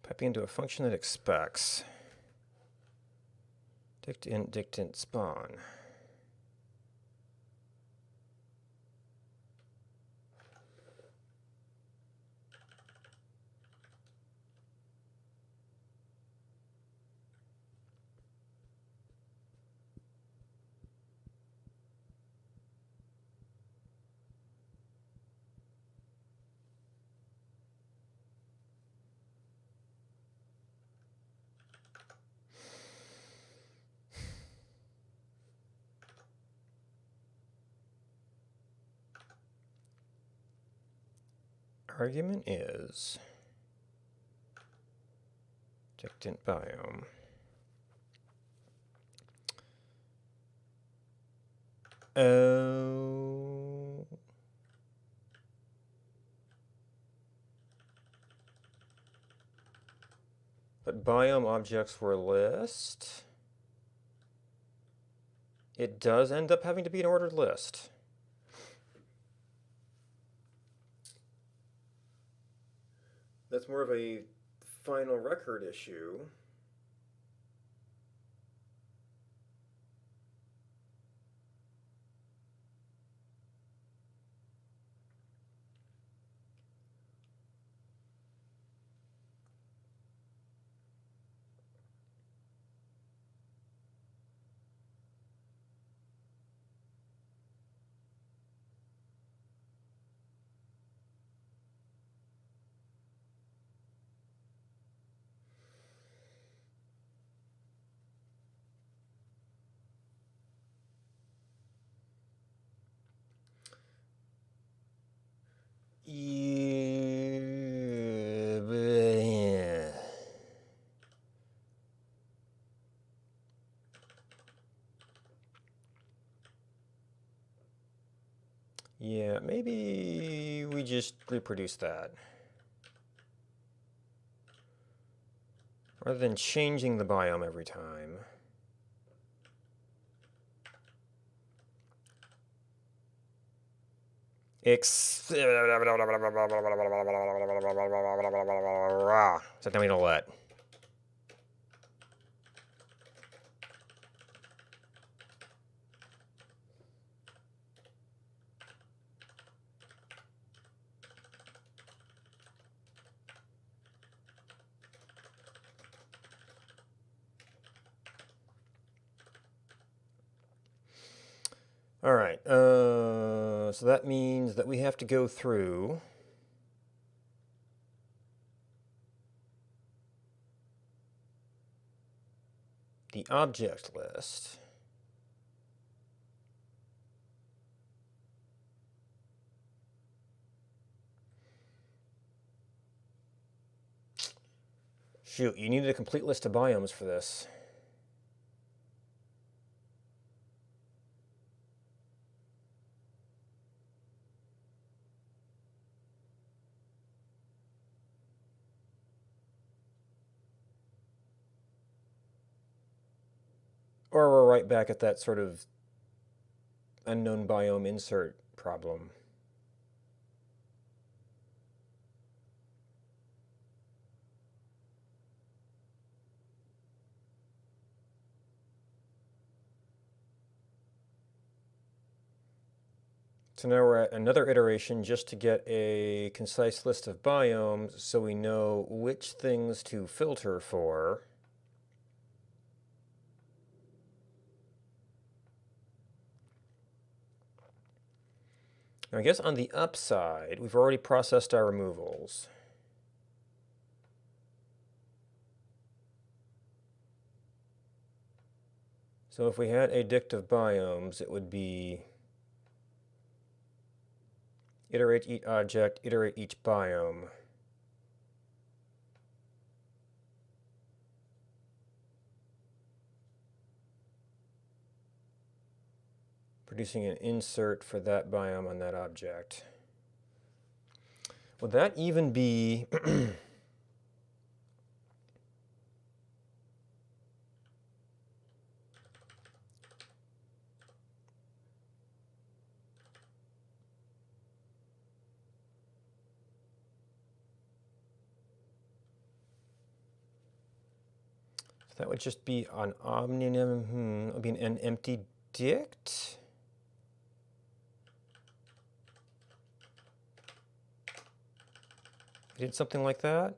Piping into a function that expects. Dictant, dictant spawn. Argument is dictant biome. Oh. But biome objects were list. It does end up having to be an ordered list. That's more of a final record issue. Yeah. Yeah, maybe we just reproduce that. Rather than changing the biome every time. So now we don't let. All right, so that means that we have to go through the object list. Shoot, you needed a complete list of biomes for this. Or we're right back at that sort of unknown biome insert problem. So now we're at another iteration just to get a concise list of biomes so we know which things to filter for. Now I guess on the upside, we've already processed our removals. So if we had addictive biomes, it would be iterate each object, iterate each biome. Producing an insert for that biome on that object. Would that even be That would just be an omnium. It would be an empty dict. I did something like that.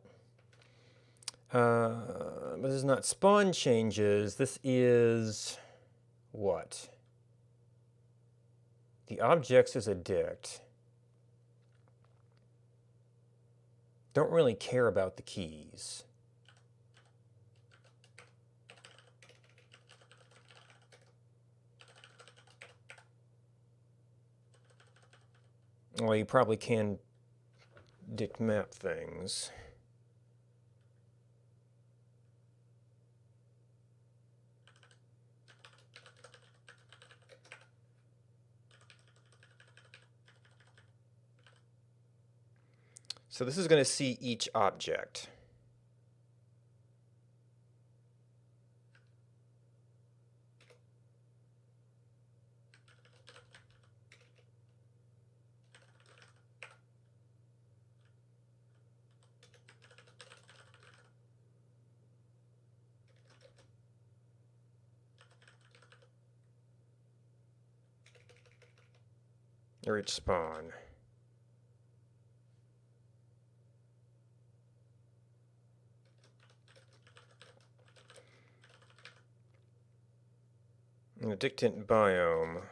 But this is not spawn changes. This is what? The objects is a dict. Don't really care about the keys. Well, you probably can dict map things. So this is going to see each object. Or each spawn. And the dictant biome.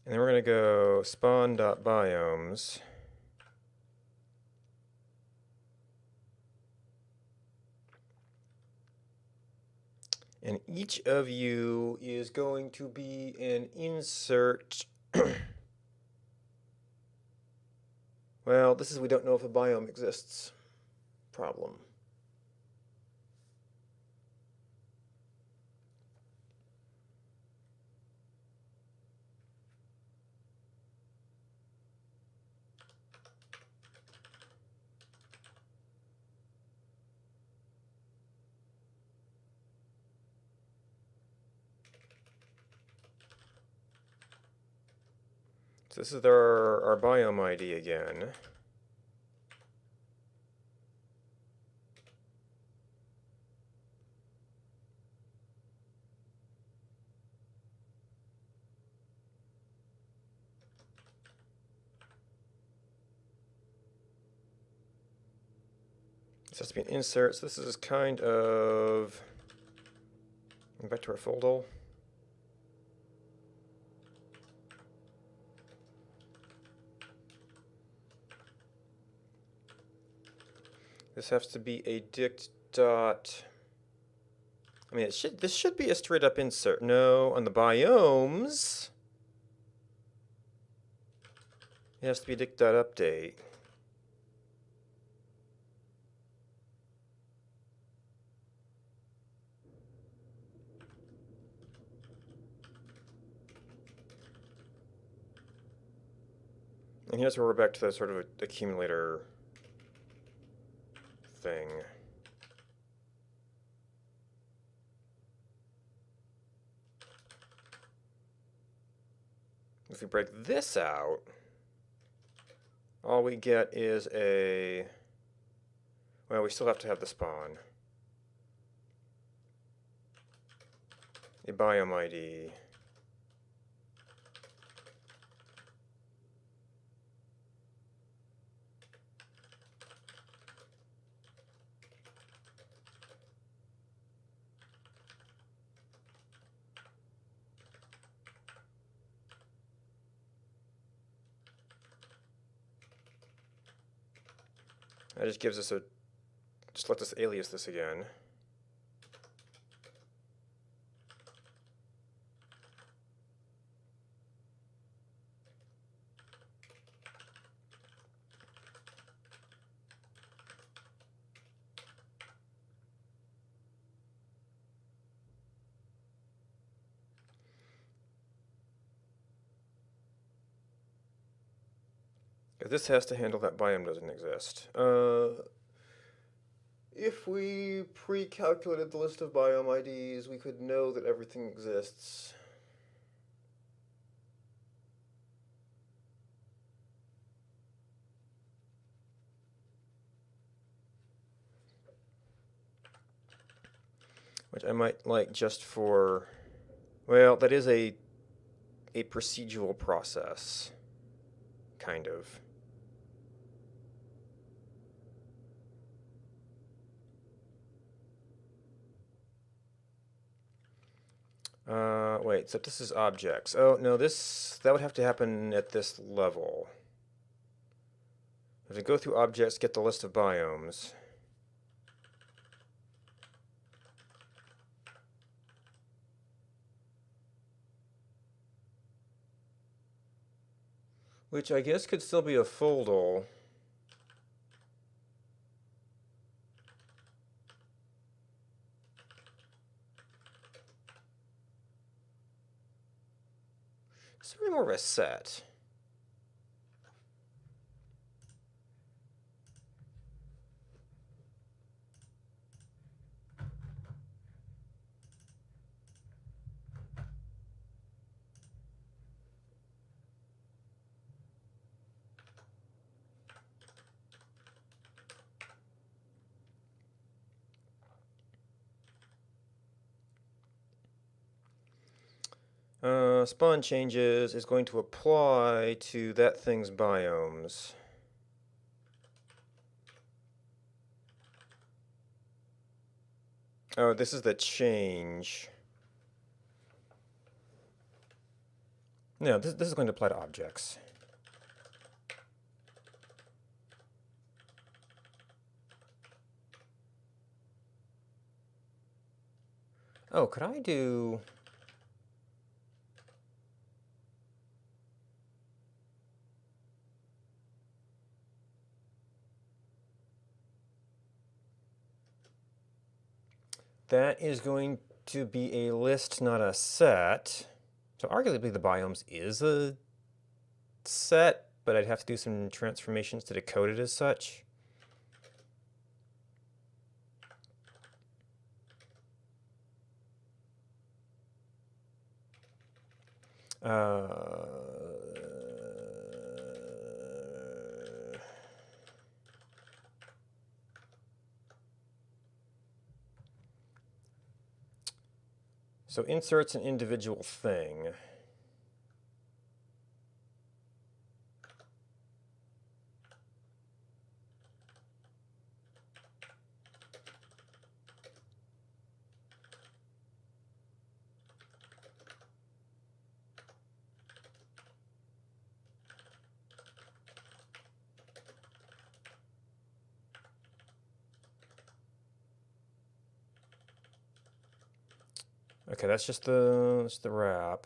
And then we're going to go spawn.biomes. And each of you is going to be an insert. Well, this is we don't know if a biome exists problem. So this is our biome ID again. This has to be an insert, so this is kind of back to our folder. This has to be a dict dot. I mean, this should be a straight up insert. No, on the biomes, it has to be dict dot update. And here's where we're back to the sort of accumulator thing. If we break this out, all we get is a, well, we still have to have the spawn. A biome ID. That just gives us a, just let us alias this again. This has to handle that biome doesn't exist. If we pre-calculated the list of biome IDs, we could know that everything exists. Which I might like just for... Well, that is a procedural process. Kind of. Wait, so this is objects. Oh, no, that would have to happen at this level. If we go through objects, get the list of biomes. Which I guess could still be a foldle. It's really more of a set. Spawn changes is going to apply to that thing's biomes. Oh, this is the change. No, this is going to apply to objects. Oh, could I do... That is going to be a list, not a set. So arguably the biomes is a set, but I'd have to do some transformations to decode it as such. So insert's an individual thing. Okay, that's just the wrap.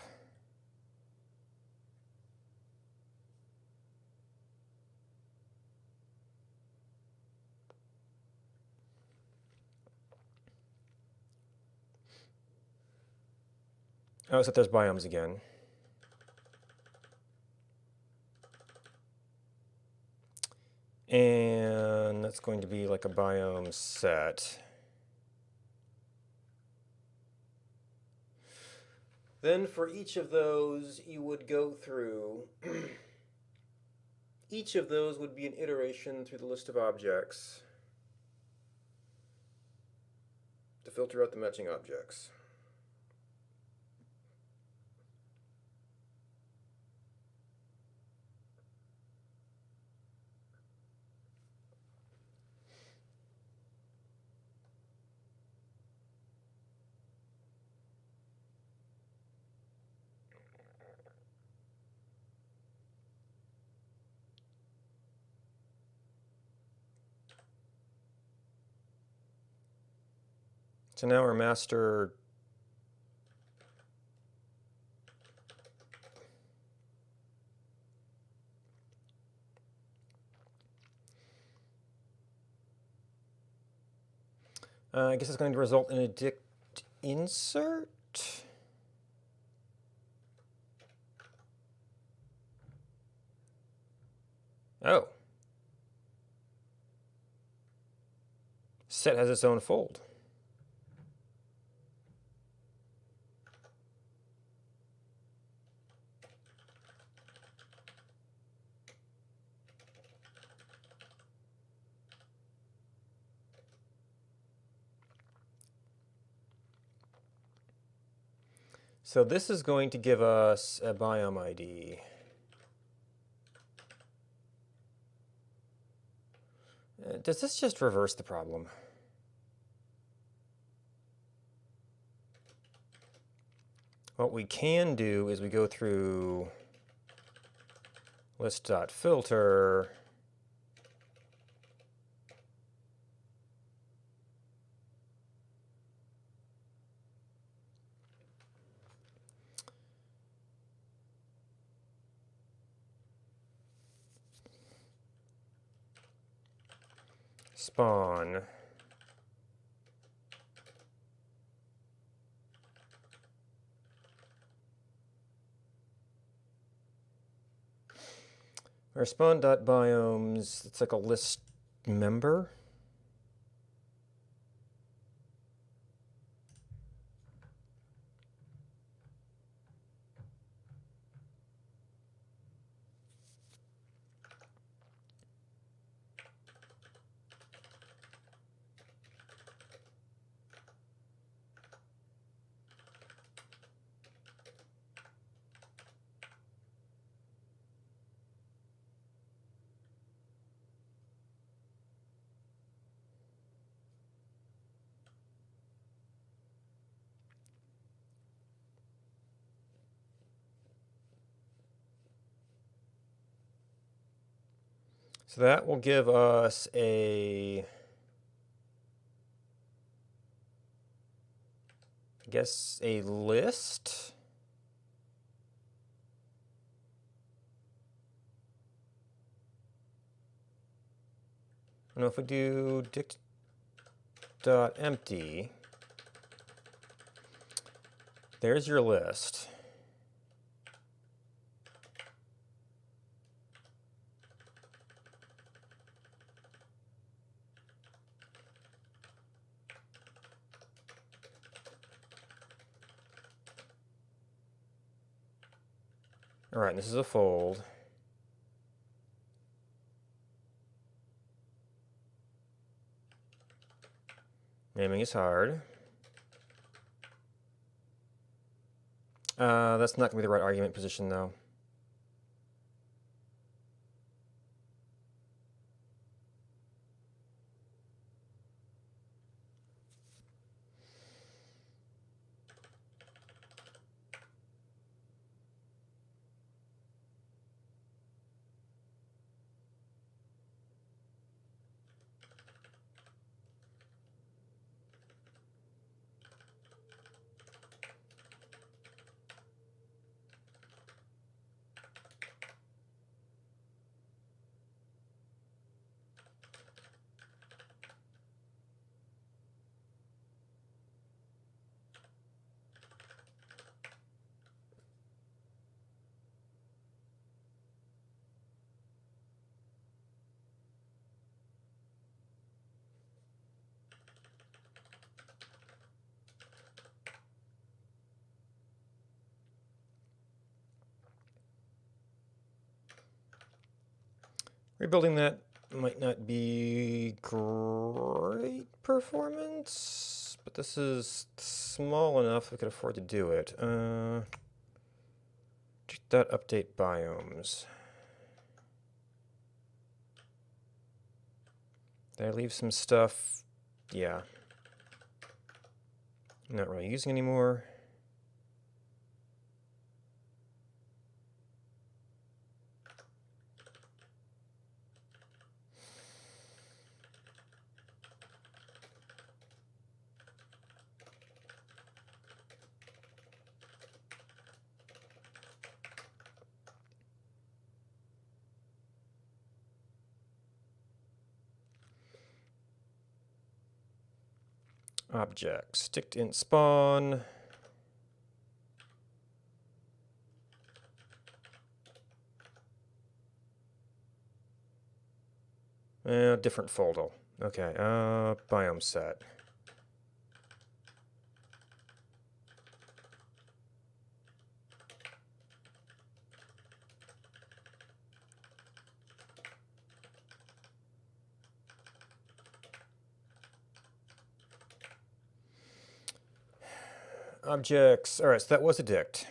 Oh, except there's biomes again. And that's going to be like a biome set. Then for each of those, you would go through... Each of those would be an iteration through the list of objects to filter out the matching objects. So now our master I guess it's going to result in a dict insert. Oh. set has its own fold. So this is going to give us a biome ID. Does this just reverse the problem? What we can do is we go through list.filter, spawn, our spawn.biomes, it's like a list member. So that will give us I guess a list. And if we do dict.empty, there's your list. All right, this is a fold. Naming is hard. That's not going to be the right argument position, though. Rebuilding that might not be great performance, but this is small enough we could afford to do it. Update biomes. Did I leave some stuff? Yeah. Not really using anymore. Objects, sticked int spawn. Different foldle. Okay, biome set. Objects. All right, so that was a dict.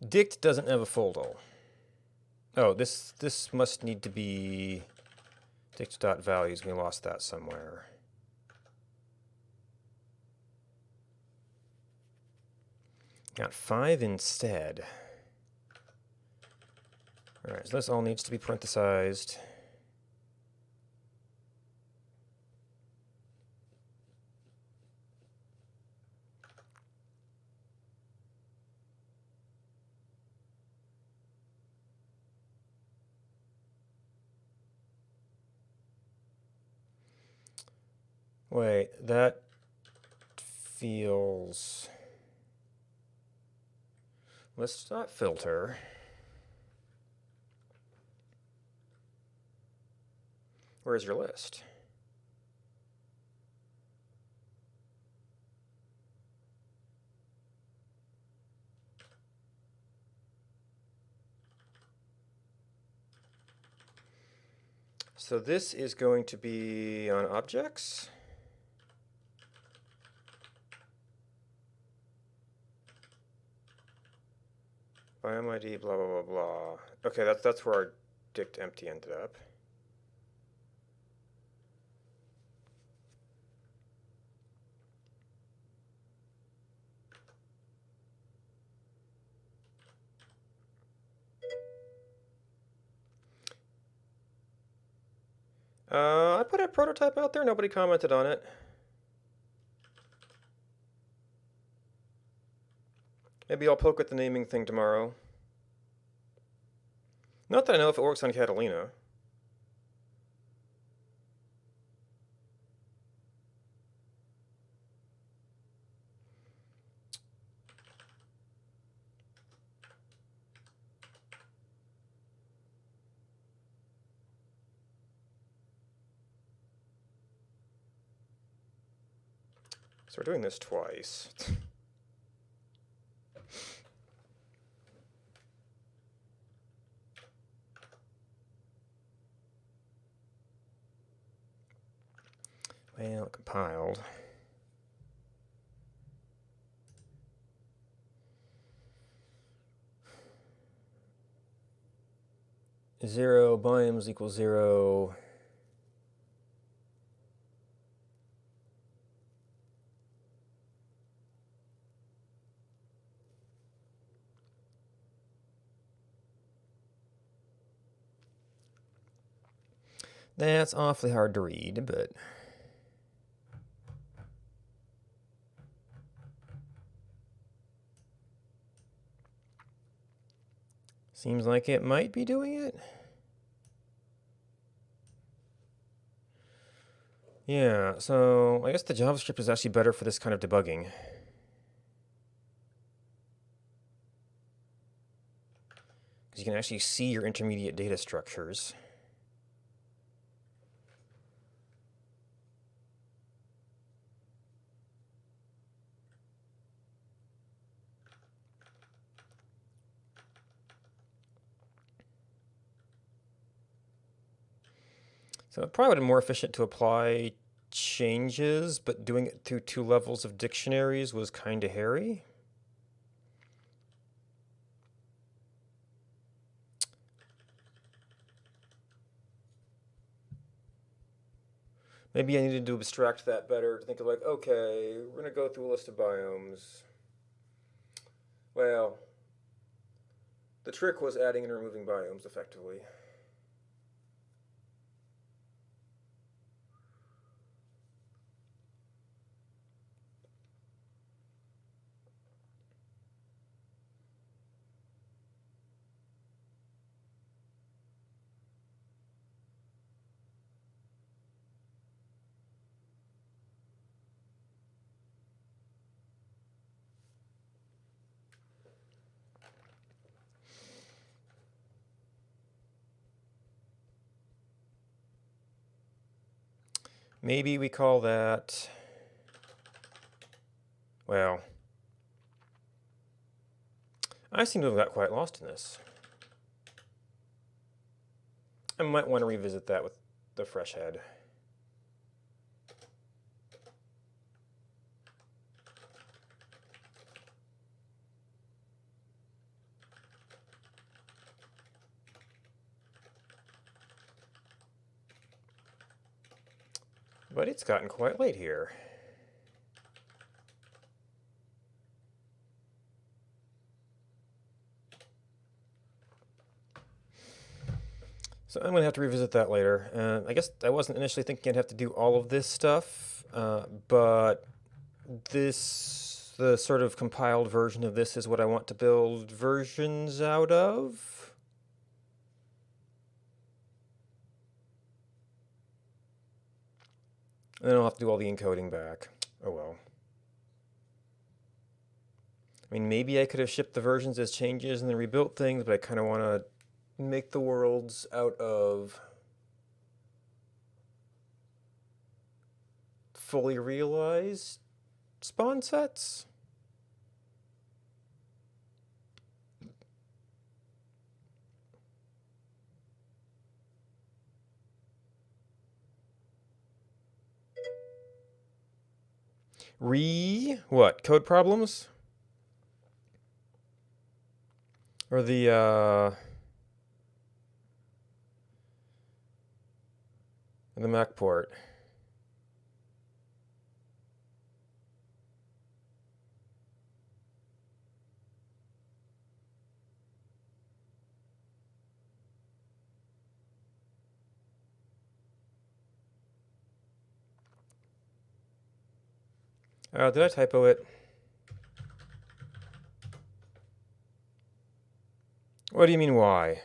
Dict doesn't have a foldle. Oh, this must need to be dict.values. We lost that somewhere. Got 5 instead. All right, so this all needs to be parenthesized. Wait, that feels... Let's not filter. Where's your list? So this is going to be on objects. Biome ID, blah, blah, blah, blah. Okay, that's where our dict empty ended up. I put a prototype out there. Nobody commented on it. Maybe I'll poke at the naming thing tomorrow. Not that I know if it works on Catalina. So we're doing this twice. Well, compiled. Zero biomes equals 0. That's awfully hard to read, but... Seems like it might be doing it. Yeah, so I guess the JavaScript is actually better for this kind of debugging. Because you can actually see your intermediate data structures. So it probably would have been more efficient to apply changes, but doing it through 2 levels of dictionaries was kind of hairy. Maybe I needed to abstract that better, to think of like, okay, we're going to go through a list of biomes. Well, the trick was adding and removing biomes effectively. Maybe we call that... Well, I seem to have got quite lost in this. I might want to revisit that with the fresh head. But it's gotten quite late here. So I'm going to have to revisit that later. I guess I wasn't initially thinking I'd have to do all of this stuff, but the sort of compiled version of this is what I want to build versions out of. And then I'll have to do all the encoding back. Oh well. I mean, maybe I could have shipped the versions as changes and then rebuilt things, but I kind of want to make the worlds out of fully realized spawn sets. What? Code problems? Or the Mac port? Did I typo it? What do you mean, why?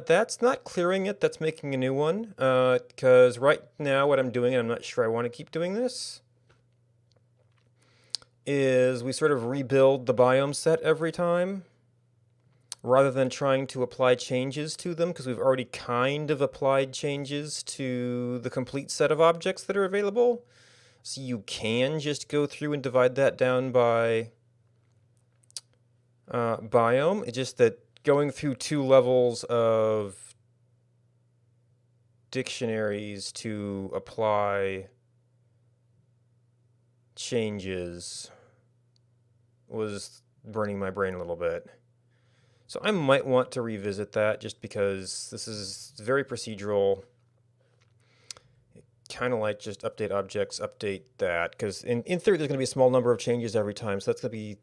That's not clearing it, that's making a new one. Because right now what I'm doing, and I'm not sure I want to keep doing this, is we sort of rebuild the biome set every time, rather than trying to apply changes to them, because we've already kind of applied changes to the complete set of objects that are available. So you can just go through and divide that down by biome. It's just that going through 2 levels of dictionaries to apply changes was burning my brain a little bit. So I might want to revisit that just because this is very procedural. Kind of like just update objects, update that. Because in theory, there's going to be a small number of changes every time, so that's going to be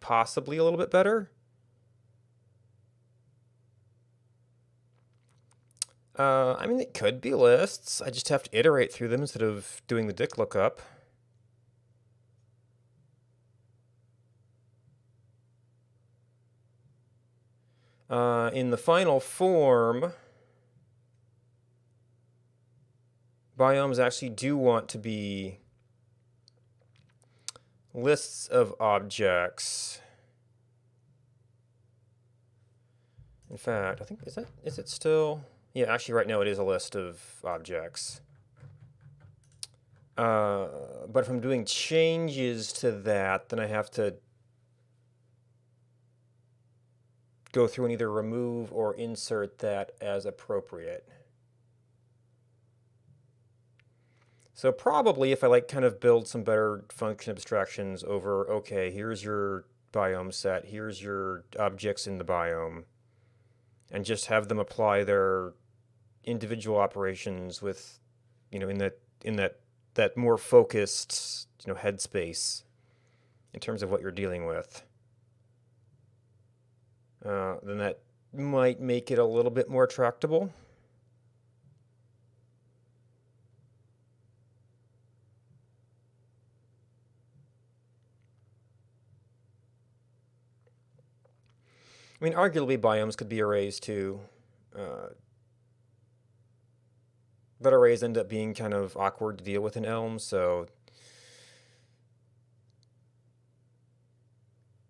possibly a little bit better. I mean, it could be lists. I just have to iterate through them instead of doing the dict lookup. In the final form, biomes actually do want to be lists of objects. In fact, I think, is it still? Yeah, actually right now it is a list of objects. But if I'm doing changes to that, then I have to go through and either remove or insert that as appropriate. So probably if I like kind of build some better function abstractions over, okay, here's your biome set, here's your objects in the biome, and just have them apply their individual operations with, in that more focused, headspace in terms of what you're dealing with. Then that might make it a little bit more tractable. I mean, arguably biomes could be arrays too. But arrays end up being kind of awkward to deal with in Elm, so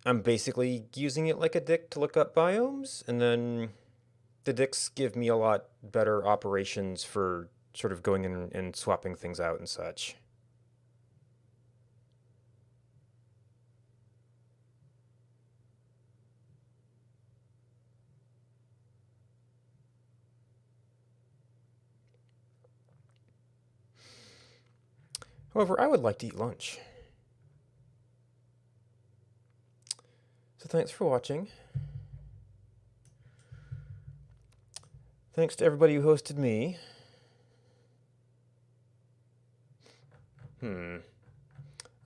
I'm basically using it like a dick to look up biomes, and then the dicks give me a lot better operations for sort of going in and swapping things out and such. However, I would like to eat lunch. So thanks for watching. Thanks to everybody who hosted me.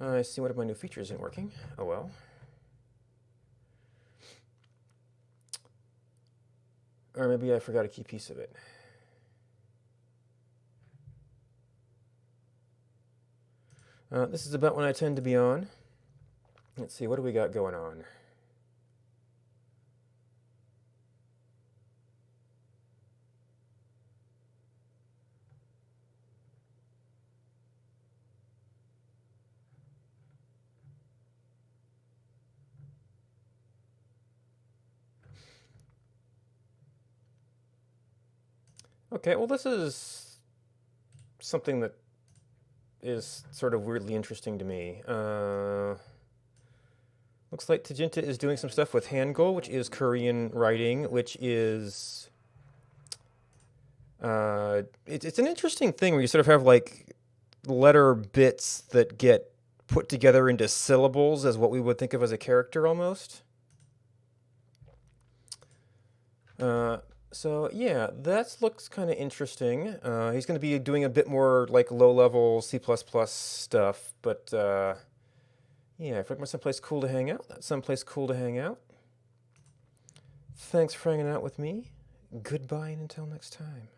I see one of my new features isn't working. Oh well. Or maybe I forgot a key piece of it. This is about when I tend to be on. Let's see, what do we got going on? Okay, well this is something that is sort of weirdly interesting to me. Looks like Tajinta is doing some stuff with Hangul, which is Korean writing, which is... it's an interesting thing where you sort of have like letter bits that get put together into syllables as what we would think of as a character almost. So yeah, that looks kind of interesting. He's going to be doing a bit more like low-level C++ stuff, but yeah, if I find someplace cool to hang out, that's someplace cool to hang out. Thanks for hanging out with me. Goodbye and until next time.